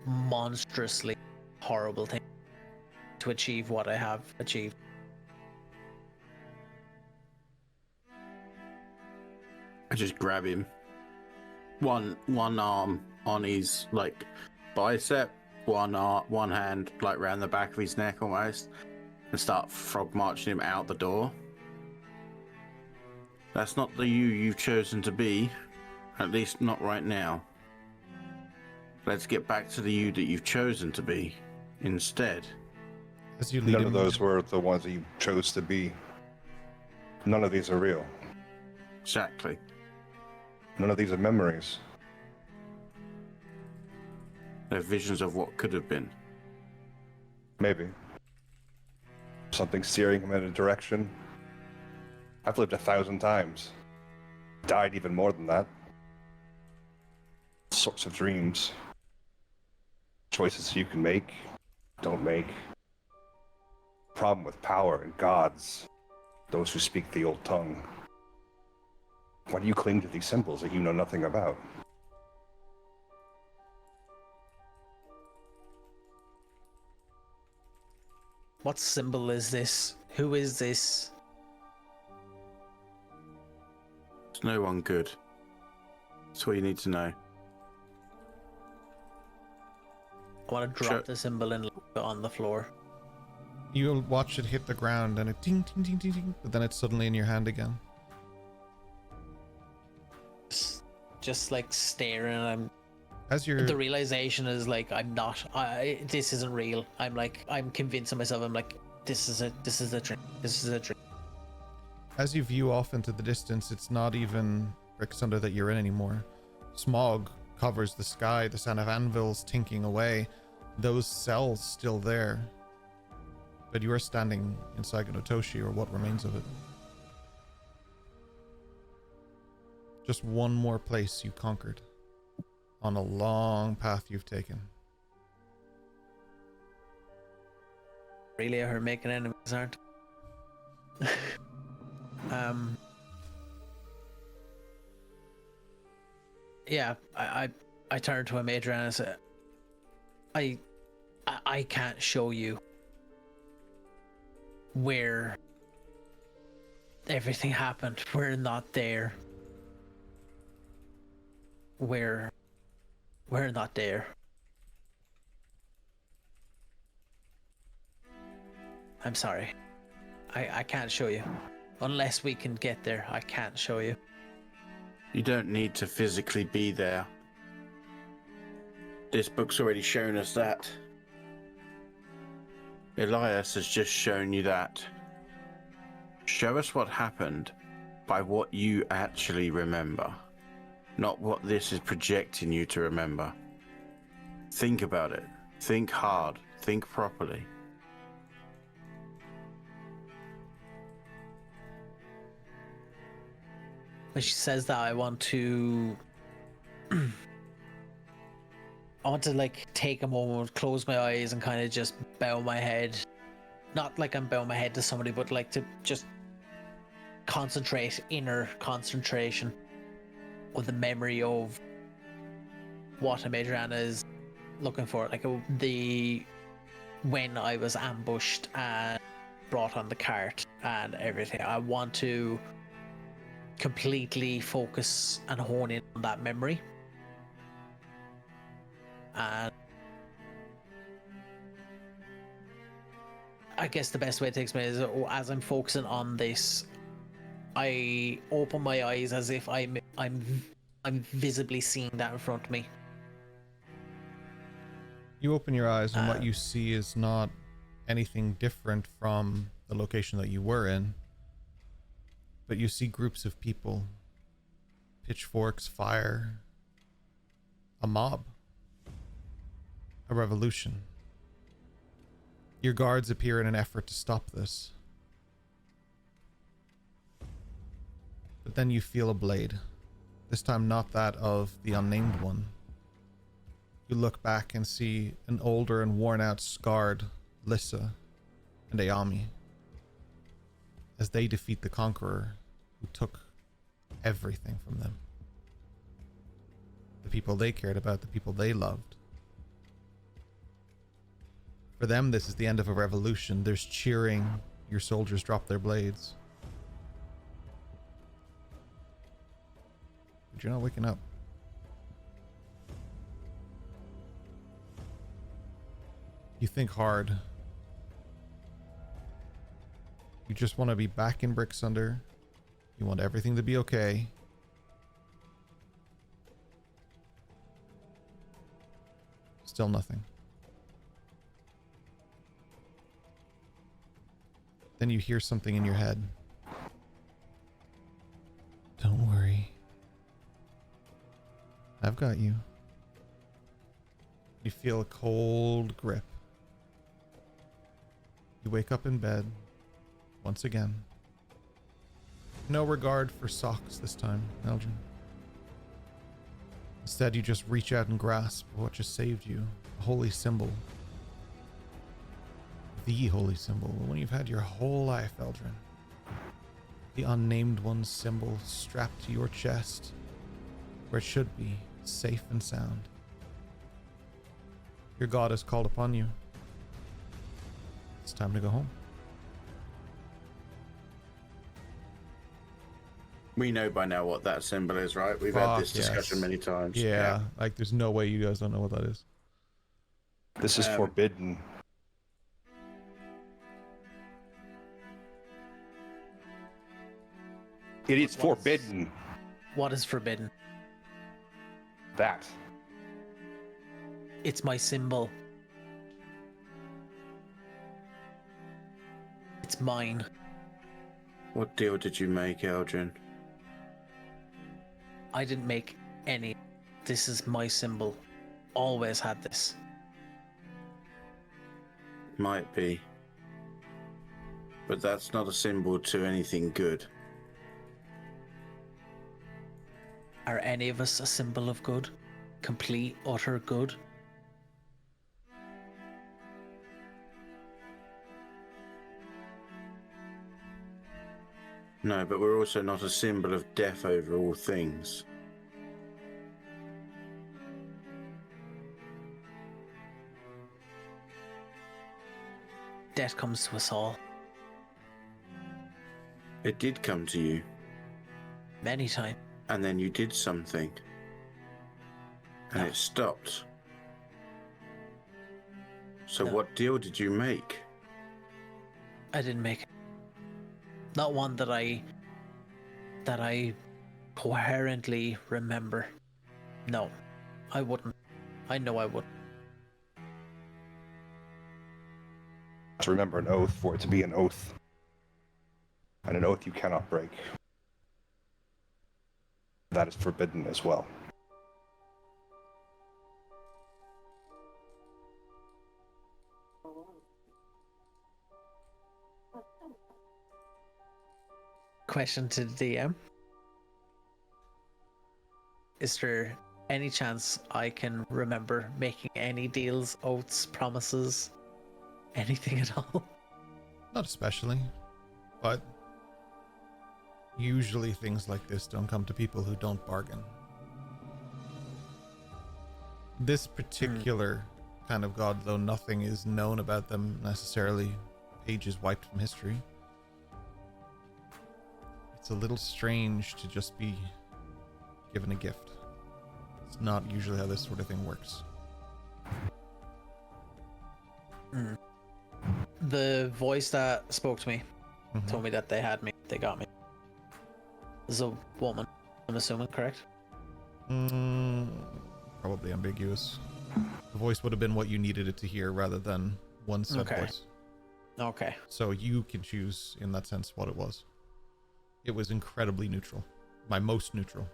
S2: monstrously horrible things to achieve what I have achieved.
S4: I just grab him. One arm on his like bicep, one hand like round the back of his neck almost, and start frog marching him out the door. That's not the you've chosen to be, at least not right now. Let's get back to the you that you've chosen to be instead.
S1: As you lead
S5: None
S1: him,
S5: of those were the ones that you chose to be. None of these are real.
S4: Exactly.
S5: None of these are memories.
S4: They're visions of what could have been.
S5: Maybe. Something steering him in a direction. I've lived 1,000 times. Died even more than that. Sorts of dreams. Choices you can make, don't make. Problem with power and gods. Those who speak the old tongue. Why do you cling to these symbols that you know nothing about?
S2: What symbol is this? Who is this?
S4: It's no one good. That's all you need to know.
S2: I want to drop the symbol and leave it on the floor.
S1: you'll watch it hit the ground and it ting ting ting ting ting, but then it's suddenly in your hand again.
S2: Just like staring, and I'm.
S1: As you're
S2: The realization is like I'm not. This isn't real. I'm convincing myself. I'm like, this is a dream. This is a dream.
S1: As you view off into the distance, it's not even Bricksunder that you're in anymore. Smog covers the sky, the sound of anvils tinking away, those cells still there. But you are standing inside Notoshi, or what remains of it. Just one more place you conquered on a long path you've taken.
S2: Really, her making enemies aren't. Yeah, I turned to a major and I said, I can't show you where everything happened. We're not there. We're not there. I'm sorry. I can't show you. Unless we can get there, I can't show you.
S4: You don't need to physically be there. This book's already shown us that. Elias has just shown you that. Show us what happened by what you actually remember, not what this is projecting you to remember. Think about it. Think hard. Think properly.
S2: When she says that, I want to like take a moment, close my eyes, and kind of just bow my head. Not like I'm bowing my head to somebody, but like to just concentrate, inner concentration of the memory of what Amedriana is looking for. Like when I was ambushed and brought on the cart and everything. I want to completely focus and hone in on that memory. And I guess the best way to explain it is, as I'm focusing on this, I open my eyes as if I'm visibly seeing that in front of me.
S1: You open your eyes and what you see is not anything different from the location that you were in, but you see groups of people, pitchforks, fire, a mob, a revolution. Your guards appear in an effort to stop this. But then you feel a blade. This time not that of the unnamed one. You look back and see an older and worn out, scarred Lissa and Ayami as they defeat the conqueror who took everything from them. The people they cared about, the people they loved. For them, this is the end of a revolution. There's cheering. Your soldiers drop their blades. But you're not waking up. You think hard. You just want to be back in Bricksunder. You want everything to be okay. Still nothing. Then you hear something in your head. Don't worry. I've got you. You feel a cold grip. You wake up in bed once again. No regard for socks this time, Eldrin. Instead, you just reach out and grasp what just saved you. A holy symbol. The holy symbol. When you've had your whole life, Eldrin. The unnamed one's symbol strapped to your chest, where it should be, safe and sound. Your god has called upon you. It's time to go home.
S4: We know by now what that symbol is, right? We've had this discussion many times.
S1: Yeah, like there's no way you guys don't know what that is.
S5: This is forbidden. It is forbidden.
S2: What is forbidden?
S5: That.
S2: It's my symbol. It's mine.
S4: What deal did you make, Eldrin?
S2: I didn't make any. This is my symbol. Always had this.
S4: Might be. But that's not a symbol to anything good.
S2: Are any of us a symbol of good? Complete, utter good?
S4: No, but we're also not a symbol of death over all things.
S2: Death comes to us all.
S4: It did come to you,
S2: Many times.
S4: and then you did something. And
S2: No.
S4: it stopped. So
S2: No.
S4: what deal did you make?
S2: I didn't make it. Not one that I coherently remember. No, I wouldn't. I know I wouldn't.
S5: To remember an oath for it to be an oath. And an oath you cannot break. That is forbidden as well.
S2: Question to the DM. Is there any chance I can remember making any deals, oaths, promises, anything at all?
S1: Not especially, but usually things like this don't come to people who don't bargain. This particular kind of god, though nothing is known about them necessarily, pages wiped from history. It's a little strange to just be given a gift. It's not usually how this sort of thing works.
S2: The voice that spoke to me
S1: Mhm.
S2: told me that they had me, they got me. This is a woman, I'm assuming, correct?
S1: Probably ambiguous. The voice would have been what you needed it to hear rather than one said
S2: Okay.
S1: voice.
S2: Okay.
S1: So you can choose in that sense what it was. It was incredibly neutral. My most neutral.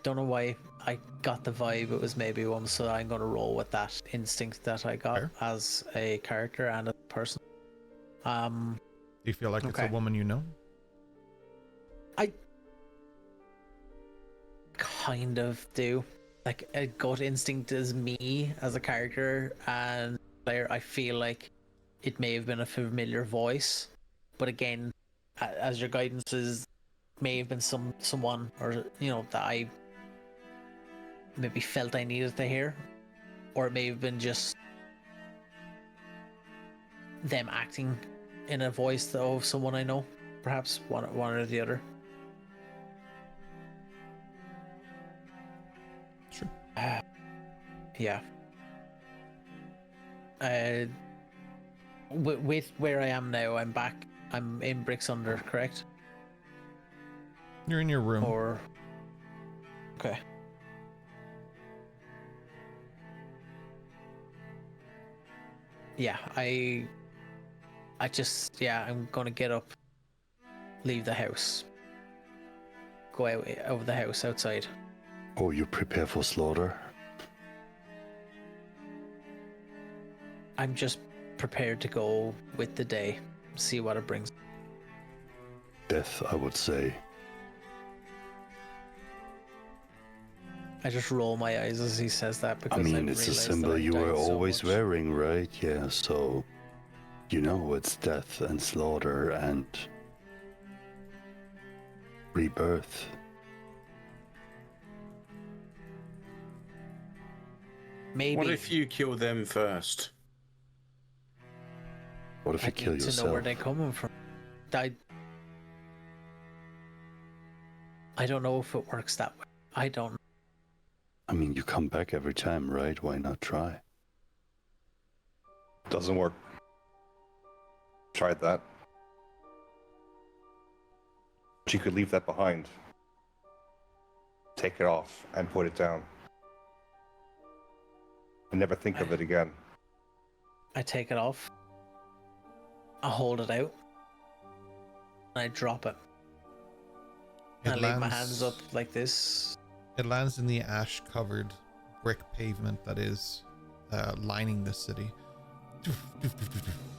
S2: don't know why I got the vibe it was maybe one, so I'm going to roll with that instinct that I got
S1: Fair.
S2: as a character and a person.
S1: Do you feel like it's a
S2: Okay.
S1: woman you know?
S2: I kind of do. Like, a gut instinct is me as a character and player. I feel like it may have been a familiar voice, but again, as your guidance is, may have been someone, or that I maybe felt I needed to hear, or it may have been just them acting in a voice of someone I know. Perhaps one or the other.
S1: Sure.
S2: Yeah. With where I am now, I'm back. I'm in Bricks Under, correct?
S1: You're in your room.
S2: Or okay. Yeah, I'm gonna get up, leave the house, go out over the house outside.
S7: Oh, you prepare for slaughter?
S2: I'm just prepared to go with the day, see what it brings.
S7: Death, I would say.
S2: I just roll my eyes as he says that because
S7: I mean,
S2: I've
S7: it's a
S2: realized
S7: symbol
S2: that I've
S7: you were
S2: died so
S7: always
S2: much.
S7: wearing, right? Yeah, so you know it's death and slaughter and rebirth.
S2: Maybe
S4: What if you kill them first?
S7: What if
S2: I
S7: you kill
S2: need to know
S7: yourself?
S2: where they're coming from. I don't know if it works that way. I don't.
S7: I mean, you come back every time, right? Why not try?
S5: Doesn't work. Tried that. But you could leave that behind. Take it off and put it down. And never think of it again.
S2: I take it off. I hold it out. And I drop it.
S1: It
S2: I leave my
S1: lands-
S2: hands up like this.
S1: It lands in the ash-covered brick pavement that is lining the city.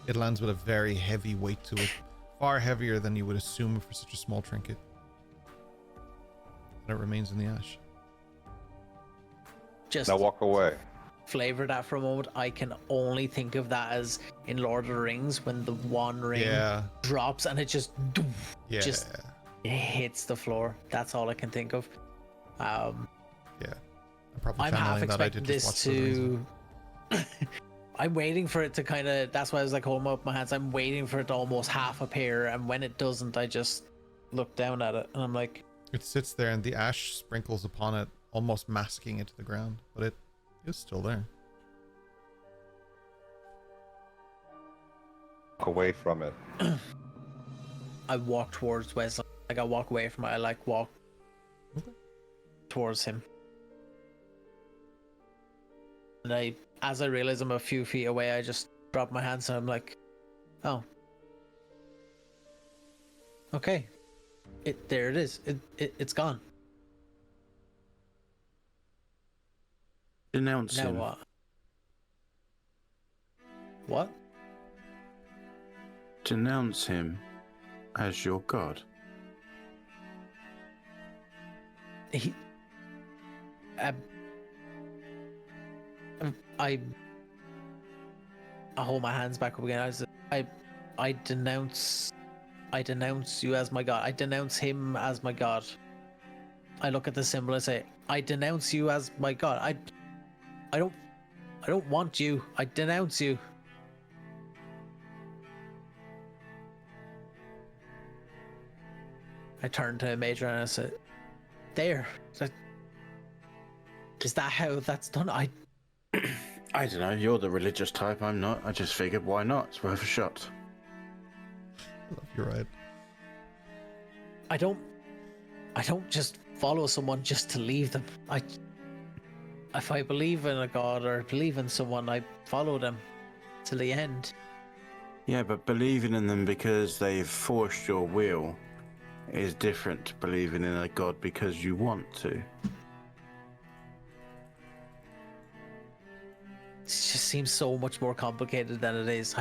S1: It lands with a very heavy weight to it, far heavier than you would assume for such a small trinket. And it remains in the ash.
S2: Just
S5: Now walk away.
S2: flavor that for a moment. I can only think of that as in Lord of the Rings when the one ring
S1: Yeah,
S2: drops and it just
S1: yeah,
S2: Just- hits the floor. That's all I can think of.
S1: yeah. I'm probably
S2: I'm half
S1: channeling that. I
S2: expecting
S1: did just
S2: this
S1: watch Lord of the Rings.
S2: to. I'm waiting for it to kind of. That's why I was like holding up my hands. I'm waiting for it to almost half appear, and when it doesn't, I just look down at it, and I'm like,
S1: It sits there, and the ash sprinkles upon it, almost masking it to the ground. But it is still there.
S5: Walk away from it.
S2: I walk towards Wesley. Like I walk away from it. I like walk
S1: Okay.
S2: towards him, and as I realize I'm a few feet away, I just drop my hands, and I'm like, oh, okay, there it is. It's gone.
S4: Denounce
S2: Now
S4: him.
S2: what? What?
S4: Denounce him as your god.
S2: He, I hold my hands back up again. I denounce you as my god. I denounce him as my god. I look at the symbol and say, I denounce you as my god. I don't want you. I denounce you. I turn to Major and I said, there. Is that how that's done?
S4: I don't know. You're the religious type. I'm not. I just figured, why not? It's worth a shot.
S1: You're right.
S2: I don't just follow someone just to leave them. If I believe in a god or believe in someone, I follow them till the end.
S4: Yeah, but believing in them because they've forced your will is different to believing in a god because you want to.
S2: just seems so much more complicated than it is.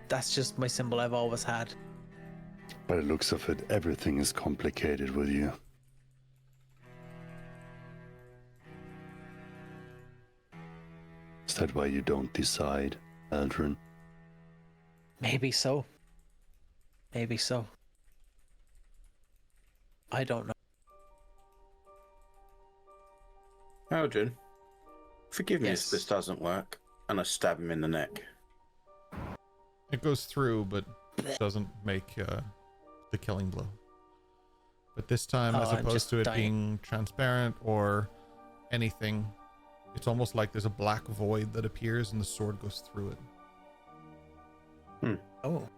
S2: That's just my symbol I've always had.
S7: By the looks of it, everything is complicated with you. Is that why you don't decide, Aldrin?
S2: Maybe so. Maybe so. I don't know.
S4: Aldrin, forgive me
S2: Yes.
S4: if this doesn't work. And I stab him in the neck.
S1: It goes through, but doesn't make the killing blow. But this time, as
S2: I'm
S1: opposed
S2: just
S1: to it
S2: dying.
S1: being transparent or anything, it's almost like there's a black void that appears and the sword goes through it.
S2: Oh.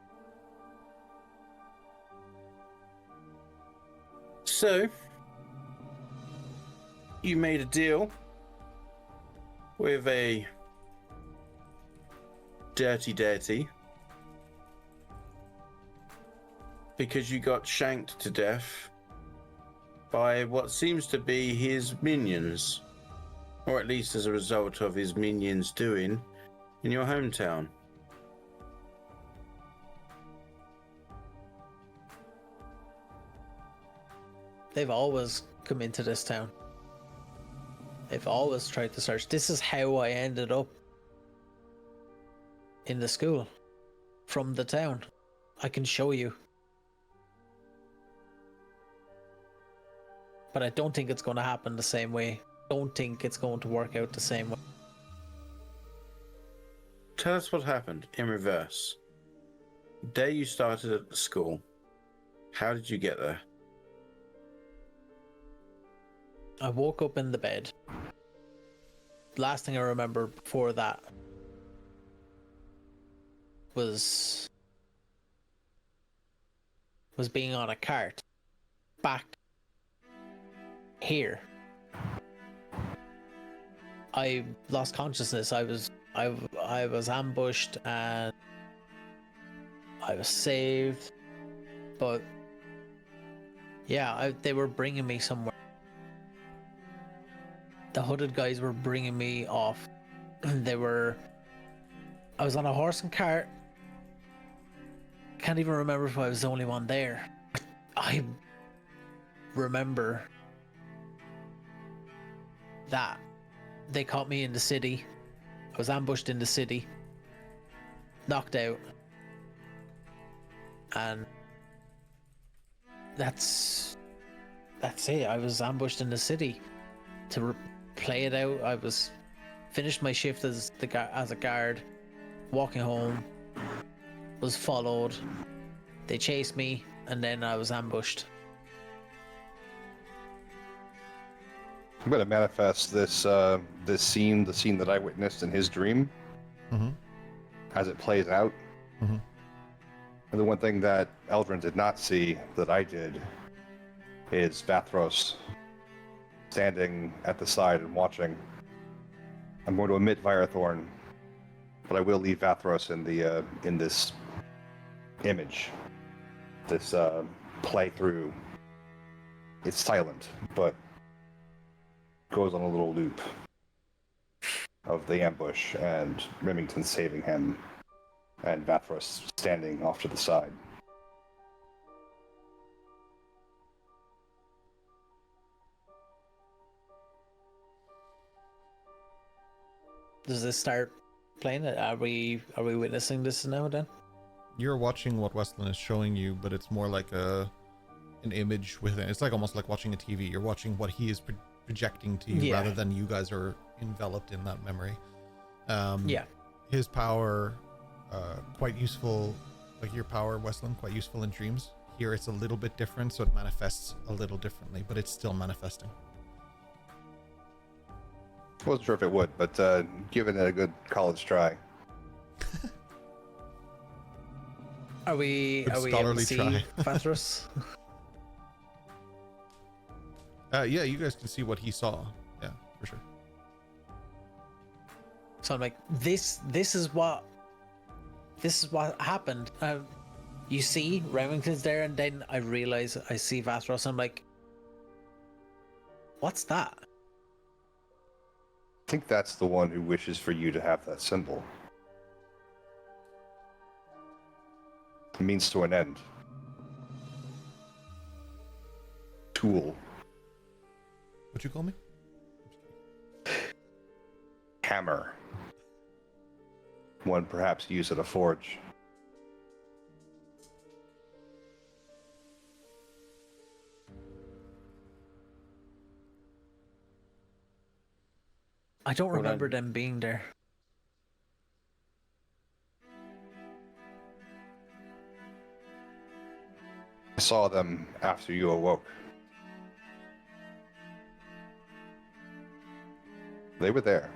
S4: So, you made a deal with a dirty because you got shanked to death by what seems to be his minions, or at least as a result of his minions doing in your hometown.
S2: They've always come into this town. They've always tried to search. This is how I ended up in the school from the town. I can show you. But I don't think it's going to happen the same way. Don't think it's going to work out the same way.
S4: Tell us what happened in reverse. The day you started at the school, how did you get there?
S2: I woke up in the bed. Last thing I remember before that was being on a cart back here. I lost consciousness. I was ambushed and I was saved, but yeah, they were bringing me somewhere. The hooded guys were bringing me off. I was on a horse and cart. Can't even remember if I was the only one there. I remember that they caught me in the city. I was ambushed in the city, knocked out, and that's it. I was ambushed in the city. To play it out, I was finished my shift as a guard, walking home, was followed. They chased me, and then I was ambushed.
S5: I'm going to manifest this this scene, the scene that I witnessed in his dream,
S1: Mm-hmm.
S5: as it plays out.
S1: Mm-hmm.
S5: And the one thing that Eldrin did not see that I did is Vathros standing at the side and watching. I'm going to omit Virathorn, but I will leave Vathros in this image, this playthrough. It's silent, but goes on a little loop of the ambush and Remington saving him and Vathros standing off to the side.
S2: Does this start playing it? Are we witnessing this now then?
S1: You're watching what Weslyn is showing you, but it's more like an image within. It's like almost like watching a TV. You're watching what he is projecting to you,
S2: Yeah.
S1: rather than you guys are enveloped in that memory.
S2: Yeah.
S1: His power, quite useful. Like your power, Weslyn, quite useful in dreams. Here it's a little bit different, so it manifests a little differently, but it's still manifesting.
S5: Wasn't sure if it would, but giving it a good college try.
S2: Are we
S1: Good
S2: able to
S1: scholarly
S2: see
S1: try.
S2: Vathros?
S1: Yeah, you guys can see what he saw. Yeah, for sure.
S2: So I'm like, this is what happened. You see Remington's there, and then I realize I see Vathros. I'm like, what's that?
S5: I think that's the one who wishes for you to have that symbol. It means to an end. Tool.
S1: What you call me?
S5: Hammer. One perhaps used at a forge.
S2: I don't
S3: Hold on.
S2: remember them being there.
S5: I saw them after you awoke. They were there.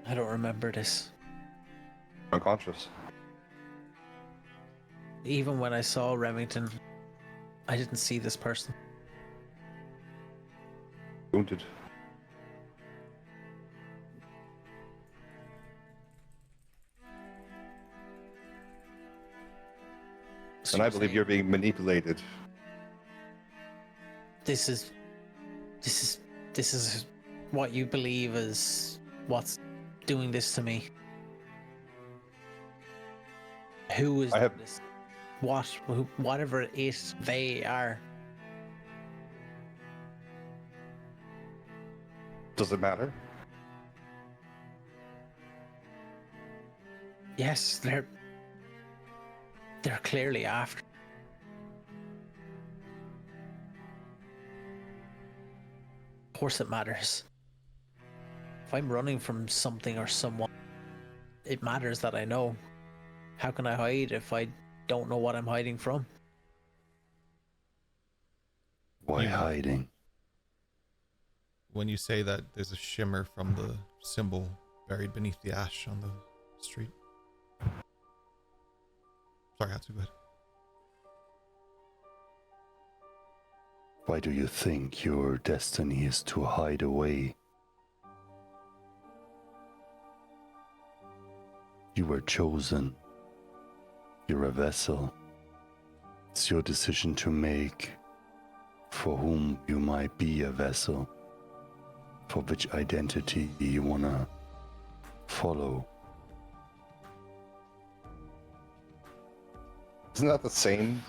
S2: I don't remember this.
S5: Unconscious.
S2: Even when I saw Remington, I didn't see this person.
S5: Wounded.
S2: So
S5: And I
S2: you're
S5: believe
S2: saying
S5: you're being manipulated.
S2: this is what you believe is what's doing this to me. Who is
S5: I have-
S2: this? Whatever it is they are.
S5: Does it matter?
S2: Yes, they're clearly after. Of course it matters. If I'm running from something or someone, it matters that I know. How can I hide if I don't know what I'm hiding from?
S7: Why
S1: Yeah.
S7: hiding?
S1: When you say that there's a shimmer from the symbol buried beneath the ash on the street. Sorry, that's too good.
S7: Why do you think your destiny is to hide away? You were chosen. You're a vessel. It's your decision to make for whom you might be a vessel, for which identity you wanna follow.
S5: Isn't that the same?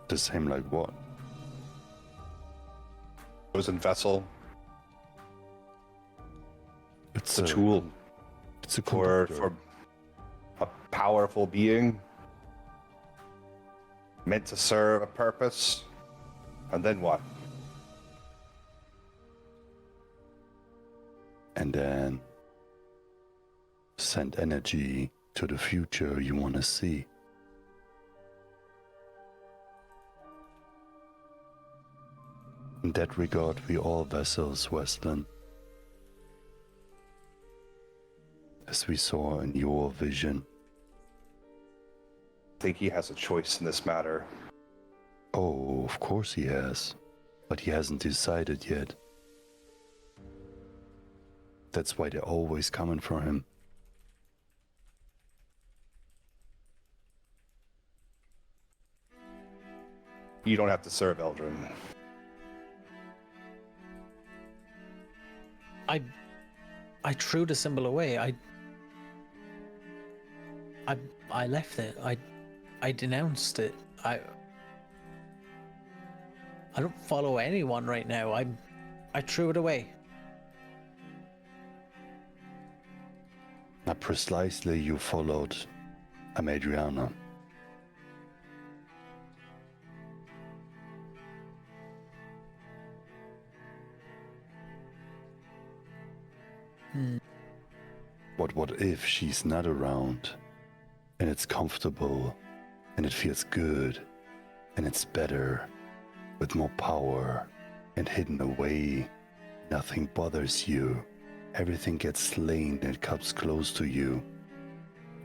S7: The same like what?
S5: Chosen vessel,
S7: It's
S5: a tool
S7: It's a
S5: for
S7: conductor.
S5: a powerful being meant to serve a purpose. And then what?
S7: And then send energy to the future you want to see. In that regard, we all vessels, Weslyn. As we saw in your vision.
S5: I think he has a choice in this matter.
S7: Oh, of course he has. But he hasn't decided yet. That's why they're always coming for him.
S5: You don't have to serve Eldrin.
S2: I threw the symbol away. I left it. I denounced it. I don't follow anyone right now. I threw it away.
S7: Now precisely you followed Adriana. But what if she's not around and it's comfortable and it feels good and it's better with more power and hidden away? Nothing bothers you. Everything gets slain and comes close to you.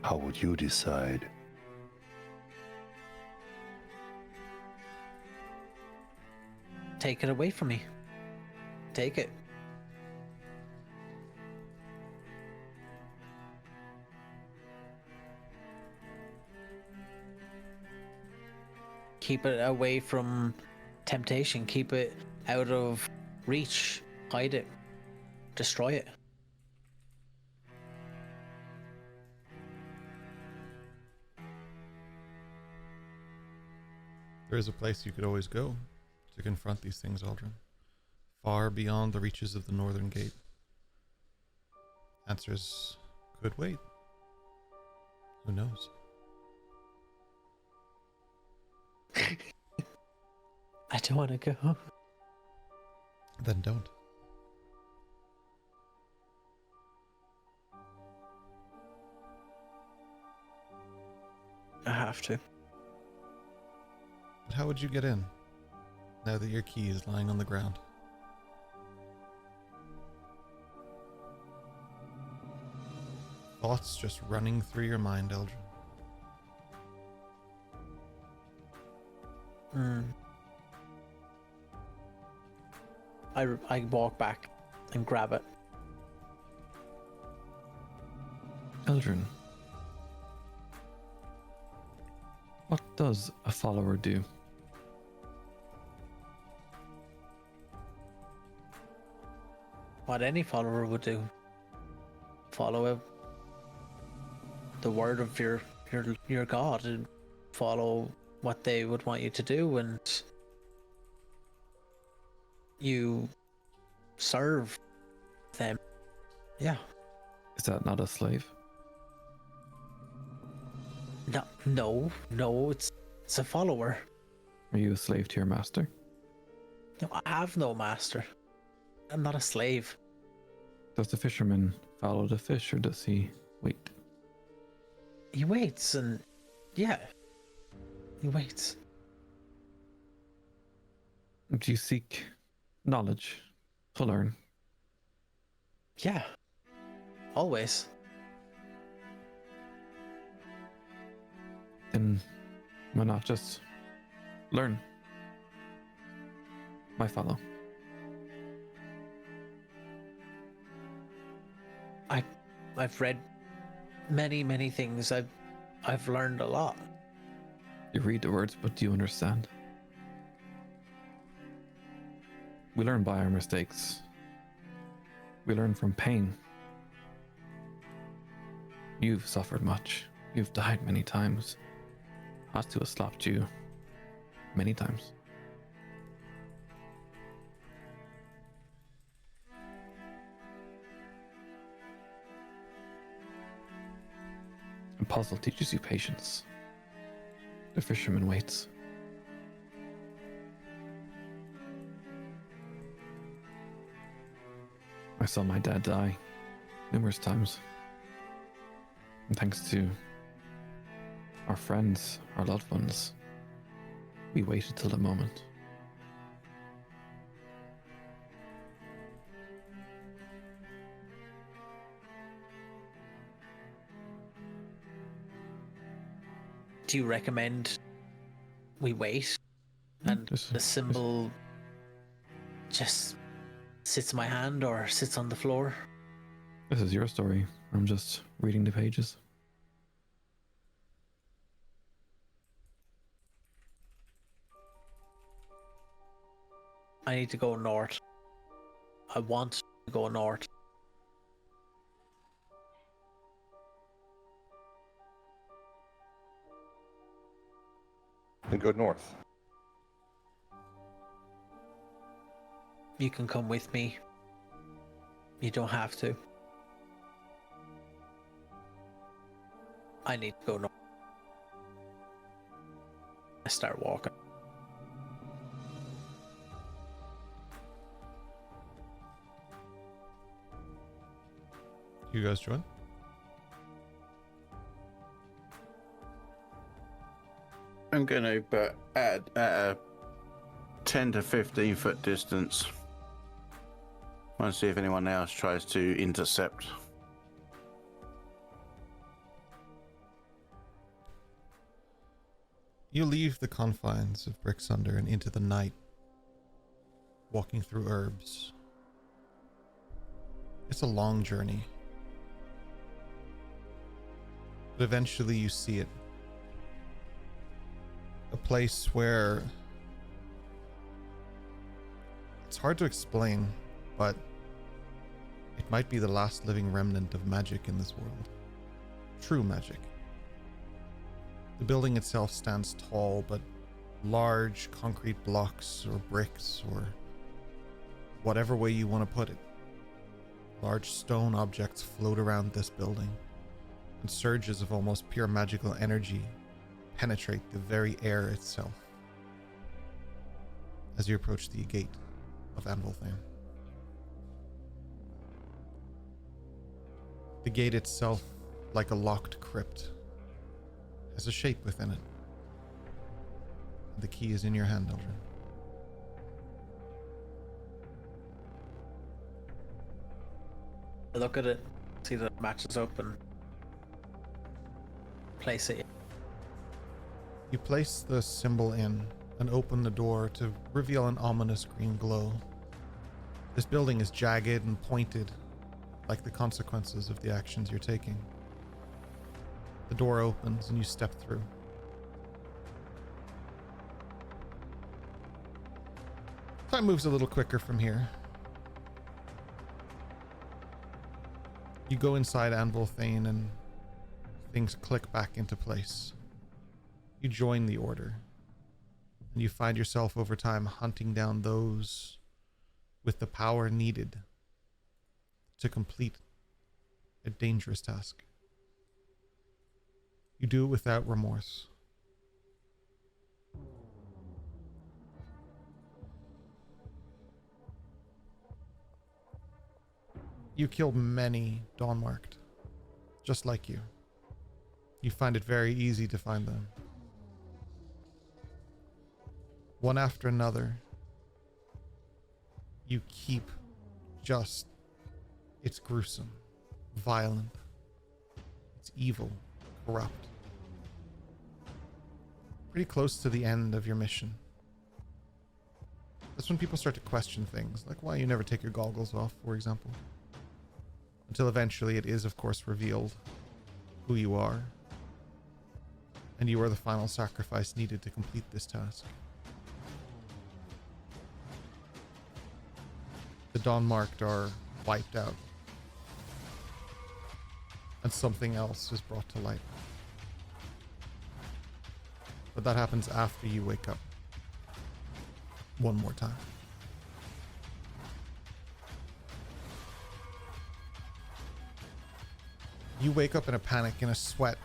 S7: How would you decide?
S2: take it away from me. Take it. Keep it away from temptation. Keep it out of reach. Hide it. Destroy it.
S1: There is a place you could always go to confront these things, Aldrin. Far beyond the reaches of the Northern Gate. Answers could wait. Who knows?
S2: I don't want to go.
S1: Then don't.
S2: I have to.
S1: But how would you get in, now that your key is lying on the ground? Thoughts just running through your mind, Eldrin.
S2: I walk back and grab it.
S6: Eldrin, what does a follower do?
S2: What any follower would do. Follow the word of your god and follow what they would want you to do, and you serve them. Yeah.
S6: Is that not a slave?
S2: No, it's a follower.
S6: Are you a slave to your master?
S2: No, I have no master. I'm not a slave.
S6: Does the fisherman follow the fish, or does he wait?
S2: He waits, and yeah, he waits.
S6: Do you seek knowledge to learn?
S2: Yeah, always.
S6: Then why not just learn? Why follow?
S2: I've read many things. I've learned a lot.
S6: You read the words, but do you understand? We learn by our mistakes. We learn from pain. You've suffered much. You've died many times. Has to have slapped you many times. A puzzle teaches you patience. The fisherman waits. I saw my dad die numerous times. And thanks to our friends, our loved ones, we waited till the moment.
S2: Do you recommend we wait and the symbol just sits in my hand or sits on the floor?
S6: This is your story. I'm just reading the pages.
S2: I need to go north. I want to go north.
S5: Then go north.
S2: You can come with me. You don't have to. I need to go north. I start walking.
S1: You guys join?
S4: I'm gonna, but at a 10 to 15 foot distance. I want to see if anyone else tries to intercept.
S1: You leave the confines of Bricksunder and into the night. walking through herbs. It's a long journey. But eventually you see it. A place where it's hard to explain, but it might be the last living remnant of magic in this world. True magic. The building itself stands tall, but large concrete blocks or bricks or whatever way you want to put it. Large stone objects float around this building, and surges of almost pure magical energy penetrate the very air itself as you approach the gate of Anvilthane. The gate itself, like a locked crypt, has a shape within it. The key is in your hand, Eldrin.
S2: I look at it, see that it matches up, and place it.
S1: You place the symbol in and open the door to reveal an ominous green glow. This building is jagged and pointed, like the consequences of the actions you're taking. The door opens and you step through. Time moves a little quicker from here. You go inside Anvilthane and things click back into place. You join the order, and you find yourself over time hunting down those with the power needed to complete a dangerous task. You do it without remorse. You killed many Dawnmarked, just like you. You find it very easy to find them. One after another, you keep just, it's gruesome, violent, it's evil, corrupt. Pretty close to the end of your mission. That's when people start to question things, like why you never take your goggles off, for example. Until eventually it is, of course, revealed who you are. And you are the final sacrifice needed to complete this task. The Dawnmarked are wiped out. And something else is brought to light. But that happens after you wake up. One more time. You wake up in a panic, in a sweat.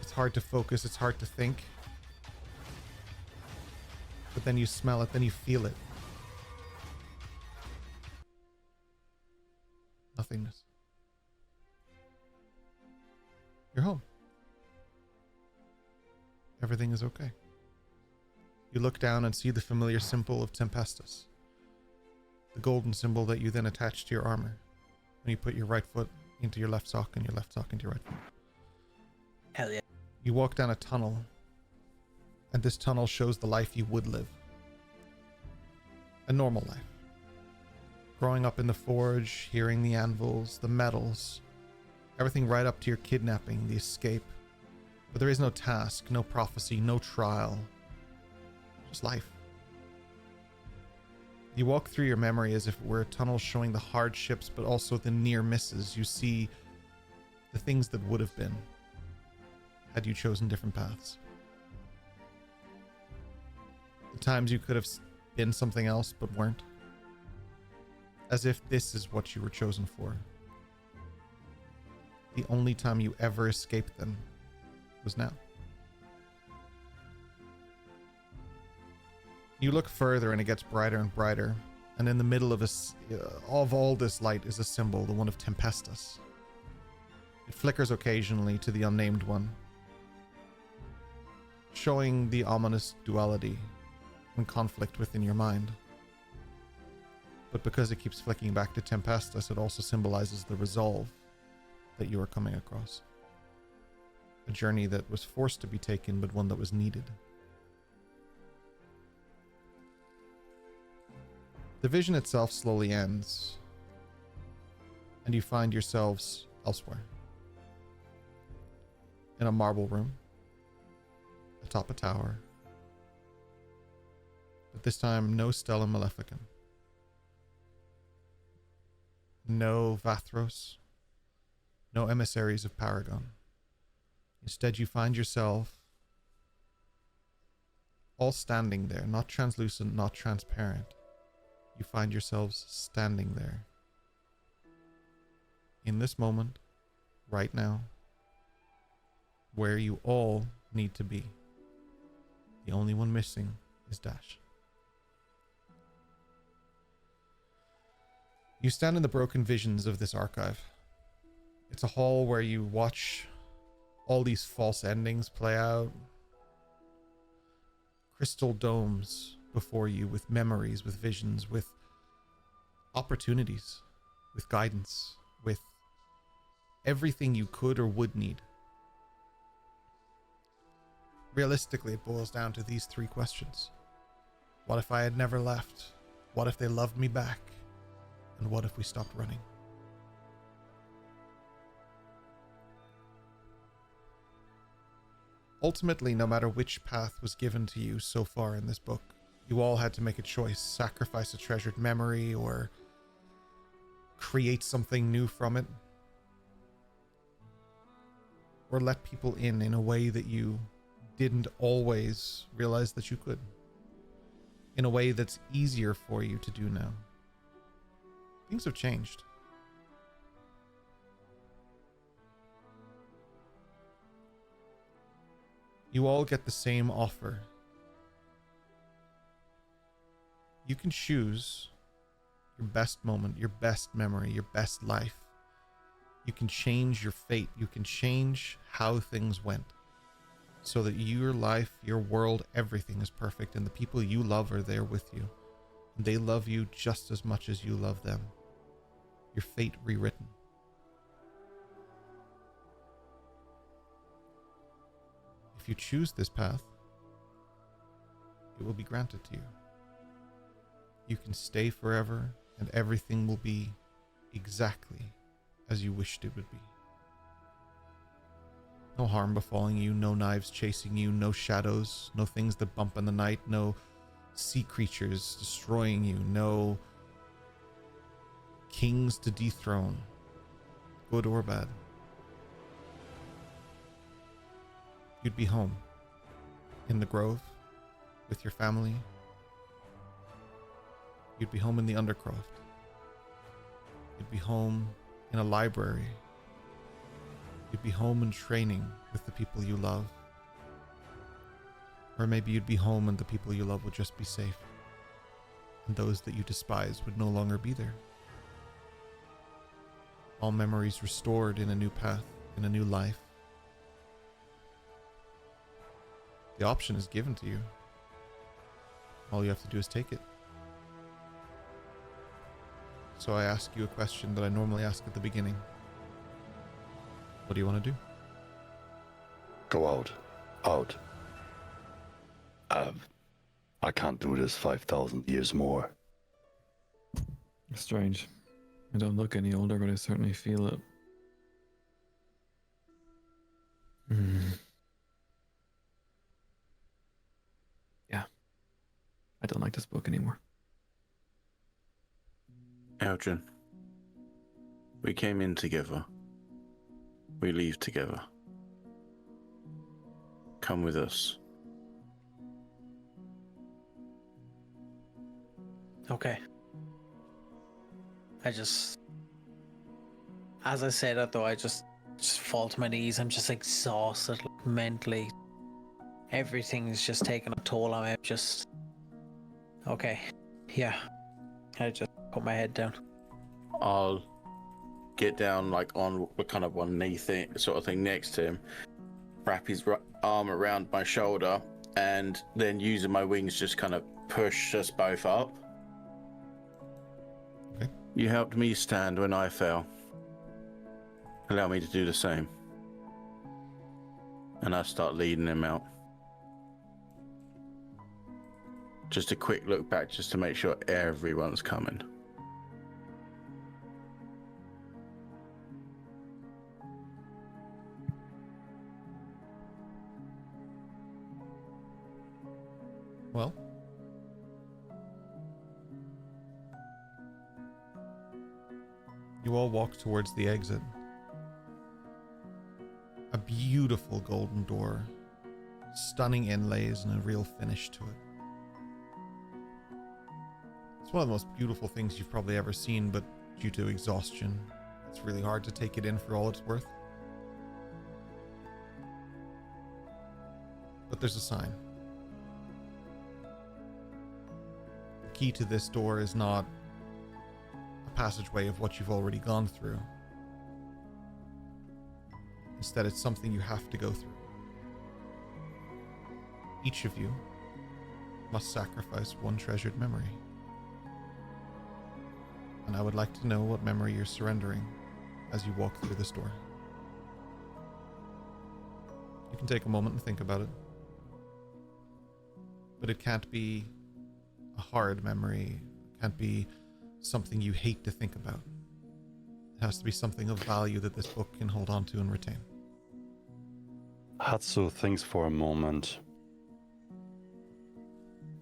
S1: It's hard to focus, it's hard to think. But then you smell it, then you feel it. Nothingness. You're home. Everything is okay. You look down and see the familiar symbol of Tempestus. The golden symbol that you then attach to your armor. When you put your right foot into your left sock and your left sock into your right foot.
S2: Hell yeah.
S1: You walk down a tunnel, and this tunnel shows the life you would live. A normal life. Growing up in the forge, hearing the anvils, the metals, everything right up to your kidnapping, the escape. But there is no task, no prophecy, no trial. Just life. You walk through your memory as if it were a tunnel showing the hardships, but also the near misses. You see the things that would have been had you chosen different paths. The times you could have been something else but weren't. As if this is what you were chosen for. The only time you ever escaped them was now. You look further and it gets brighter and brighter, and in the middle of all this light is a symbol, the one of Tempestus. It flickers occasionally to the unnamed one, showing the ominous duality and conflict within your mind. But because it keeps flicking back to Tempestus, it also symbolizes the resolve that you are coming across. A journey that was forced to be taken, but one that was needed. The vision itself slowly ends, and you find yourselves elsewhere. In a marble room, atop a tower. But this time, no Stella Maleficum. No Vathros. No emissaries of Paragon. Instead, you find yourself all standing there, not translucent, not transparent. You find yourselves standing there. In this moment, right now, where you all need to be. The only one missing is Dash. You stand in the broken visions of this archive. It's a hall where you watch all these false endings play out. Crystal domes before you with memories, with visions, with opportunities, with guidance, with everything you could or would need. Realistically, it boils down to these three questions. What if I had never left? What if they loved me back? And what if we stopped running? Ultimately, no matter which path was given to you so far in this book, you all had to make a choice, sacrifice a treasured memory or create something new from it, or let people in a way that you didn't always realize that you could, in a way that's easier for you to do now. Things have changed. You all get the same offer. You can choose your best moment, your best memory, your best life. You can change your fate. You can change how things went so that your life, your world, everything is perfect and the people you love are there with you. And they love you just as much as you love them. Your fate rewritten. If you choose this path, it will be granted to you. You can stay forever and everything will be exactly as you wished it would be. No harm befalling you, no knives chasing you, no shadows, no things that bump in the night, no sea creatures destroying you, no kings to dethrone, good or bad. You'd be home in the grove with your family. You'd be home in the Undercroft. You'd be home in a library. You'd be home and training with the people you love. Or maybe you'd be home and the people you love would just be safe. And those that you despise would no longer be there. All memories restored in a new path, in a new life. The option is given to you. All you have to do is take it. So I ask you a question that I normally ask at the beginning. What do you want to do?
S7: Go out. Out. I can't do this 5,000 years more.
S6: Strange. I don't look any older, but I certainly feel it. Yeah. I don't like this book anymore.
S4: Elgin, we came in together. We leave together. Come with us.
S2: Okay. As I say that though, I just fall to my knees. I'm just exhausted, like, mentally. Everything's just taking a toll on me. I'm just... Okay. Yeah. I just put my head down.
S4: I'll get down like on kind of one knee thing, sort of thing next to him, wrap his arm around my shoulder, and then using my wings just kind of push us both up.
S1: Okay.
S4: You helped me stand when I fell. Allow me to do the same. And I start leading him out. Just a quick look back just to make sure everyone's coming.
S1: Well, you all walk towards the exit. A beautiful golden door, stunning inlays and a real finish to it. It's one of the most beautiful things you've probably ever seen, but due to exhaustion, it's really hard to take it in for all it's worth. But there's a sign. The key to this door is not a passageway of what you've already gone through. Instead, it's something you have to go through. Each of you must sacrifice one treasured memory. And I would like to know what memory you're surrendering as you walk through this door. You can take a moment and think about it. But it can't be a hard memory. It can't be something you hate to think about. It has to be something of value that this book can hold on to and retain.
S7: Hatsu thinks for a moment.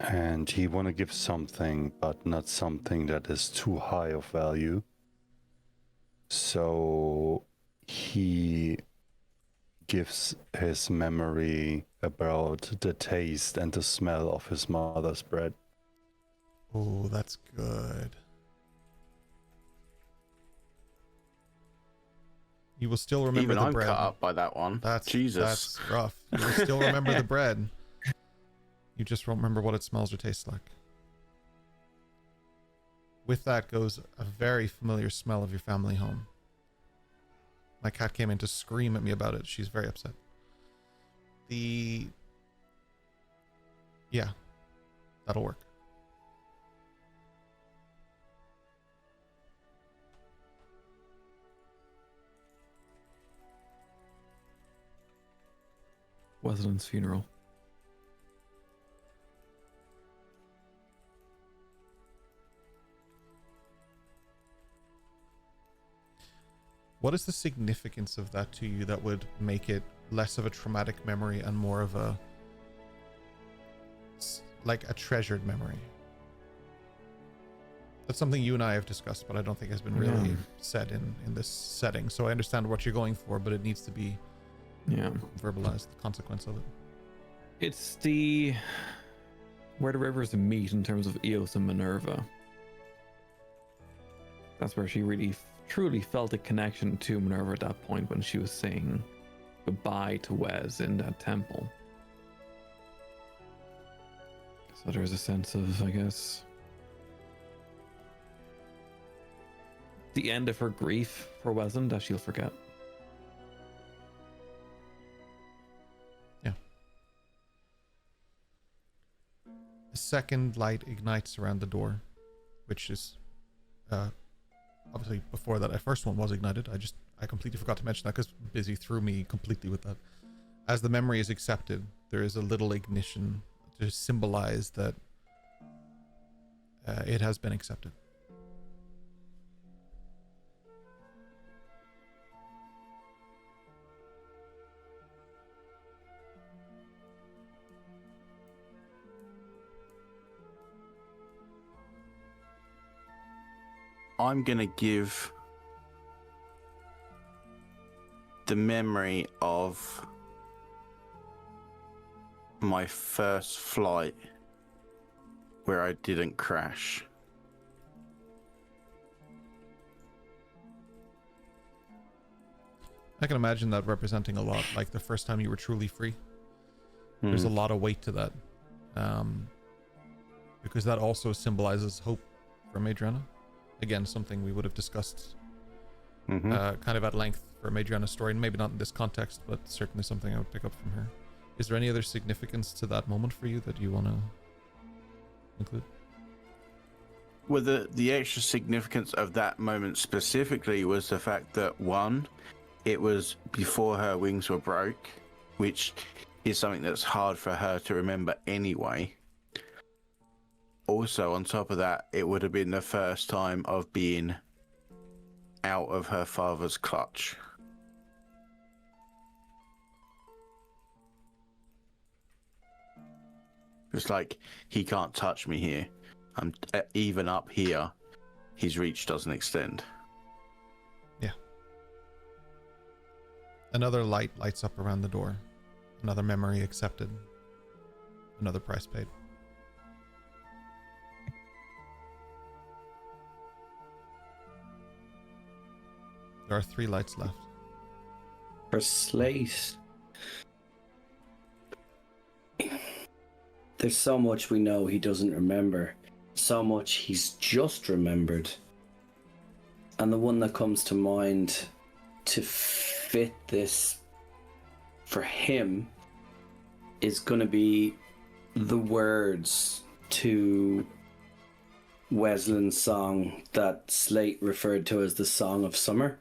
S7: And he want to give something, but not something that is too high of value. So he gives his memory about the taste and the smell of his mother's bread.
S1: Oh, that's good. You will still remember
S4: Even
S1: the
S4: I'm
S1: bread.
S4: cut up by that one. Jesus.
S1: That's rough. You will still remember the bread. You just won't remember what it smells or tastes like. With that goes a very familiar smell of your family home. My cat came in to scream at me about it. She's very upset. Yeah, that'll work.
S6: Weslyn's funeral.
S1: What is the significance of that to you that would make it less of a traumatic memory and more of a treasured memory? That's something you and I have discussed, but I don't think has been really said in this setting. So I understand what you're going for, but it needs to be verbalized, the consequence of it.
S6: It's where the rivers meet in terms of Eos and Minerva. That's where she really truly felt a connection to Minerva at that point when she was saying goodbye to Wes in that temple. So there's a sense of, I guess, the end of her grief for Weslyn that she'll forget.
S1: Yeah. A second light ignites around the door, which is obviously before that first one was ignited. I completely forgot to mention that because Busy threw me completely with that. As the memory is accepted, there is a little ignition to symbolize that it has been accepted.
S4: I'm going to give the memory of my first flight where I didn't crash.
S1: I can imagine that representing a lot, like the first time you were truly free. There's a lot of weight to that. Because that also symbolizes hope for Madriana. Again, something we would have discussed kind of at length for Madriana's story, and maybe not in this context, but certainly something I would pick up from her. Is there any other significance to that moment for you that you want to include?
S4: Well, the extra significance of that moment specifically was the fact that, one, it was before her wings were broke, which is something that's hard for her to remember anyway. also, on top of that, it would have been the first time of being out of her father's clutch. It's like, he can't touch me here. I'm even up here, his reach doesn't extend.
S1: Yeah. Another light lights up around the door. Another memory accepted. Another price paid. There are 3 lights left.
S3: For Slate, there's so much we know he doesn't remember. So much he's just remembered. And the one that comes to mind to fit this for him is going to be the words to Weslyn's song that Slate referred to as the Song of Summer.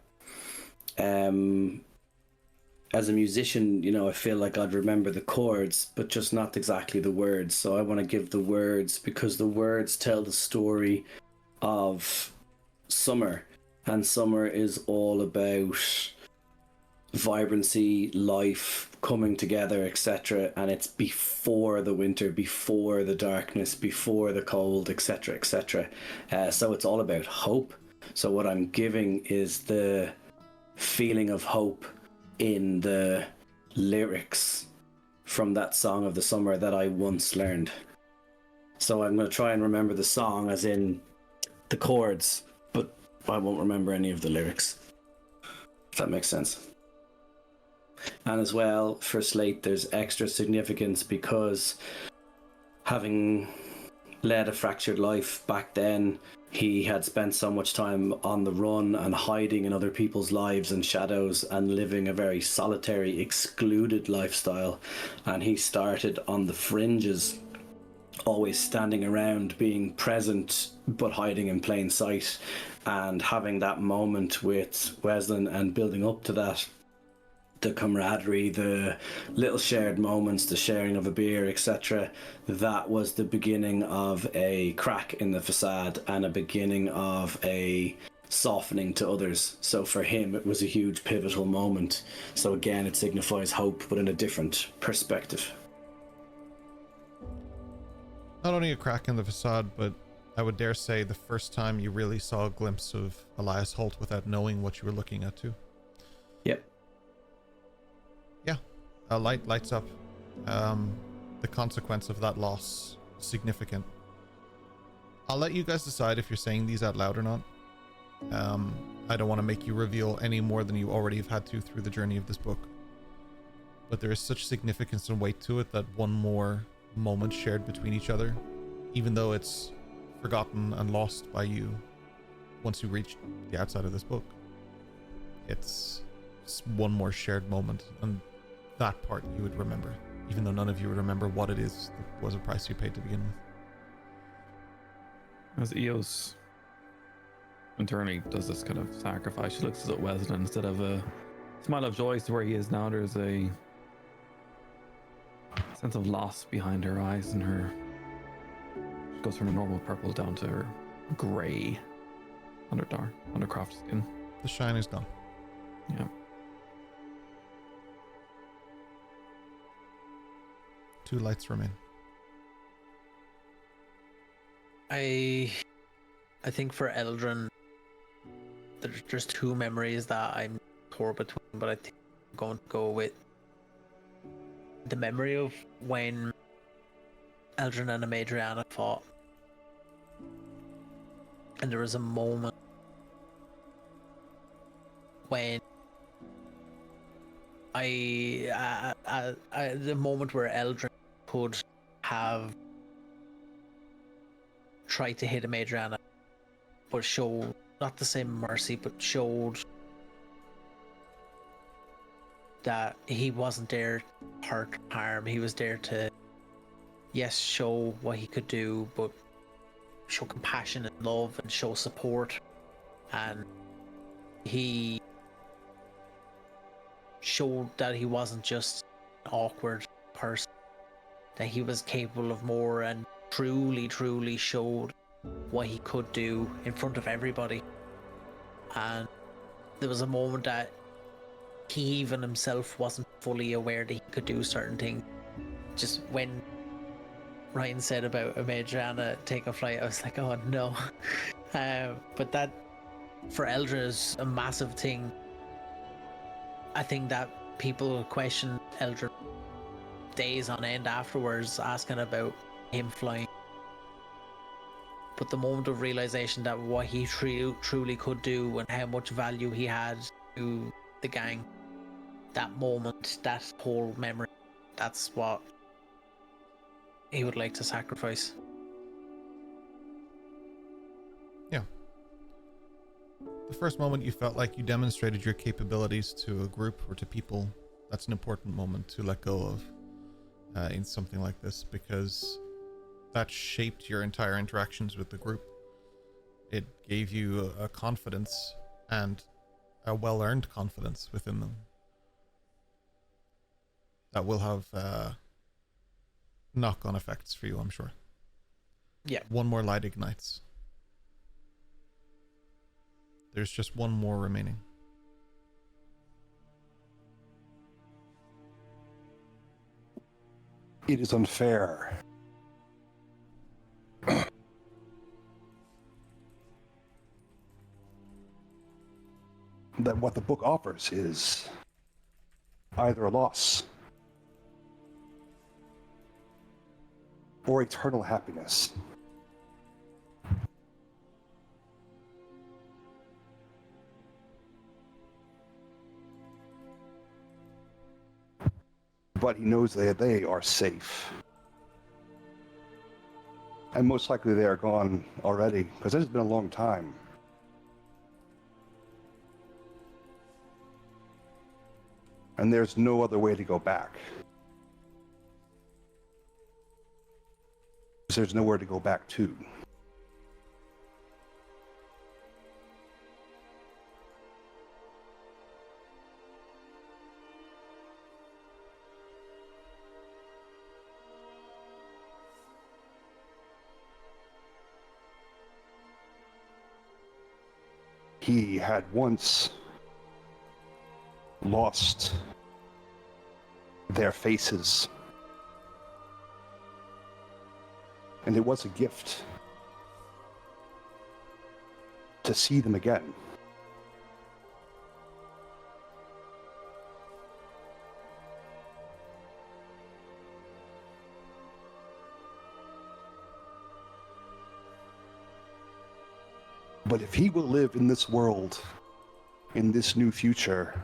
S3: As a musician, you know, I feel like I'd remember the chords, but just not exactly the words. So I want to give the words, because the words tell the story of summer, and summer is all about vibrancy, life, coming together, etc. And it's before the winter, before the darkness, before the cold, etc., etc. So it's all about hope. So what I'm giving is the feeling of hope in the lyrics from that Song of the Summer that I once learned. So I'm going to try and remember the song as in the chords, but I won't remember any of the lyrics, if that makes sense. And as well, for Slate, there's extra significance because having led a fractured life back then, he had spent so much time on the run and hiding in other people's lives and shadows and living a very solitary, excluded lifestyle. And he started on the fringes, always standing around, being present, but hiding in plain sight. And having that moment with Weslyn and building up to that, the camaraderie, the little shared moments, the sharing of a beer, etc. That was the beginning of a crack in the facade and a beginning of a softening to others. So for him, it was a huge pivotal moment. So again, it signifies hope, but in a different perspective.
S1: Not only a crack in the facade, but I would dare say the first time you really saw a glimpse of Elias Holt without knowing what you were looking at too.
S3: Yep.
S1: Yeah, a light lights up. The consequence of that loss, significant. I'll let you guys decide if you're saying these out loud or not. I don't want to make you reveal any more than you already have had to through the journey of this book. But there is such significance and weight to it that one more moment shared between each other, even though it's forgotten and lost by you once you reach the outside of this book, it's one more shared moment, and that part you would remember, even though none of you would remember what it is that was a price you paid to begin with.
S6: As Eos internally does this kind of sacrifice, she looks at Weslyn. Instead of a smile of joy to where he is now, there's a sense of loss behind her eyes, and she goes from a normal purple down to her grey undercroft skin.
S1: The shine is gone.
S6: Yeah.
S1: 2 lights remain.
S2: I think for Eldrin, there's 2 memories that I'm torn between, but I think I'm going to go with the memory of when Eldrin and Amadriana fought. And there was a moment when the moment where Eldrin could have tried to hit Amadriana, but showed not the same mercy, but showed that he wasn't there to hurt or harm. He was there to, yes, show what he could do, but show compassion and love and show support. And he showed that he wasn't just an awkward person, that he was capable of more, and truly showed what he could do in front of everybody. And there was a moment that he even himself wasn't fully aware that he could do certain things. Just when Ryan said about Adriana taking flight, I was like, oh no. But that, for Eldra, is a massive thing. I think that people question Eldra days on end afterwards, asking about him flying. But the moment of realization that what he truly could do and how much value he had to the gang, that moment, that whole memory, that's what he would like to sacrifice.
S1: Yeah. The first moment you felt like you demonstrated your capabilities to a group or to people, that's an important moment to let go of in something like this, because that shaped your entire interactions with the group. It gave you a confidence, and a well-earned confidence within them, that will have knock-on effects for you, I'm sure.
S2: Yeah.
S1: One more light ignites. There's just one more remaining.
S5: It is unfair. That what the book offers is either a loss or eternal happiness. But he knows that they are safe. And most likely they are gone already, because it has been a long time. And there's no other way to go back. Because there's nowhere to go back to. He had once lost their faces, and it was a gift to see them again. But if he will live in this world, in this new future,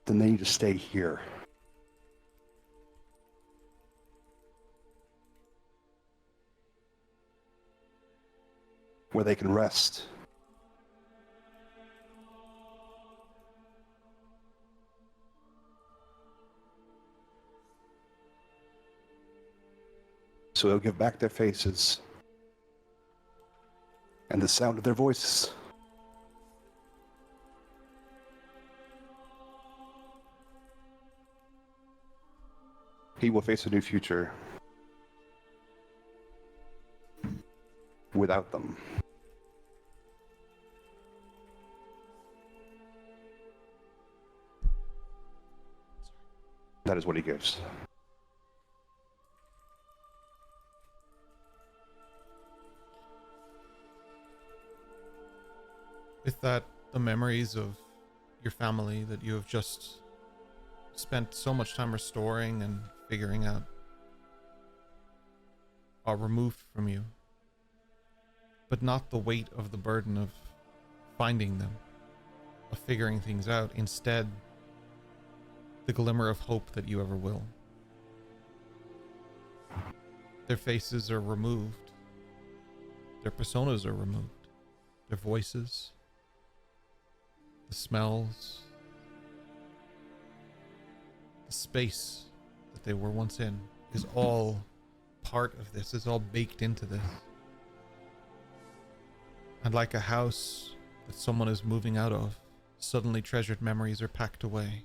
S5: then they need to stay here. Where they can rest. So he'll give back their faces and the sound of their voices. He will face a new future without them. That is what he gives.
S1: With that, the memories of your family that you have just spent so much time restoring and figuring out are removed from you, but not the weight of the burden of finding them, of figuring things out. Instead, the glimmer of hope that you ever will. Their faces are removed. Their personas are removed. Their voices, the smells, the space that they were once in is all part of this, is all baked into this. And like a house that someone is moving out of, suddenly treasured memories are packed away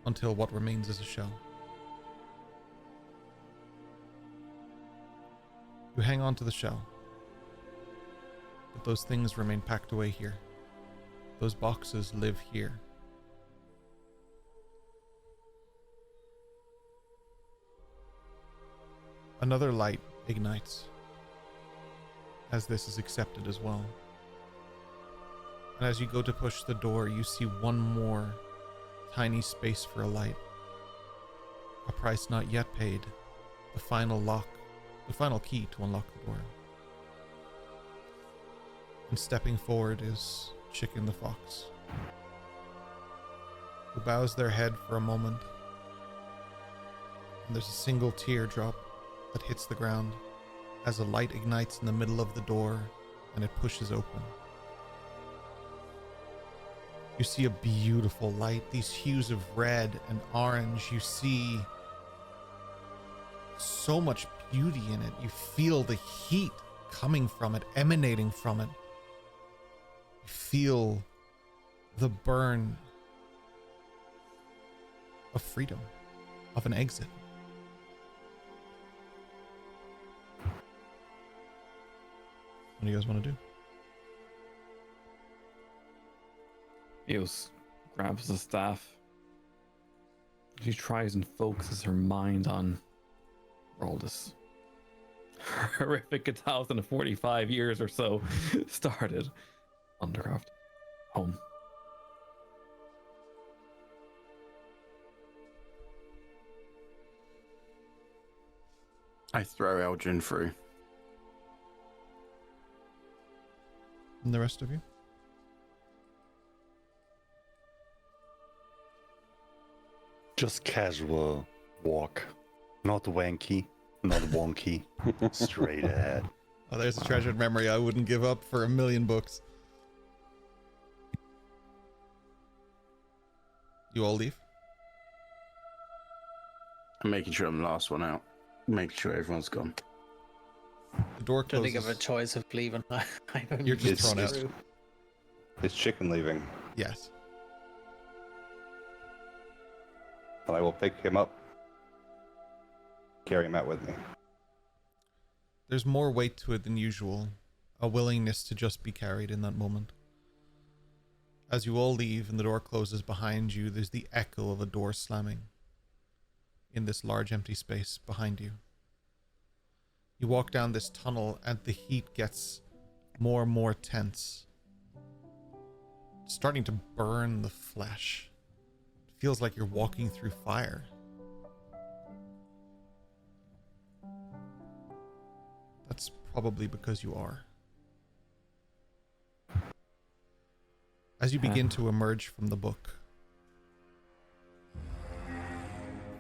S1: until what remains is a shell. You hang on to the shell. But those things remain packed away here. Those boxes live here. Another light ignites as this is accepted as well. And as you go to push the door, you see one more tiny space for a light. A price not yet paid. The final lock, the final key to unlock the door. And stepping forward is Chicken the Fox, who bows their head for a moment. And there's a single teardrop that hits the ground as a light ignites in the middle of the door and it pushes open. You see a beautiful light, these hues of red and orange. You see so much beauty in it. You feel the heat coming from it, emanating from it. You feel the burn of freedom, of an exit. What do you guys want to do?
S6: Eos grabs the staff. She tries and focuses her mind on where all this horrific 1,045 years or so started. Undercroft. Home.
S4: I throw Eldrin through.
S1: And the rest of you?
S7: Just casual walk. Not wanky, not wonky. Straight ahead.
S1: Oh, there's a treasured memory I wouldn't give up for 1,000,000 books. You all leave?
S4: I'm making sure I'm the last one out. Making sure everyone's gone.
S1: The door
S2: Don't
S1: closes.
S2: think of a choice of leaving.
S1: You're just
S5: It's-
S1: thrown out.
S5: it's- Is Chicken leaving?
S1: Yes.
S5: And I will pick him up, carry him out with me.
S1: There's more weight to it than usual. A willingness to just be carried in that moment. As you all leave and the door closes behind you, there's the echo of a door slamming in this large empty space behind you. You walk down this tunnel and the heat gets more and more tense, starting to burn the flesh. It feels like you're walking through fire. That's probably because you are. As you begin to emerge from the book,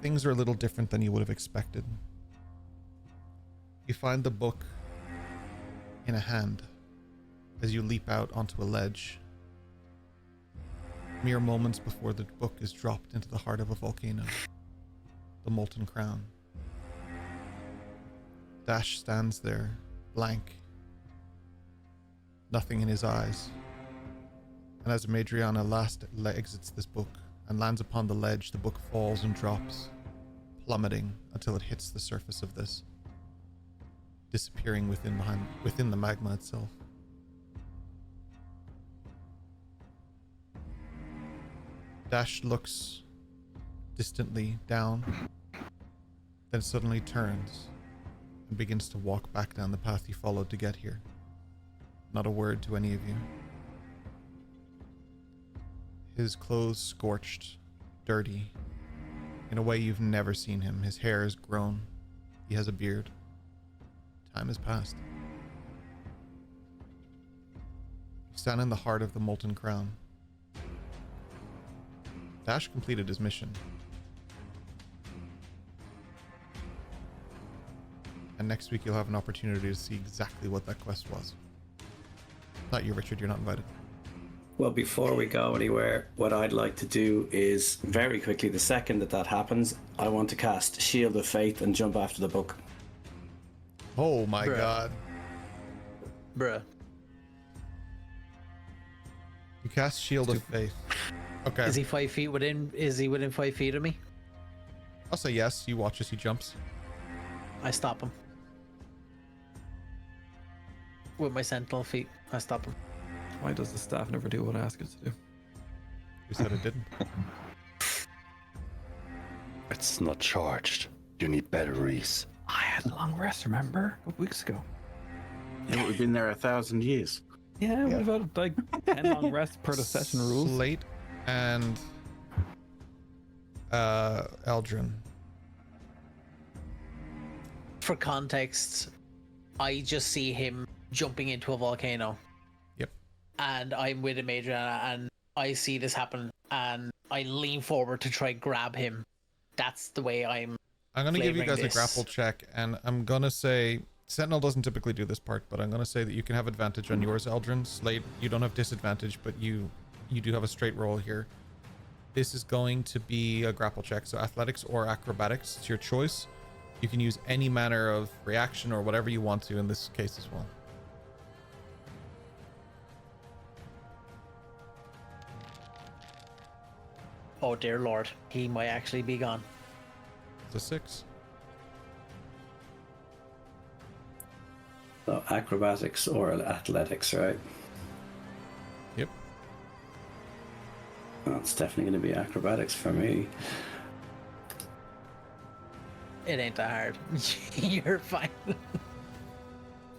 S1: things are a little different than you would have expected. You find the book in a hand as you leap out onto a ledge, mere moments before the book is dropped into the heart of a volcano, the Molten Crown. Dash stands there, blank, nothing in his eyes. And as Madriana exits this book and lands upon the ledge, the book falls and drops, plummeting until it hits the surface of this, disappearing within the magma itself. Dash looks distantly down, then suddenly turns and begins to walk back down the path you followed to get here. Not a word to any of you. His clothes scorched, dirty, in a way you've never seen him. His hair is grown. He has a beard. Time has passed. You stand in the heart of the Molten Crown. Dash completed his mission. And next week you'll have an opportunity to see exactly what that quest was. Not you, Richard, you're not invited.
S3: Well, before we go anywhere, what I'd like to do is very quickly, the second that happens, I want to cast Shield of Faith and jump after the book.
S1: Oh my
S2: Bruh.
S1: god.
S2: Bruh.
S1: You cast Shield of Faith. Okay.
S2: Is he 5 feet within? Is he within 5 feet of me?
S1: I'll say yes. You watch as he jumps.
S2: I stop him. with my sentinel feet. I stop him.
S6: Why does the staff never do what I ask it to do?
S1: Who said it didn't?
S7: It's not charged. You need batteries.
S6: I had a long rest, remember? A couple weeks ago.
S4: Yeah, but we've been there 1,000 years.
S6: Yeah, we've had like 10 long rests per the session rules.
S1: Slate and Eldrin.
S2: For context, I just see him jumping into a volcano.
S1: Yep.
S2: And I'm with him, Adriana, and I see this happen, and I lean forward to try grab him. That's the way I'm
S1: going to give you guys
S2: flavoring
S1: a grapple
S2: this.
S1: check, and I'm going to say Sentinel doesn't typically do this part, but I'm going to say that you can have advantage on yours, Eldrin. Slate, you don't have disadvantage, but you do have a straight roll here. This is going to be a grapple check, so athletics or acrobatics. It's your choice. You can use any manner of reaction or whatever you want to in this case as well.
S2: Oh dear lord, he might actually be gone.
S1: It's a 6.
S3: So acrobatics or athletics, right?
S1: Yep.
S3: Well, it's definitely going to be acrobatics for me.
S2: It ain't that hard. You're fine.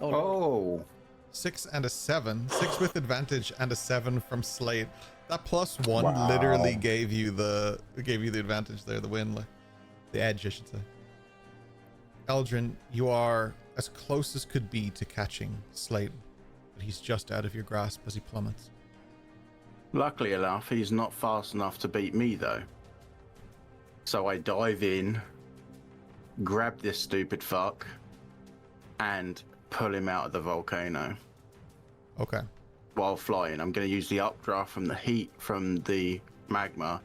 S4: Oh,
S1: 6 and a 7. 6 with advantage and a 7 from Slate. That +1 literally gave you the advantage there, the win, like the edge, I should say. Eldrin, you are as close as could be to catching Slate, but he's just out of your grasp as he plummets.
S4: luckily enough, he's not fast enough to beat me, though. So I dive in, grab this stupid fuck, and pull him out of the volcano.
S1: Okay.
S4: While flying, I'm going to use the updraft from the heat from the magma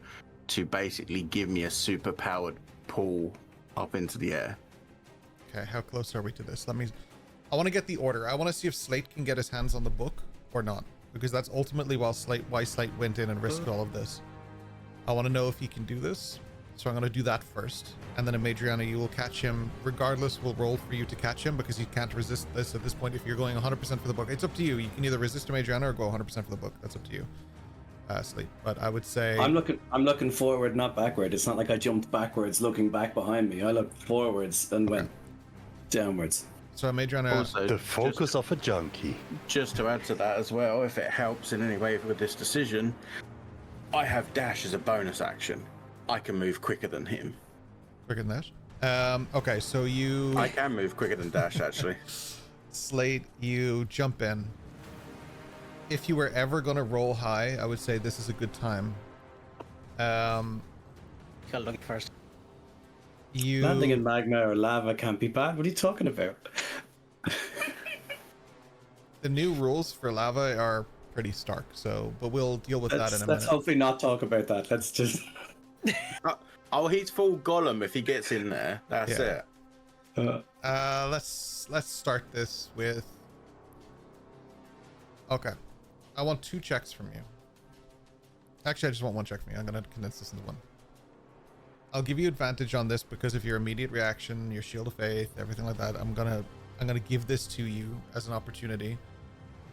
S4: to basically give me a super powered pull up into the air.
S1: Okay, how close are we to this? I want to get the order. I want to see if Slate can get his hands on the book or not, because that's ultimately why Slate went in and risked all of this. I want to know if he can do this, so I'm going to do that first. And then Madriana, you will catch him. Regardless, we'll roll for you to catch him because you can't resist this at this point if you're going 100% for the book. It's up to you. You can either resist Madriana or go 100% for the book. That's up to you, Slate. But I would say...
S3: I'm looking forward, not backward. It's not like I jumped backwards looking back behind me. I looked forwards and went downwards.
S1: So Madriana...
S4: Also,
S7: The focus of a junkie.
S4: just to add to that as well, if it helps in any way with this decision, I have dash as a bonus action. I can move quicker than him.
S1: Quicker than that? Okay, so you...
S4: I can move quicker than dash, actually.
S1: Slate, you jump in. If you were ever going to roll high, I would say this is a good time.
S2: Gotta look first.
S3: Landing in magma or lava can't be bad. What are you talking about?
S1: The new rules for lava are pretty stark, but we'll deal with that in a minute.
S3: Let's hopefully not talk about that. Let's just...
S4: Oh, he's full Gollum if he gets in there. That's
S1: Yeah.
S4: it.
S1: Let's start this with... Okay. I want 2 checks from you. Actually, I just want 1 check from you. I'm going to condense this into 1. I'll give you advantage on this because of your immediate reaction, your shield of faith, everything like that. I'm gonna give this to you as an opportunity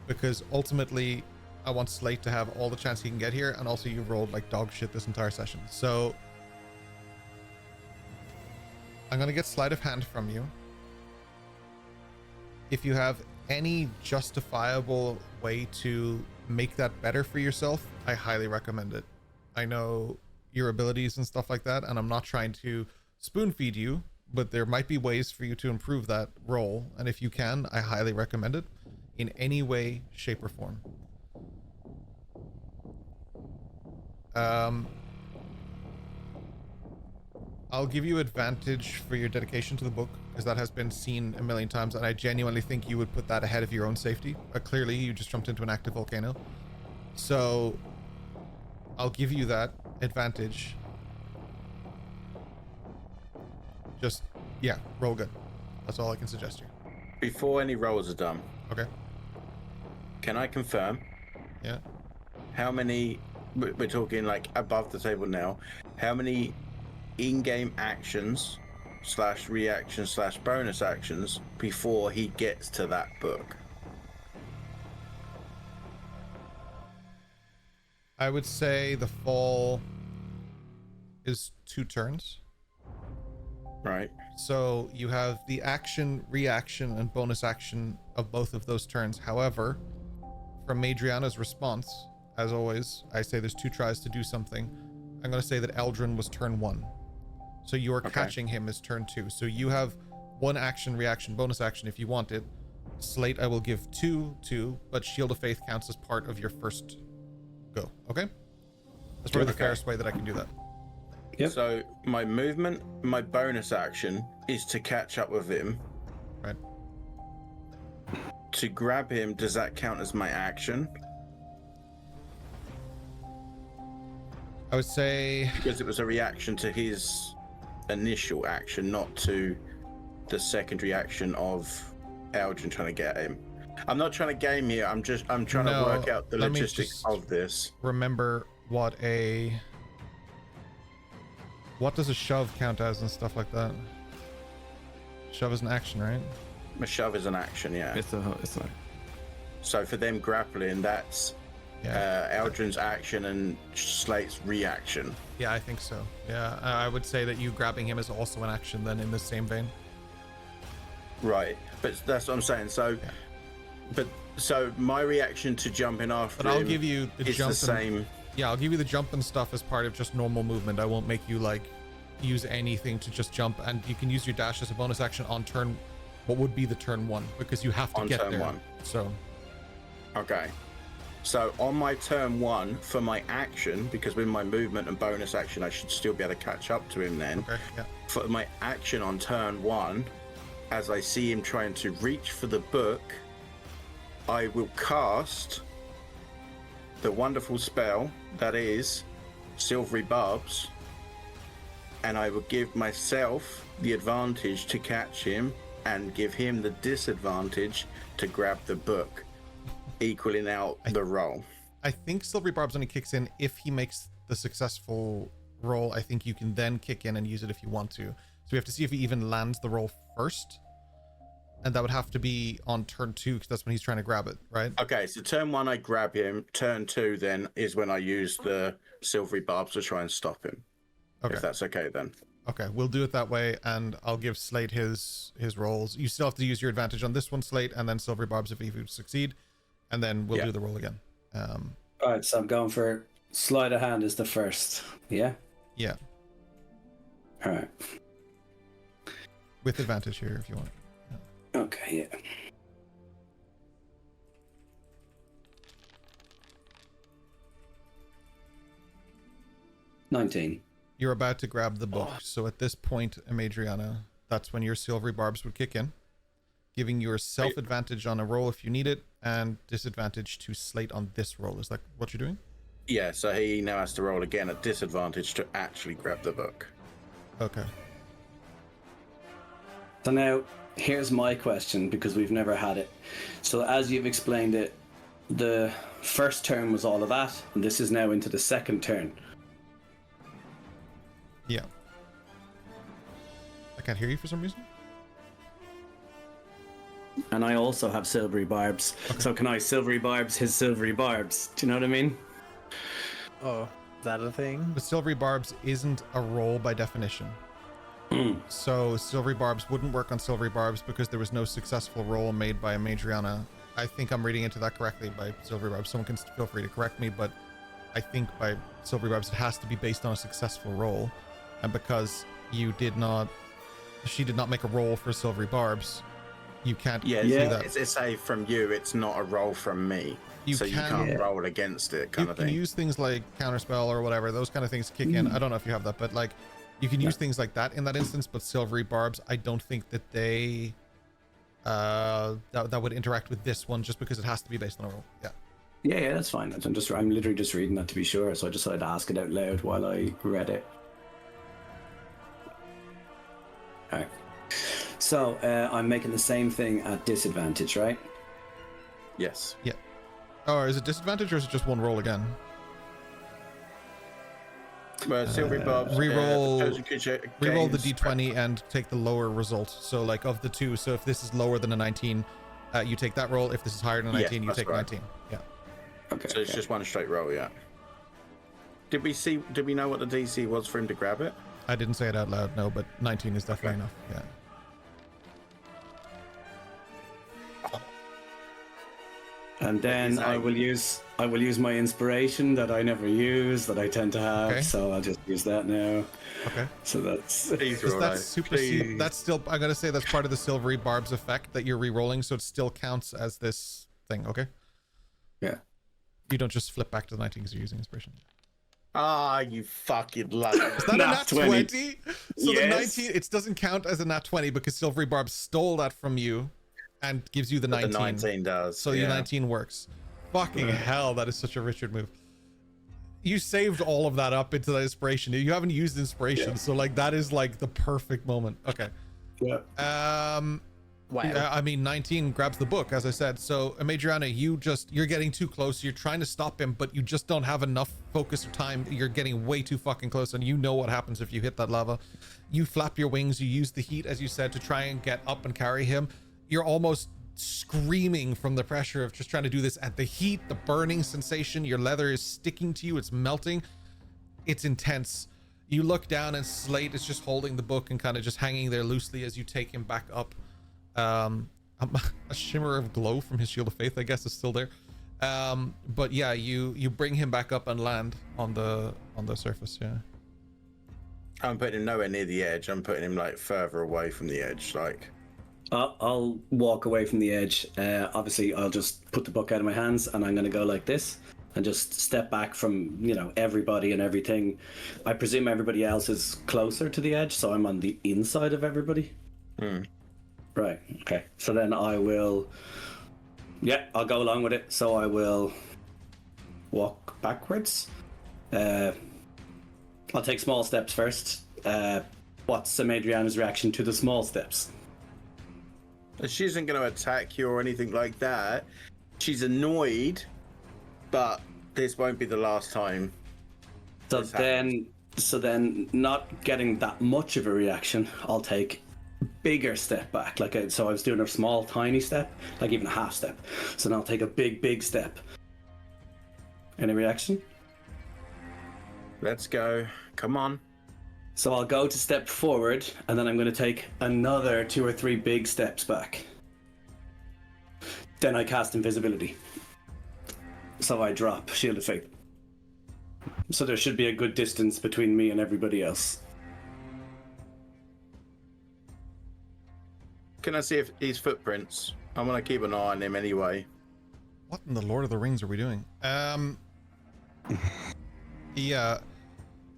S1: because ultimately I want Slate to have all the chance he can get here, and also you rolled like dog shit this entire session. So I'm gonna get sleight of hand from you. If you have any justifiable way to make that better for yourself, I highly recommend it. I know your abilities and stuff like that, and I'm not trying to spoon feed you, but there might be ways for you to improve that roll, and if you can, I highly recommend it in any way, shape, or form. I'll give you advantage for your dedication to the book because that has been seen a million times, and I genuinely think you would put that ahead of your own safety. Clearly, you just jumped into an active volcano, so I'll give you that advantage. Just, yeah, roll good. That's all I can suggest here.
S4: Before any rolls are done,
S1: Okay.
S4: can I confirm
S1: Yeah.
S4: how many, we're talking like above the table now, how many in-game actions / reactions / bonus actions before he gets to that book?
S1: I would say the fall is 2 turns.
S4: Right.
S1: So you have the action, reaction, and bonus action of both of those turns. However, from Adriana's response, as always, I say there's 2 tries to do something. I'm going to say that Eldrin was turn 1. So your catching him is turn 2. So you have 1 action, reaction, bonus action if you want it. Slate, I will give 2 to, but Shield of Faith counts as part of your first go. Okay? That's probably the fairest way that I can do that.
S3: Yep.
S4: So my movement, my bonus action is to catch up with him.
S1: Right.
S4: To grab him, does that count as my action?
S1: I would say...
S4: Because it was a reaction to his initial action, not to the secondary action of Eldrin trying to get him. I'm not trying to game here. I'm trying to work out the logistics of this.
S1: Remember what does a shove count as and stuff like that? Shove is an action, right?
S4: A shove is an action, yeah.
S6: It's a.
S4: So for them grappling, that's Eldrin's action and Slate's reaction.
S1: Yeah, I think so. Yeah, I would say that you grabbing him is also an action then in the same vein.
S4: Right, but that's what I'm saying. So, so my reaction to jumping after
S1: But I'll give you the
S4: is
S1: jump
S4: the same.
S1: Yeah, I'll give you the jump and stuff as part of just normal movement. I won't make you like use anything to just jump, and you can use your dash as a bonus action on turn, what would be the turn 1, because you have to get
S4: turn
S1: there.
S4: 1.
S1: So,
S4: Okay. So on my turn 1 for my action, because with my movement and bonus action, I should still be able to catch up to him then.
S1: okay, yeah.
S4: For my action on turn 1, as I see him trying to reach for the book, I will cast the wonderful spell that is Silvery Barbs, and I will give myself the advantage to catch him and give him the disadvantage to grab the book, equaling out the roll.
S1: I think Silvery Barbs only kicks in if he makes the successful roll. I think you can then kick in and use it if you want to. So we have to see if he even lands the roll first. And that would have to be on turn 2, because that's when he's trying to grab it, right?
S4: Okay, so turn 1 I grab him, turn 2 then is when I use the Silvery Barbs to try and stop him.
S1: Okay.
S4: If that's okay then.
S1: Okay, we'll do it that way, and I'll give Slate his rolls. You still have to use your advantage on this one, Slate, and then Silvery Barbs if you succeed, and then we'll do the roll again.
S3: All right, so I'm going for sleight of hand is the first. Yeah?
S1: Yeah.
S3: All right.
S1: With advantage here if you want.
S3: Okay, yeah. $19.
S1: You're about to grab the book, so at this point, Amadriana, that's when your Silvery Barbs would kick in, giving yourself advantage on a roll if you need it, and disadvantage to Slate on this roll. Is that what you're doing?
S4: Yeah, so he now has to roll again at disadvantage to actually grab the book.
S1: Okay.
S3: So now, here's my question, because we've never had it. So as you've explained it, the first turn was all of that, and this is now into the second turn.
S1: Yeah. I can't hear you for some reason.
S3: And I also have Silvery Barbs. Okay. So can I Silvery Barbs his Silvery Barbs? Do you know what I mean?
S2: Oh, is that a thing?
S1: But Silvery Barbs isn't a roll by definition. So Silvery Barbs wouldn't work on Silvery Barbs because there was no successful roll made by Amadriana. I think I'm reading into that correctly by Silvery Barbs. Someone can feel free to correct me, but I think by Silvery Barbs it has to be based on a successful roll. And because she did not make a roll for Silvery Barbs, you can't do that.
S4: It's a from you, it's not a roll from me. You can't roll against it kind of thing.
S1: You can use things like Counterspell or whatever, those kind of things kick in. I don't know if you have that, but like you can use things like that in that instance, but Silvery Barbs, I don't think that they that would interact with this one just because it has to be based on a roll.
S3: Yeah, that's fine. I'm literally just reading that to be sure, so I decided to ask it out loud while I read it. Alright. So, I'm making the same thing at disadvantage, right?
S4: Yes.
S1: Yeah. Oh, is it disadvantage or is it just one roll again?
S4: Well, Silvery Barbs.
S1: Reroll the
S4: D20
S1: d20 and take the lower result. So, like of the two, so if this is lower than a 19, you take that roll. If this is higher than a 19, you take 19. Yeah.
S3: Okay.
S4: So it's just one straight roll, yeah. Did we know what the DC was for him to grab it?
S1: I didn't say it out loud, no, but 19 is definitely enough. Yeah.
S3: And then I will use my inspiration that I never use, that I tend to have.
S1: Okay.
S3: So I'll just use that now.
S1: Okay.
S3: So that's
S4: Please
S1: Does
S4: roll
S1: that
S4: out.
S1: supersede?
S4: Please.
S1: That's still. I gotta say that's part of the silvery barbs effect that you're re-rolling, so it still counts as this thing. Okay.
S3: yeah.
S1: You don't just flip back to the 19 because you're using inspiration.
S4: Ah, you fucking love it.
S1: Is that
S3: Nat
S1: a nat
S3: 20?
S1: 20? So the
S3: Yes.
S1: 19, it doesn't count as a nat 20 because silvery barb stole that from you and gives you the 19.
S4: The 19 does.
S1: So your 19 works. Fucking hell, that is such a Richard move. You saved all of that up into that inspiration. You haven't used inspiration, so like that is like the perfect moment. Okay.
S3: Yeah.
S2: Wow.
S1: Yeah, I mean 19 grabs the book, as I said. So Madriana, you're getting too close. You're trying to stop him, but you just don't have enough focus or time. You're getting way too fucking close, and you know what happens if you hit that lava. You flap your wings, you use the heat, as you said, to try and get up and carry him. You're almost screaming from the pressure of just trying to do this at the heat, the burning sensation. Your leather is sticking to you, it's melting, it's intense. You look down and Slate is just holding the book and kind of just hanging there loosely as you take him back up. A shimmer of glow from his shield of faith, I guess, is still there. But yeah, you bring him back up and land on the surface. Yeah.
S4: I'm putting him nowhere near the edge. I'm putting him like further away from the edge. Like,
S3: I'll walk away from the edge. Obviously, I'll just put the book out of my hands, and I'm going to go like this and just step back from, everybody and everything. I presume everybody else is closer to the edge, so I'm on the inside of everybody. Right. Okay. So then I'll go along with it. So I will walk backwards. I'll take small steps first. What's Madriana's reaction to the small steps?
S4: she isn't going to attack you or anything like that. She's annoyed, but this won't be the last time.
S3: So
S4: this happens.
S3: then, not getting that much of a reaction, I'll take bigger step back. So I was doing a small, tiny step, like even a half step. So now I'll take a big step. Any reaction?
S4: Let's go. Come on.
S3: So I'll go to step forward, and then I'm going to take another 2 or 3 big steps back. Then I cast invisibility. So I drop Shield of Faith. So there should be a good distance between me and everybody else.
S4: Can I see if his footprints? I want to keep an eye on him anyway.
S1: What in the Lord of the Rings are we doing? Yeah.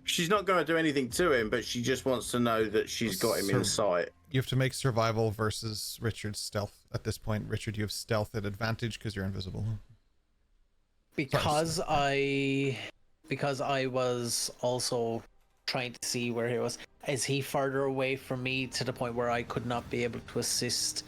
S4: She's not going to do anything to him, but she just wants to know that she's got him in sight.
S1: You have to make survival versus Richard's stealth at this point. Richard, you have stealth at advantage because you're invisible.
S2: Because I was also trying to see where he was. Is he further away from me to the point where I could not be able to assist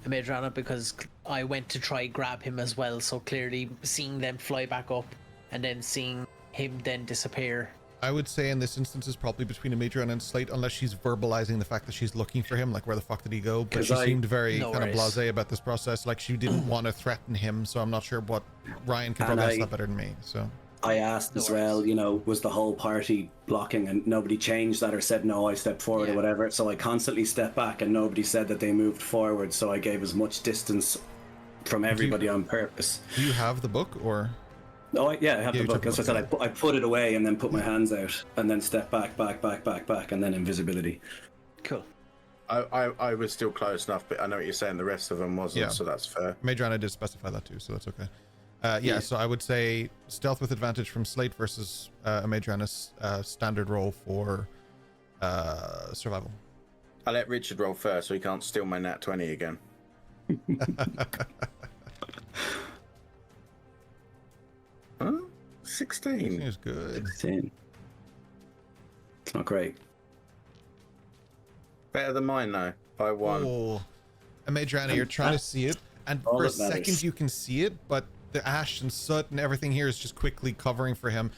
S2: Madriana, because I went to try grab him as well, so clearly seeing them fly back up and then seeing him then disappear.
S1: I would say in this instance is probably between Madriana and Slate, unless she's verbalizing the fact that she's looking for him, like where the fuck did he go? But she seemed very
S2: No
S1: kind of
S2: worries.
S1: blasé about this process, like she didn't want to threaten him, so I'm not sure what Ryan can
S3: And
S1: probably answer that better than me. So
S3: I asked as well, was the whole party blocking, and nobody changed that or said no, I stepped forward or whatever. So I constantly stepped back and nobody said that they moved forward, so I gave as much distance from everybody on purpose.
S1: do you have the book or?
S3: Oh, I have the
S1: you
S3: book.
S1: took
S3: As I
S1: the
S3: said, I put it away and then put my hands out and then step back, and then invisibility.
S2: Cool.
S4: I was still close enough, but I know what you're saying. The rest of them wasn't,
S1: Yeah.
S4: so that's fair.
S1: Madriana did specify that too, so that's okay. So I would say stealth with advantage from Slate versus Madriana's standard roll for survival.
S4: I let Richard roll first, so he can't steal my nat 20 again. 16.
S1: Is good.
S3: 16. It's not great.
S4: Better than mine though, by 1.
S1: Oh, and Madriana, you're trying to see it, and
S3: All
S1: for a
S3: that matters.
S1: second you can see it, but the ash and soot and everything here is just quickly covering for him.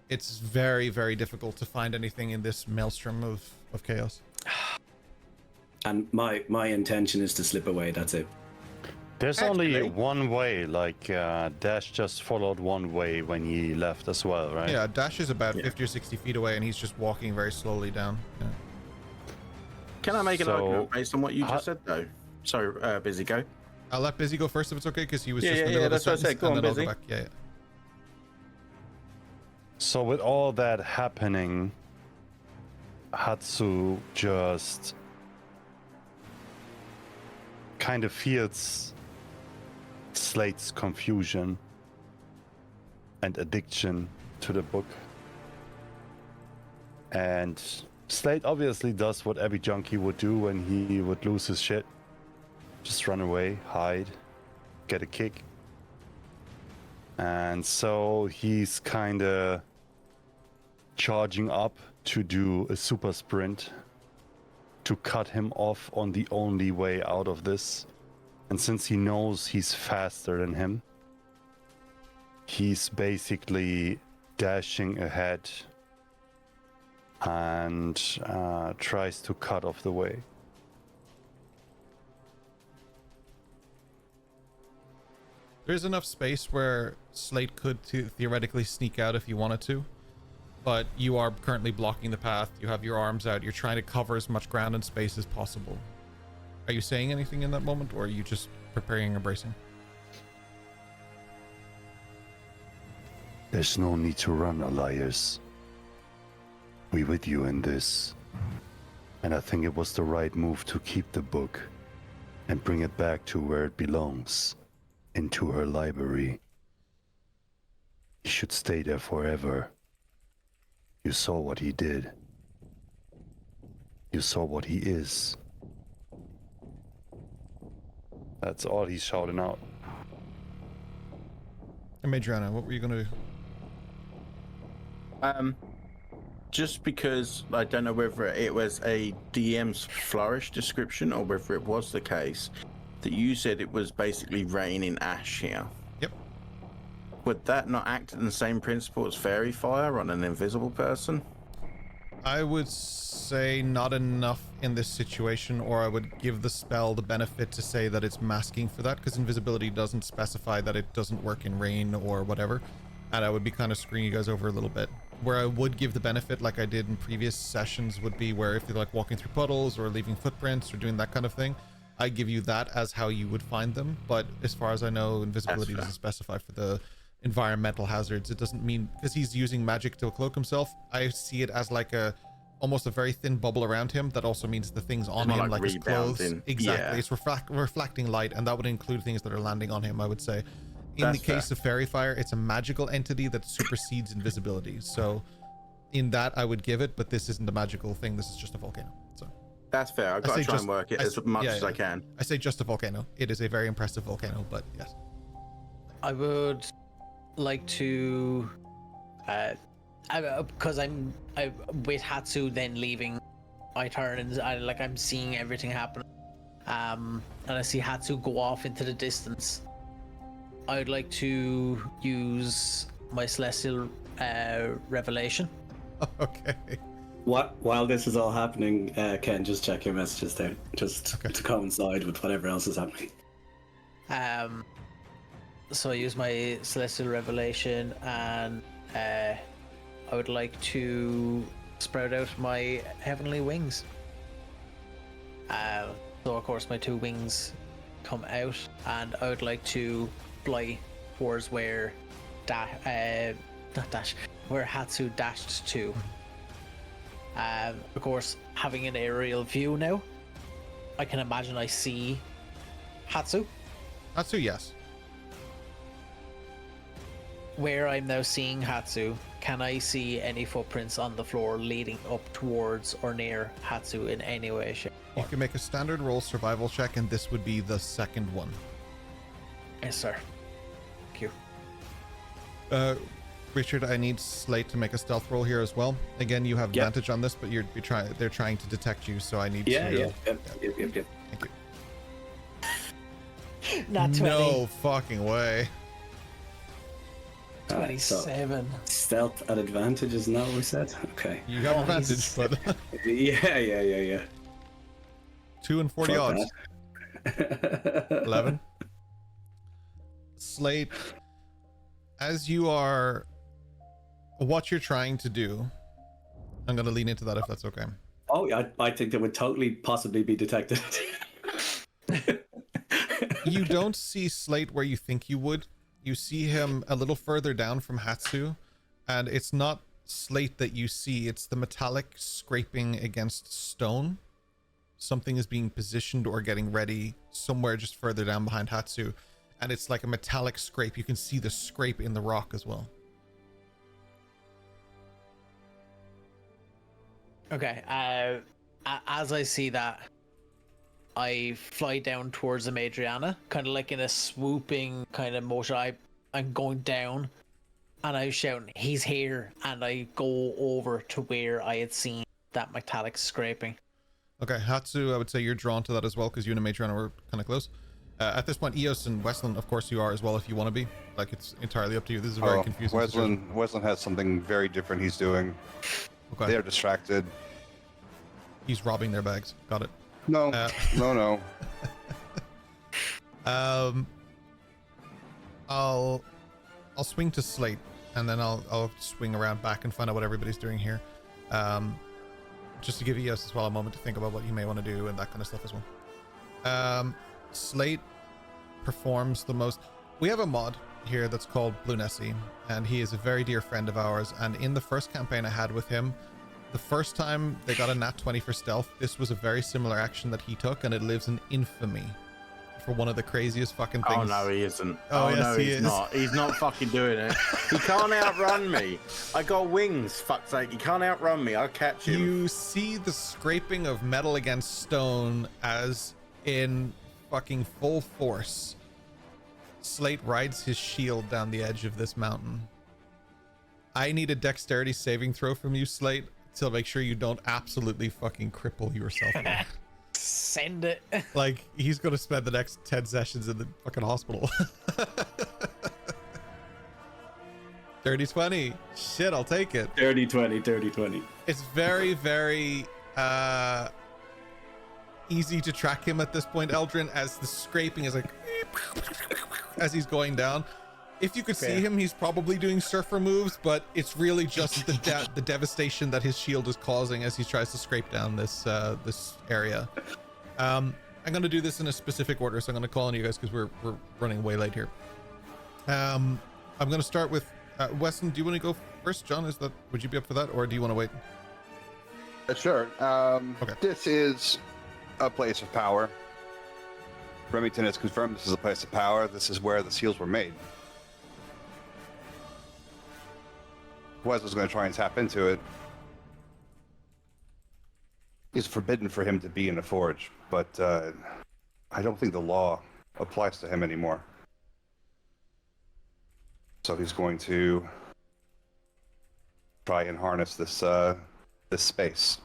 S1: It's very, very difficult to find anything in this maelstrom of chaos.
S3: And my intention is to slip away, that's it.
S7: There's only
S4: Actually-
S7: one way, like Dash just followed one way when he left as well, right?
S1: Yeah, Dash is about
S4: Yeah.
S1: 50 or 60 feet away, and he's just walking very slowly down. Yeah.
S4: Can I make an
S7: So-
S4: argument based on what you just said, though? Sorry, Busy, go.
S1: I'll let Busy go first if it's okay, because he was
S4: Yeah,
S1: just in the
S4: yeah,
S1: middle
S4: that's
S1: of
S4: what I
S1: a sentence,
S4: said. Go on,
S1: and then I'll
S4: Busy.
S1: go back. Yeah, yeah.
S7: So with all that happening, Hatsu just kind of feels Slate's confusion and addiction to the book. And Slate obviously does what every junkie would do when he would lose his shit. Just run away, hide, get a kick. And so he's kind of charging up to do a super sprint to cut him off on the only way out of this. And since he knows he's faster than him, he's basically dashing ahead and tries to cut off the way.
S1: There's enough space where Slate could theoretically sneak out if he wanted to, but you are currently blocking the path. You have your arms out. You're trying to cover as much ground and space as possible. Are you saying anything in that moment, or are you just preparing and bracing?
S7: There's no need to run, Elias. We with you in this. And I think it was the right move to keep the book and bring it back to where it belongs, into her library. He should stay there forever. You saw what he did. You saw what he is. That's all he's shouting out.
S1: And Madriana, what were you gonna do?
S4: Just because I don't know whether it was a DM's flourish description or whether it was the case that you said it was basically raining ash here.
S1: Yep.
S4: Would that not act in the same principle as fairy fire on an invisible person?
S1: I would say not enough in this situation, or I would give the spell the benefit to say that it's masking for that, because invisibility doesn't specify that it doesn't work in rain or whatever, and I would be kind of screwing you guys over a little bit. Where I would give the benefit, like I did in previous sessions, would be where if you're like walking through puddles or leaving footprints or doing that kind of thing, I give you that as how you would find them. But as far as I know, invisibility doesn't specify for the environmental hazards. It doesn't mean, because he's using magic to cloak himself, I see it as like almost a very thin bubble around him. That also means the things on him, like his clothes, exactly, it's reflecting light, and that would include things that are landing on him, I would say. In the case of fairy fire, it's a magical entity that supersedes invisibility, so in that I would give it, but this isn't a magical thing, this is just a volcano. So
S4: That's fair. I've got to try and work it as much as I can.
S1: I say just a volcano. It is a very impressive volcano, but yes.
S2: I would like to, because I'm with Hatsu then leaving, I turn and I'm seeing everything happen, and I see Hatsu go off into the distance. I'd like to use my celestial revelation.
S1: Okay.
S3: While this is all happening, Ken, just check your messages there, just to coincide with whatever else is happening.
S2: So I use my celestial revelation, and I would like to sprout out my heavenly wings. So of course my two wings come out, and I would like to fly towards where where Hatsu dashed to. Of course, having an aerial view now, I can imagine I see Hatsu.
S1: Hatsu, yes.
S2: Where I'm now seeing Hatsu, can I see any footprints on the floor leading up towards or near Hatsu in any way, shape,
S1: You can make a standard roll survival check, and this would be the second one.
S2: Yes, sir. Thank you.
S1: Richard, I need Slate to make a stealth roll here as well. Again, you have
S3: Yep.
S1: advantage on this, but they're trying to detect you, so I need
S3: Yeah.
S1: to...
S3: Yep.
S1: Thank you.
S2: Not 20.
S1: No fucking way.
S2: 27.
S3: Stealth at advantage, isn't that what we said? Okay.
S1: You have
S2: Oh,
S1: advantage,
S2: he's-
S1: but
S3: Yeah.
S1: 2 and 40
S3: Fuck
S1: odds.
S3: that.
S1: 11. Slate, as you are, what you're trying to do, I'm going to lean into that if that's okay.
S3: Oh, yeah, I think that would totally possibly be detected.
S1: You don't see Slate where you think you would. You see him a little further down from Hatsu, and it's not Slate that you see, it's the metallic scraping against stone. Something is being positioned or getting ready somewhere just further down behind Hatsu, and it's like a metallic scrape. You can see the scrape in the rock as well.
S2: Okay. As I see that, I fly down towards the Madriana, kind of like in a swooping kind of motion. I'm going down, and I shout, "He's here!" And I go over to where I had seen that metallic scraping.
S1: Okay, Hatsu, I would say you're drawn to that as well because you and Matriana were kind of close. At this point, Eos and Weslyn, of course, you are as well if you want to be. Like, it's entirely up to you. This is a very confusing situation.
S5: Weslyn has something very different he's doing.
S1: Okay.
S5: They are distracted.
S1: He's robbing their bags. Got it.
S5: No, no.
S1: I'll swing to Slate, and then I'll swing around back and find out what everybody's doing here. Just to give Eos as well a moment to think about what he may want to do and that kind of stuff as well. Slate performs the most. We have a mod here that's called Blue Nessie, and he is a very dear friend of ours. And in the first campaign I had with him, the first time they got a nat 20 for stealth, this was a very similar action that he took, and it lives in infamy for one of the craziest fucking things.
S4: Oh no, he isn't.
S1: Oh, yes,
S4: no,
S1: he
S4: he's
S1: is.
S4: not. He's not fucking doing it. He can't outrun me. I got wings, fuck's sake. He can't outrun me. I'll catch him.
S1: You see the scraping of metal against stone as in fucking full force. Slate rides his shield down the edge of this mountain. I need a dexterity saving throw from you, Slate, to make sure you don't absolutely fucking cripple yourself.
S2: Send it.
S1: Like, he's gonna spend the next 10 sessions in the fucking hospital. Dirty 20. Shit, I'll take it.
S3: Dirty 20.
S1: It's very, very easy to track him at this point, Eldrin, as the scraping is like as he's going down. If you could see him, he's probably doing surfer moves, but it's really just the devastation that his shield is causing as he tries to scrape down this this area. I'm gonna do this in a specific order, so I'm gonna call on you guys because we're running way late here. I'm gonna start with Weslyn. Do you want to go first, John? Would you be up for that, or do you want to wait?
S5: Sure.
S1: Okay.
S5: This is a place of power. Remington has confirmed this is a place of power. This is where the seals were made. Wes was going to try and tap into it. It's forbidden for him to be in the forge, but I don't think the law applies to him anymore. So he's going to try and harness this this space.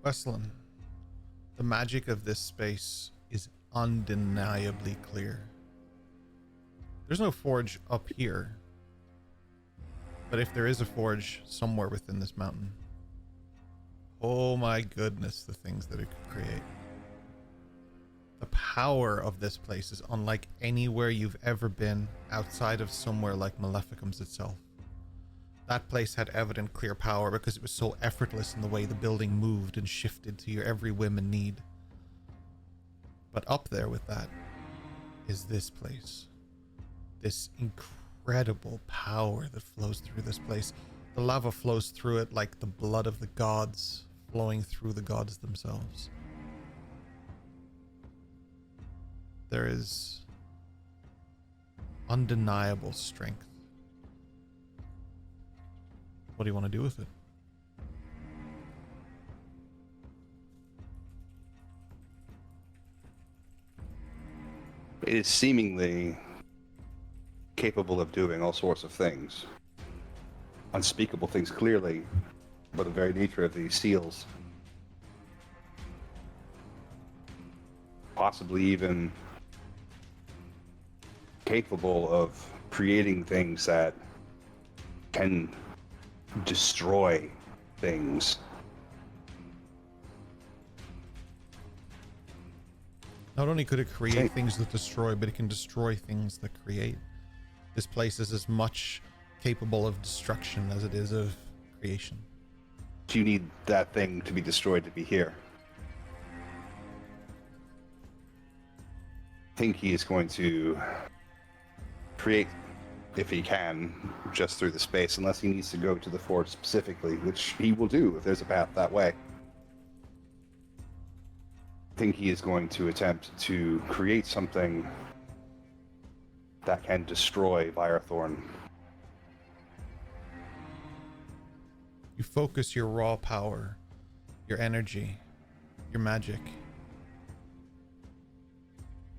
S1: Weslyn, the magic of this space is undeniably clear. There's no forge up here, but if there is a forge somewhere within this mountain, oh my goodness, the things that it could create. The power of this place is unlike anywhere you've ever been outside of somewhere like Maleficum's itself. That place had evident clear power because it was so effortless in the way the building moved and shifted to your every whim and need. But up there with that is this place. This incredible power that flows through this place. The lava flows through it like the blood of the gods flowing through the gods themselves. There is undeniable strength. What do you want to do with it?
S5: It is seemingly capable of doing all sorts of things. Unspeakable things, clearly, by the very nature of these seals. Possibly even capable of creating things that can destroy things.
S1: Not only could it create things that destroy, but it can destroy things that create. This place is as much capable of destruction as it is of creation.
S5: Do you need that thing to be destroyed to be here? I think he is going to create, if he can, just through the space, unless he needs to go to the forge specifically, which he will do if there's a path that way. I think he is going to attempt to create something that can destroy Firethorn.
S1: You focus your raw power, your energy, your magic.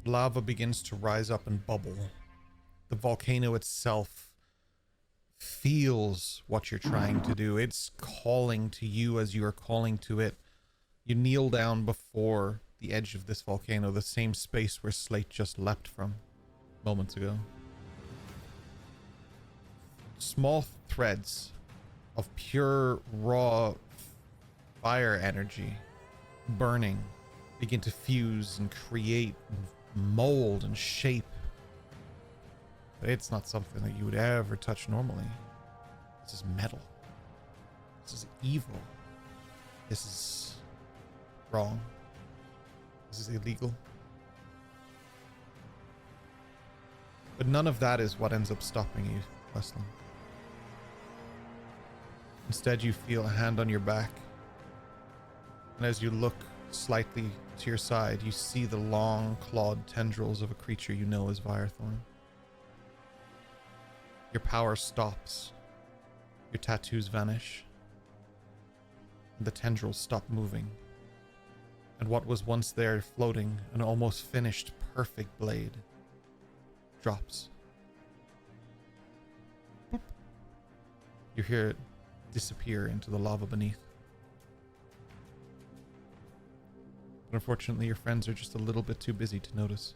S1: Lava begins to rise up and bubble. The volcano itself feels what you're trying to do. It's calling to you as you are calling to it. You kneel down before the edge of this volcano, the same space where Slate just leapt from moments ago. Small threads of pure raw fire energy burning begin to fuse and create and mold and shape. But it's not something that you would ever touch normally. This is metal. This is evil. This is wrong. This is illegal. But none of that is what ends up stopping you, Weslyn. Instead, you feel a hand on your back. And as you look slightly to your side, you see the long clawed tendrils of a creature you know as Firethorn. Your power stops. Your tattoos vanish. And the tendrils stop moving. And what was once there floating, an almost finished, perfect blade, drops. Boop. You hear it disappear into the lava beneath. But unfortunately, your friends are just a little bit too busy to notice.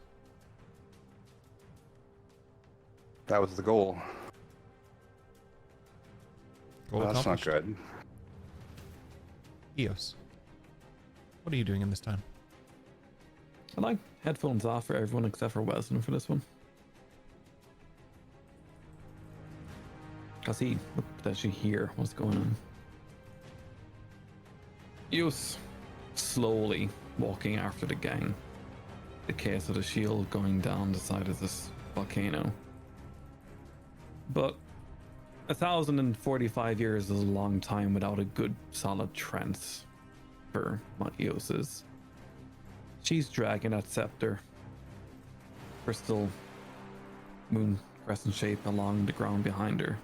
S5: That was the goal.
S1: Goal
S5: Well, that's not
S1: accomplished.
S5: good.
S1: Eos, what are you doing in this time?
S6: I like headphones off for everyone except for Weslyn for this one. Because he would potentially hear what's going on. Eos slowly walking after the gang. The case of the shield going down the side of this volcano. But 1,045 years is a long time without a good solid trance for what Eos is. She's dragging that scepter, crystal moon crescent shape along the ground behind her.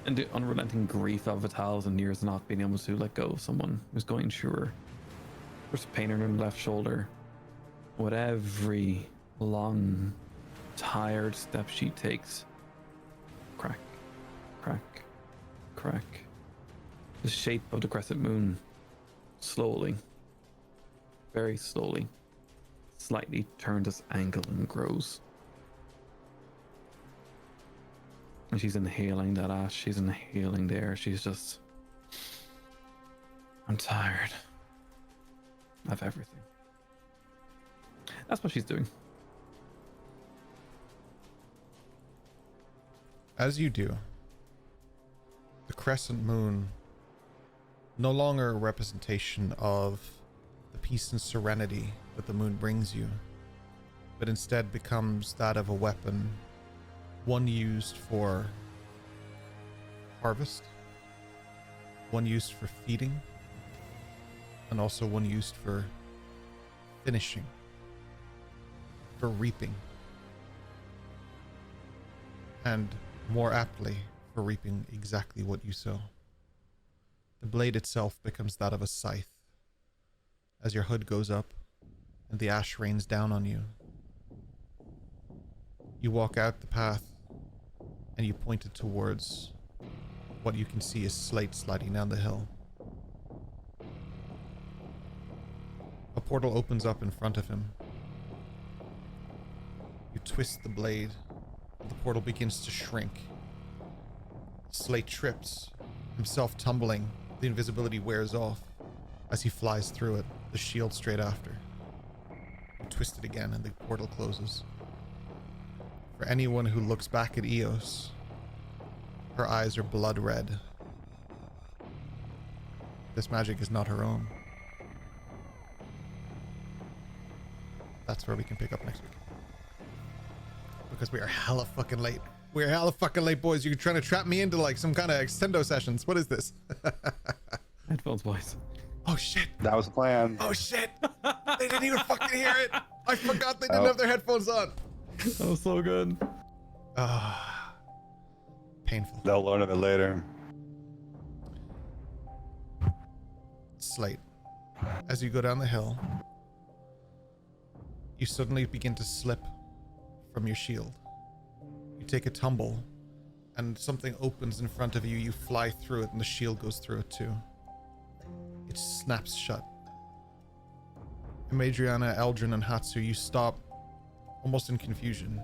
S6: And the unrelenting grief of 1,000 years not being able to let go of someone who's going through her. There's pain in her left shoulder. With every long, tired step she takes, crack, crack, crack. The shape of the crescent moon slowly, very slowly, slightly turns its angle and grows. And she's inhaling that ash, she's inhaling the air, she's just, I'm tired of everything. That's what she's doing.
S1: As you do, the crescent moon, no longer a representation of the peace and serenity that the moon brings you, but instead becomes that of a weapon, one used for harvest, one used for feeding, and also one used for finishing, for reaping, and more aptly for reaping exactly what you sow. The blade itself becomes that of a scythe as your hood goes up and the ash rains down on you. You walk out the path and you point it towards what you can see is Slate sliding down the hill. A portal opens up in front of him. You twist the blade. The portal begins to shrink. Slate trips, himself tumbling. The invisibility wears off as he flies through it, the shield straight after. twist it again, and the portal closes. For anyone who looks back at Eos, her eyes are blood red. This magic is not her own. That's where we can pick up next week. Because we are hella fucking late. We're hella fucking late, boys. You're trying to trap me into like some kind of extendo sessions. What is this?
S6: Headphones, boys.
S1: Oh shit.
S5: That was the plan.
S1: Oh shit. They didn't even fucking hear it. I forgot they didn't have their headphones on.
S6: That was so good.
S1: Ah. Painful.
S5: They'll learn of it later.
S1: Slate. As you go down the hill, you suddenly begin to slip from your shield. You take a tumble, and something opens in front of you. You fly through it, and the shield goes through it too. It snaps shut. Madriana, Eldrin, and Hatsu, you stop almost in confusion.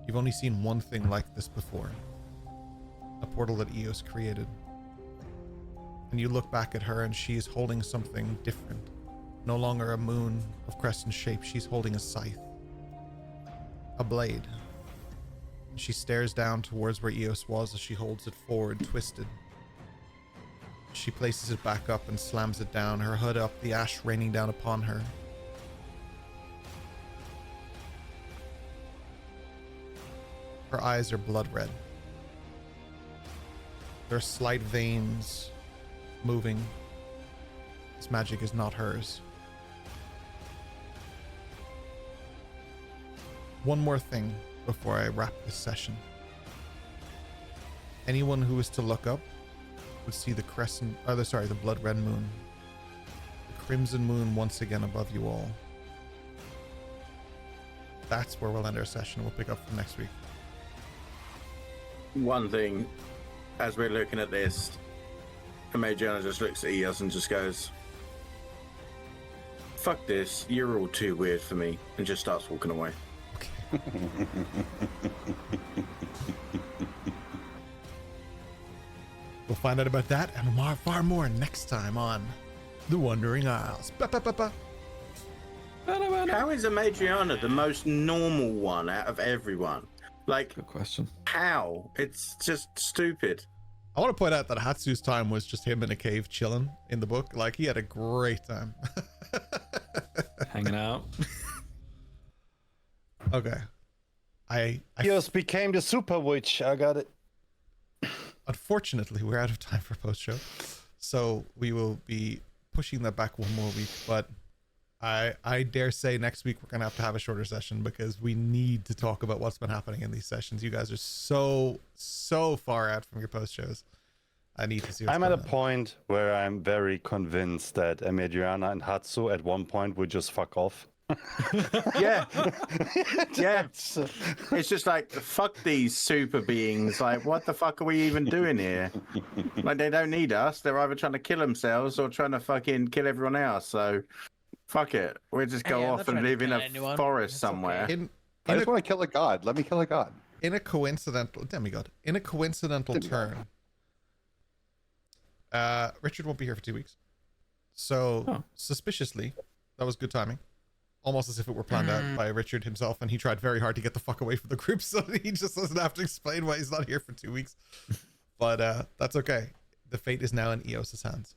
S1: You've only seen one thing like this before. A portal that Eos created. And you look back at her, and she is holding something different. No longer a moon of crescent shape, she's holding a scythe. A blade. She stares down towards where Eos was as she holds it forward, twisted. She places it back up and slams it down, her hood up, the ash raining down upon her. Her eyes are blood red. There are slight veins moving. This magic is not hers. One more thing before I wrap this session. Anyone who is to look up would see the the blood red moon. The crimson moon once again above you all. That's where we'll end our session. We'll pick up from next week.
S4: One thing, as we're looking at this, Madriana just looks at Eos and just goes, "Fuck this, you're all too weird for me," and just starts walking away.
S1: We'll find out about that and far more next time on The Wandering Isles. Ba-ba-ba-ba.
S4: How is Madriana the most normal one out of everyone? Like,
S6: Good question.
S4: how? It's just stupid.
S1: I want to point out that Hatsu's time was just him in a cave chilling in the book. Like, he had a great time.
S6: Hanging out.
S1: Okay. I
S5: Eos became the super witch. I got it.
S1: Unfortunately, we're out of time for post-show. So we will be pushing that back one more week. But I dare say next week we're going to have a shorter session because we need to talk about what's been happening in these sessions. You guys are so far out from your post-shows. I need to see what's
S8: I'm at a
S1: going on.
S8: point where I'm very convinced that Madriana and Hatsu at one point would just fuck off.
S4: Yeah. Yeah. It's just like, fuck these super beings. Like, what the fuck are we even doing here? Like, they don't need us. They're either trying to kill themselves or trying to fucking kill everyone else. So, fuck it. We'll just go
S2: Yeah,
S4: off
S2: not
S4: and
S2: trying to
S4: live in
S2: kill
S4: a
S2: anyone.
S4: forest
S2: It's okay.
S4: somewhere.
S5: I just want to kill a god. Let me kill a god.
S1: In a coincidental turn, Richard won't be here for 2 weeks. So suspiciously, that was good timing. Almost as if it were planned out by Richard himself, and he tried very hard to get the fuck away from the group, so he just doesn't have to explain why he's not here for 2 weeks. But that's okay. The fate is now in Eos's hands.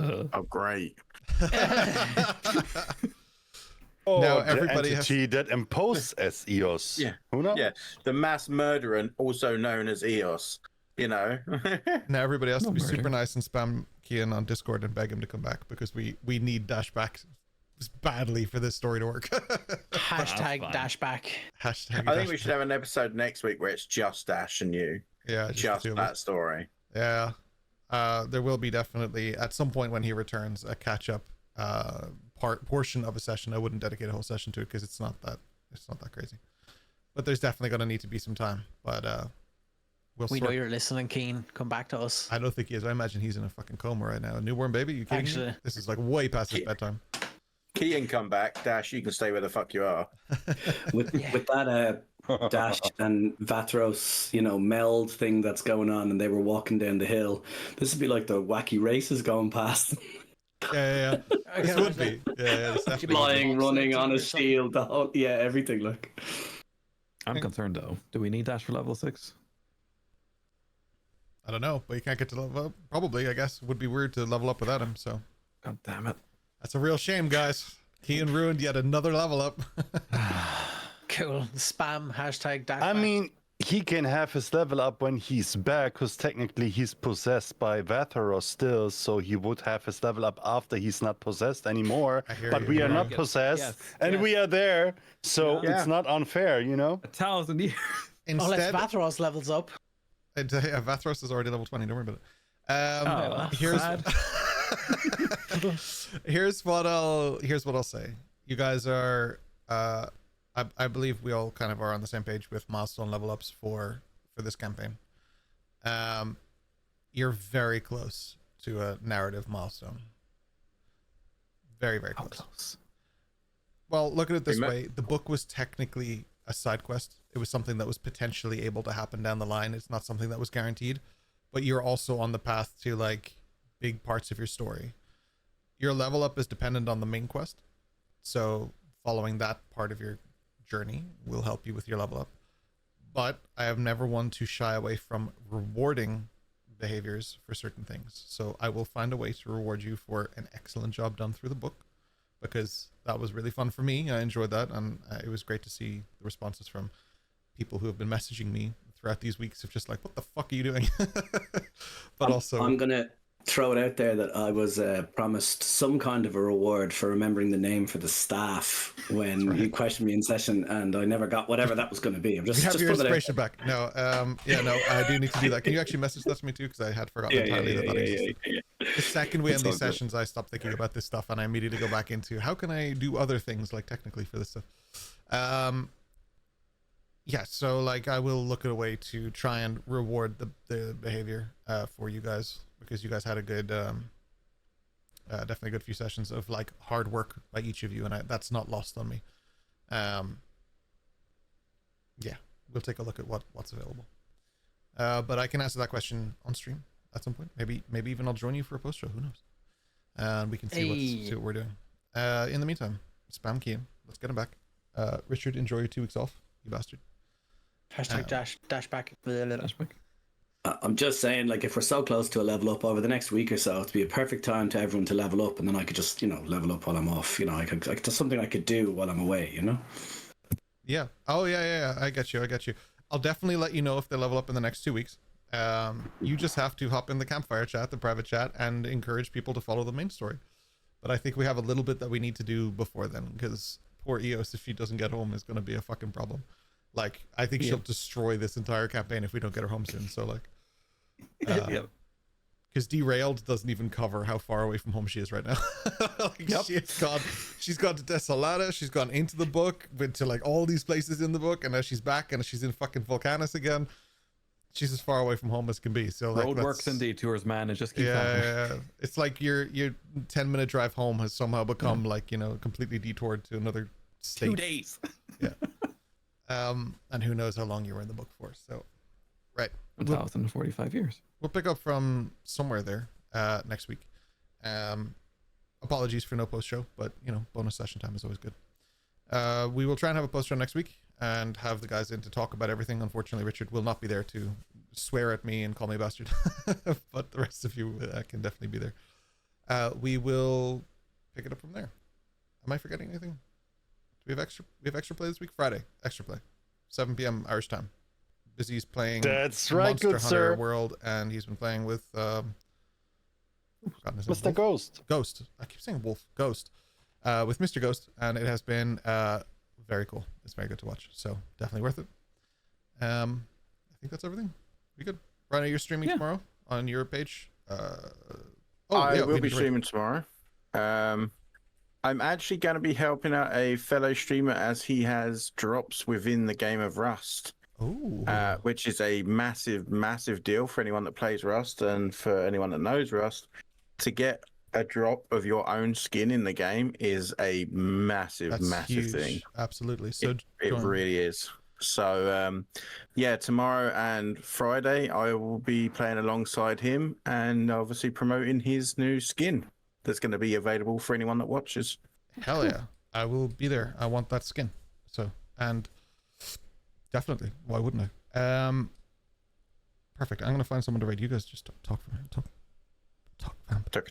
S4: Oh, great.
S1: Now
S8: the
S1: everybody has-
S8: entity that imposes as Eos.
S4: Yeah.
S8: Who knows?
S4: Yeah. The mass murderer, also known as Eos. You know?
S1: Now everybody has to be
S6: murder.
S1: super nice and spam Kian on Discord and beg him to come back because we need Dashback badly for this story to work.
S2: Hashtag
S6: fine.
S2: dashback.
S1: Hashtag
S4: I think we
S1: Dashback.
S4: should have an episode next week where it's just Dash and you.
S1: Yeah,
S4: Just
S1: the two of
S4: that
S1: us.
S4: story.
S1: Yeah. There will be definitely at some point when he returns a catch up portion of a session. I wouldn't dedicate a whole session to it because it's not that crazy. But there's definitely going to need to be some time. But
S2: We know you're listening, Keen. Come back to us.
S1: I don't think he is. I imagine he's in a fucking coma right now. A newborn baby? You kidding me?
S2: Actually.
S1: This is like way past his bedtime.
S4: Kian, come back. Dash, you can stay where the fuck you are.
S3: With that Dash and Vatros, meld thing that's going on, and they were walking down the hill. This would be like the wacky races going past.
S1: Yeah. This would be. Yeah, this definitely would be.
S3: Flying, running on a
S2: Or something.
S3: shield, the whole, yeah, everything. Like,
S6: I'm concerned though. Do we need that for level 6?
S1: I don't know, but you can't get to level up. Probably, I guess. Would be weird to level up without him, so.
S6: God damn it.
S1: That's a real shame, guys. Kean ruined yet another level up.
S2: Cool. Spam hashtag dash.
S8: I mean, he can have his level up when he's back, because technically he's possessed by Vatharos still, so he would have his level up after he's not possessed anymore.
S1: I hear
S8: But
S1: you.
S8: we are
S1: Yeah.
S8: not possessed,
S6: Yes,
S8: and
S6: yes.
S8: we are there, so
S4: Yeah.
S8: it's not unfair, you know?
S6: 1,000 years.
S2: Unless
S1: Instead,
S2: Vatros levels up.
S1: Vathros is already level 20. Don't worry about it.
S6: Oh,
S1: Here's
S6: sad.
S1: here's what I'll say. You guys are I believe we all kind of are on the same page with milestone level ups for this campaign. You're very close to a narrative milestone. Very, very
S6: How
S1: close.
S6: close?
S1: Well, look at it this
S4: We met-
S1: way. The book was technically a side quest. It was something that was potentially able to happen down the line. It's not something that was guaranteed, but you're also on the path to like big parts of your story. Your level up is dependent on the main quest. So following that part of your journey will help you with your level up. But I have never one to shy away from rewarding behaviors for certain things. So I will find a way to reward you for an excellent job done through the book, because that was really fun for me. I enjoyed that, and it was great to see the responses from people who have been messaging me throughout these weeks of just like, what the fuck are you doing? But also,
S3: I'm gonna throw it out there that I was promised some kind of a reward for remembering the name for the staff when you questioned me in session, and I never got whatever that was going to be. I'm
S1: you
S3: just
S1: have your
S3: put it out
S1: inspiration back. No, I do need to do that. Can you actually message that to me too? Because I had forgotten entirely that existed. The second we end
S3: It's
S1: these
S3: all good.
S1: sessions, I stop thinking about this stuff, and I immediately go back into how can I do other things, like technically for this stuff. Yeah, so like I will look at a way to try and reward the behavior for you guys, because you guys had a good, definitely a good few sessions of like hard work by each of you, and that's not lost on me. Yeah, we'll take a look at what's available. But I can answer that question on stream at some point. Maybe even I'll join you for a post show. Who knows? And we can see what we're doing. In the meantime, spam Kean. Let's get him back. Richard, enjoy your 2 weeks off, you bastard.
S2: Hashtag dash back.
S3: I'm just saying, like, if we're so close to a level up over the next week or so, it'd be a perfect time to everyone to level up, and then I could just, level up while I'm off. I could, like, just something I could do while I'm away.
S1: Yeah. Oh yeah. I get you. I'll definitely let you know if they level up in the next 2 weeks. You just have to hop in the campfire chat, the private chat, and encourage people to follow the main story. But I think we have a little bit that we need to do before then, because poor Eos, if she doesn't get home, is going to be a fucking problem. Like, I think she'll destroy this entire campaign if we don't get her home soon. So like, because Derailed doesn't even cover how far away from home she is right now. Like, she's gone to Desolata, she's gone into the book, went to like all these places in the book, and now she's back and she's in fucking Volcanus again. She's as far away from home as can be. So like,
S6: Roadworks and detours, man, and just keep on.
S1: yeah. It's like your 10-minute drive home has somehow become like, completely detoured to another state.
S6: 2 days.
S1: Yeah. And who knows how long you were in the book for. So, right.
S6: 1,045 years.
S1: We'll pick up from somewhere there next week. Apologies for no post show, but bonus session time is always good. We will try and have a post show next week and have the guys in to talk about everything. Unfortunately, Richard will not be there to swear at me and call me a bastard, but the rest of you can definitely be there. We will pick it up from there. Am I forgetting anything? Do we have extra play this week? Friday, extra play, 7 p.m. Irish time. Busy's playing
S8: That's right,
S1: Monster
S8: good
S1: Hunter
S8: sir.
S1: World, and he's been playing with
S8: Mr. Ghost.
S1: Ghost. I keep saying Wolf. Ghost. With Mr. Ghost, and it has been very cool. It's very good to watch, so definitely worth it. I think that's everything. We good? Ryan, you're streaming tomorrow on your page.
S4: I will be streaming tomorrow. I'm actually going to be helping out a fellow streamer as he has drops within the game of Rust. Which is a massive deal for anyone that plays Rust, and for anyone that knows Rust. To get a drop of your own skin in the game is a massive
S1: huge
S4: thing.
S1: Absolutely. So
S4: it really is. So tomorrow and Friday I will be playing alongside him and obviously promoting his new skin. that's going to be available for anyone that watches.
S1: Hell yeah. I will be there. I want that skin. So, and definitely. Why wouldn't I? Perfect. I'm going to find someone to raid. You guys just talk for me. Talk, vamp.
S4: Tuck.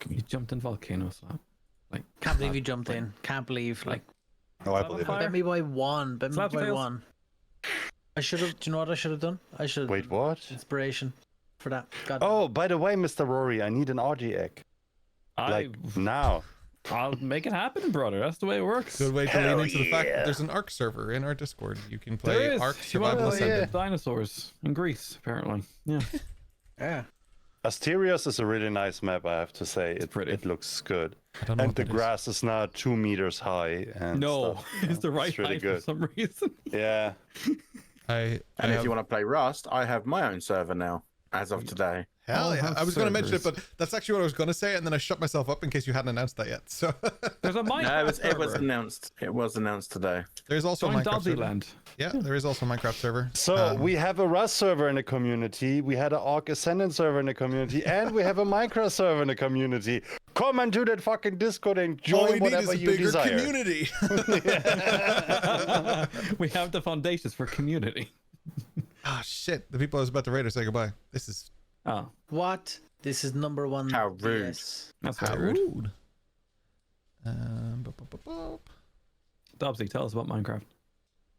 S6: You jumped in volcanoes, so like
S2: Can't believe you jumped in. Can't believe, like,
S5: No, I
S6: Is that
S5: believe
S6: on
S5: it.
S6: fire?
S2: bet me by one. Bet me
S6: Slap
S2: by
S6: tails.
S2: one. I should have. Do you know what I should have done? I should.
S8: Wait, what?
S2: Inspiration for that. God.
S8: Oh, by the way, Mr. Rory, I need an RG egg. Like now.
S6: I'll make it happen, brother. That's the way it works.
S1: Good way to lean
S8: Hell
S1: into the fact that
S8: yeah.
S1: there's an ARC server in our Discord. You can
S6: There
S1: play
S6: is.
S1: ARC
S6: You wanna
S1: Survival
S6: play
S1: Ascended.
S6: dinosaurs in Greece, apparently. Yeah.
S2: Yeah.
S8: Asterios is a really nice map, I have to say.
S6: pretty.
S8: It looks good.
S1: I don't know
S8: And
S1: what
S8: the
S1: that is.
S8: grass is now 2 meters high. And
S6: No,
S8: stuff.
S6: it's the right
S8: It's really
S6: height for
S8: good.
S6: some reason.
S8: Yeah.
S1: I
S4: And if
S1: have-
S4: you want to play Rust, I have my own server now, as of today.
S1: Hell
S6: I'll
S1: yeah.
S6: have
S1: I was going to mention it,
S6: servers.
S1: but that's actually what I was going to say, and then I shut myself up in case you hadn't announced that yet. So
S6: There's a Minecraft
S4: No, it was
S6: server.
S4: announced. It was announced today.
S1: there's also a
S6: Join
S1: Minecraft server.
S6: Dodsyland.
S1: Yeah, there is also a Minecraft server.
S8: So we have a Rust server in the community, we had an Arc Ascendant server in the community, and we have a Minecraft server in the community. Come and do that fucking Discord and
S1: all we
S8: join
S1: need is
S8: whatever
S1: a
S8: you
S1: bigger
S8: desire.
S1: community.
S6: We have the foundations for community.
S1: Ah, shit. The people I was about to raid are saying goodbye. This is
S6: Oh,
S2: What? This is number one.
S4: How rude.
S2: Yes.
S6: that's
S1: how
S6: very rude.
S1: rude. Bup, bup, bup, bup.
S6: Dobsy, tell us about Minecraft.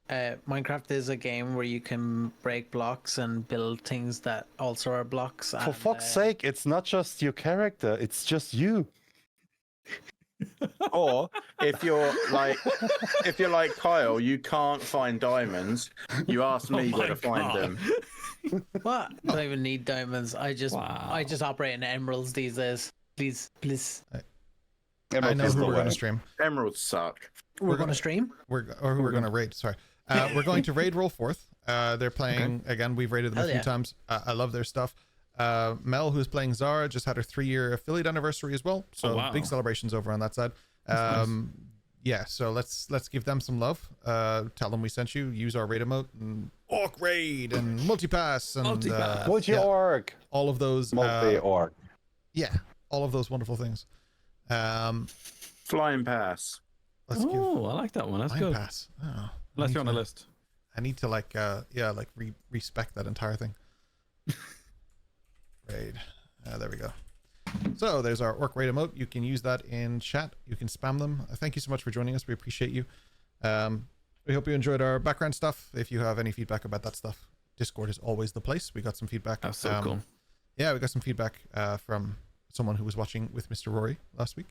S2: Minecraft is a game where you can break blocks and build things that also are blocks.
S8: For
S2: and,
S8: fuck's sake, it's not just your character, it's just you.
S4: Or if you're like Kyle, you can't find diamonds. You ask me
S6: Oh
S4: where
S6: my
S4: to find
S6: God.
S4: them.
S2: What? I don't even need diamonds. I just
S6: Wow.
S2: operate in emeralds these days. Please.
S1: I know
S8: is
S1: who
S8: the
S1: we're going
S8: way.
S1: to stream.
S4: Emeralds suck.
S2: We're gonna stream.
S1: We're going to raid. Sorry. We're going to raid Roll Forth. They're playing again. We've raided them
S2: Hell
S1: a few
S2: yeah.
S1: times. I love their stuff. Mel, who's playing Zara, just had her 3-year affiliate anniversary as well. So
S6: wow.
S1: big celebrations over on that side. Yeah, so let's give them some love. Tell them we sent you. Use our raid emote and Orc raid and multipass and
S6: Multipass.
S8: Multi-org.
S1: all of those.
S5: Multi-org.
S1: Yeah, all of those wonderful things.
S4: Flying pass.
S1: Let's give
S6: Oh, I like that one. That's
S1: Flying
S6: good.
S1: pass. Oh,
S6: Unless you're on the list.
S1: I need to respect that entire thing. Raid. There we go. So there's our Orc raid emote. You can use that in chat. You can spam them. Thank you so much for joining us. We appreciate you. We hope you enjoyed our background stuff. If you have any feedback about that stuff, Discord is always the place. We got some feedback.
S6: That's so cool.
S1: Yeah, we got some feedback from someone who was watching with Mr. Rory last week,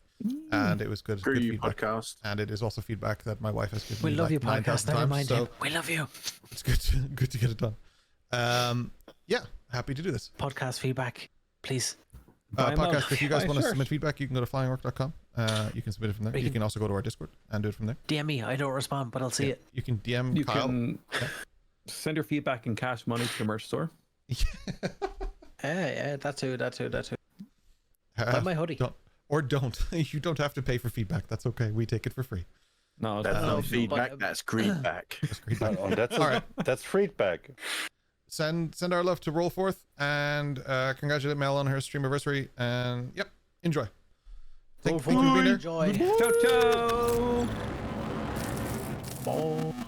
S1: and it was good.
S4: Screw
S1: Good
S4: you,
S1: feedback.
S4: podcast.
S1: And it is also feedback that my wife has given
S2: We
S1: me
S2: love
S1: like
S2: you,
S1: 9,000
S2: podcast. Never
S1: times,
S2: mind
S1: so
S2: him. We love you.
S1: it's good to get it done. Yeah, happy to do this.
S2: Podcast feedback, please.
S6: Buy
S1: Podcast,
S6: milk.
S1: if you guys
S6: Buy
S1: want to
S6: shirt.
S1: submit feedback, you can go to flyingorc.com. You can submit it from there. You can also go to our Discord and do it from there.
S2: DM me. I don't respond, but I'll see it.
S1: You can DM
S6: You
S1: Kyle.
S6: can send your feedback in cash money to the merch store.
S2: Yeah, that too. Buy my hoodie.
S1: Don't. You don't have to pay for feedback. That's okay. We take it for free.
S6: No,
S4: That's
S6: no.
S4: not
S2: no,
S4: feedback.
S2: but-
S4: That's feedback.
S1: That's great.
S8: Oh, that's,
S1: All right.
S8: that's feedback.
S1: Send our love to Roll Forth and congratulate Mel on her stream anniversary. And yep, enjoy. Thank you for being there.
S2: Enjoy.
S6: Ciao, ciao.
S2: Bye.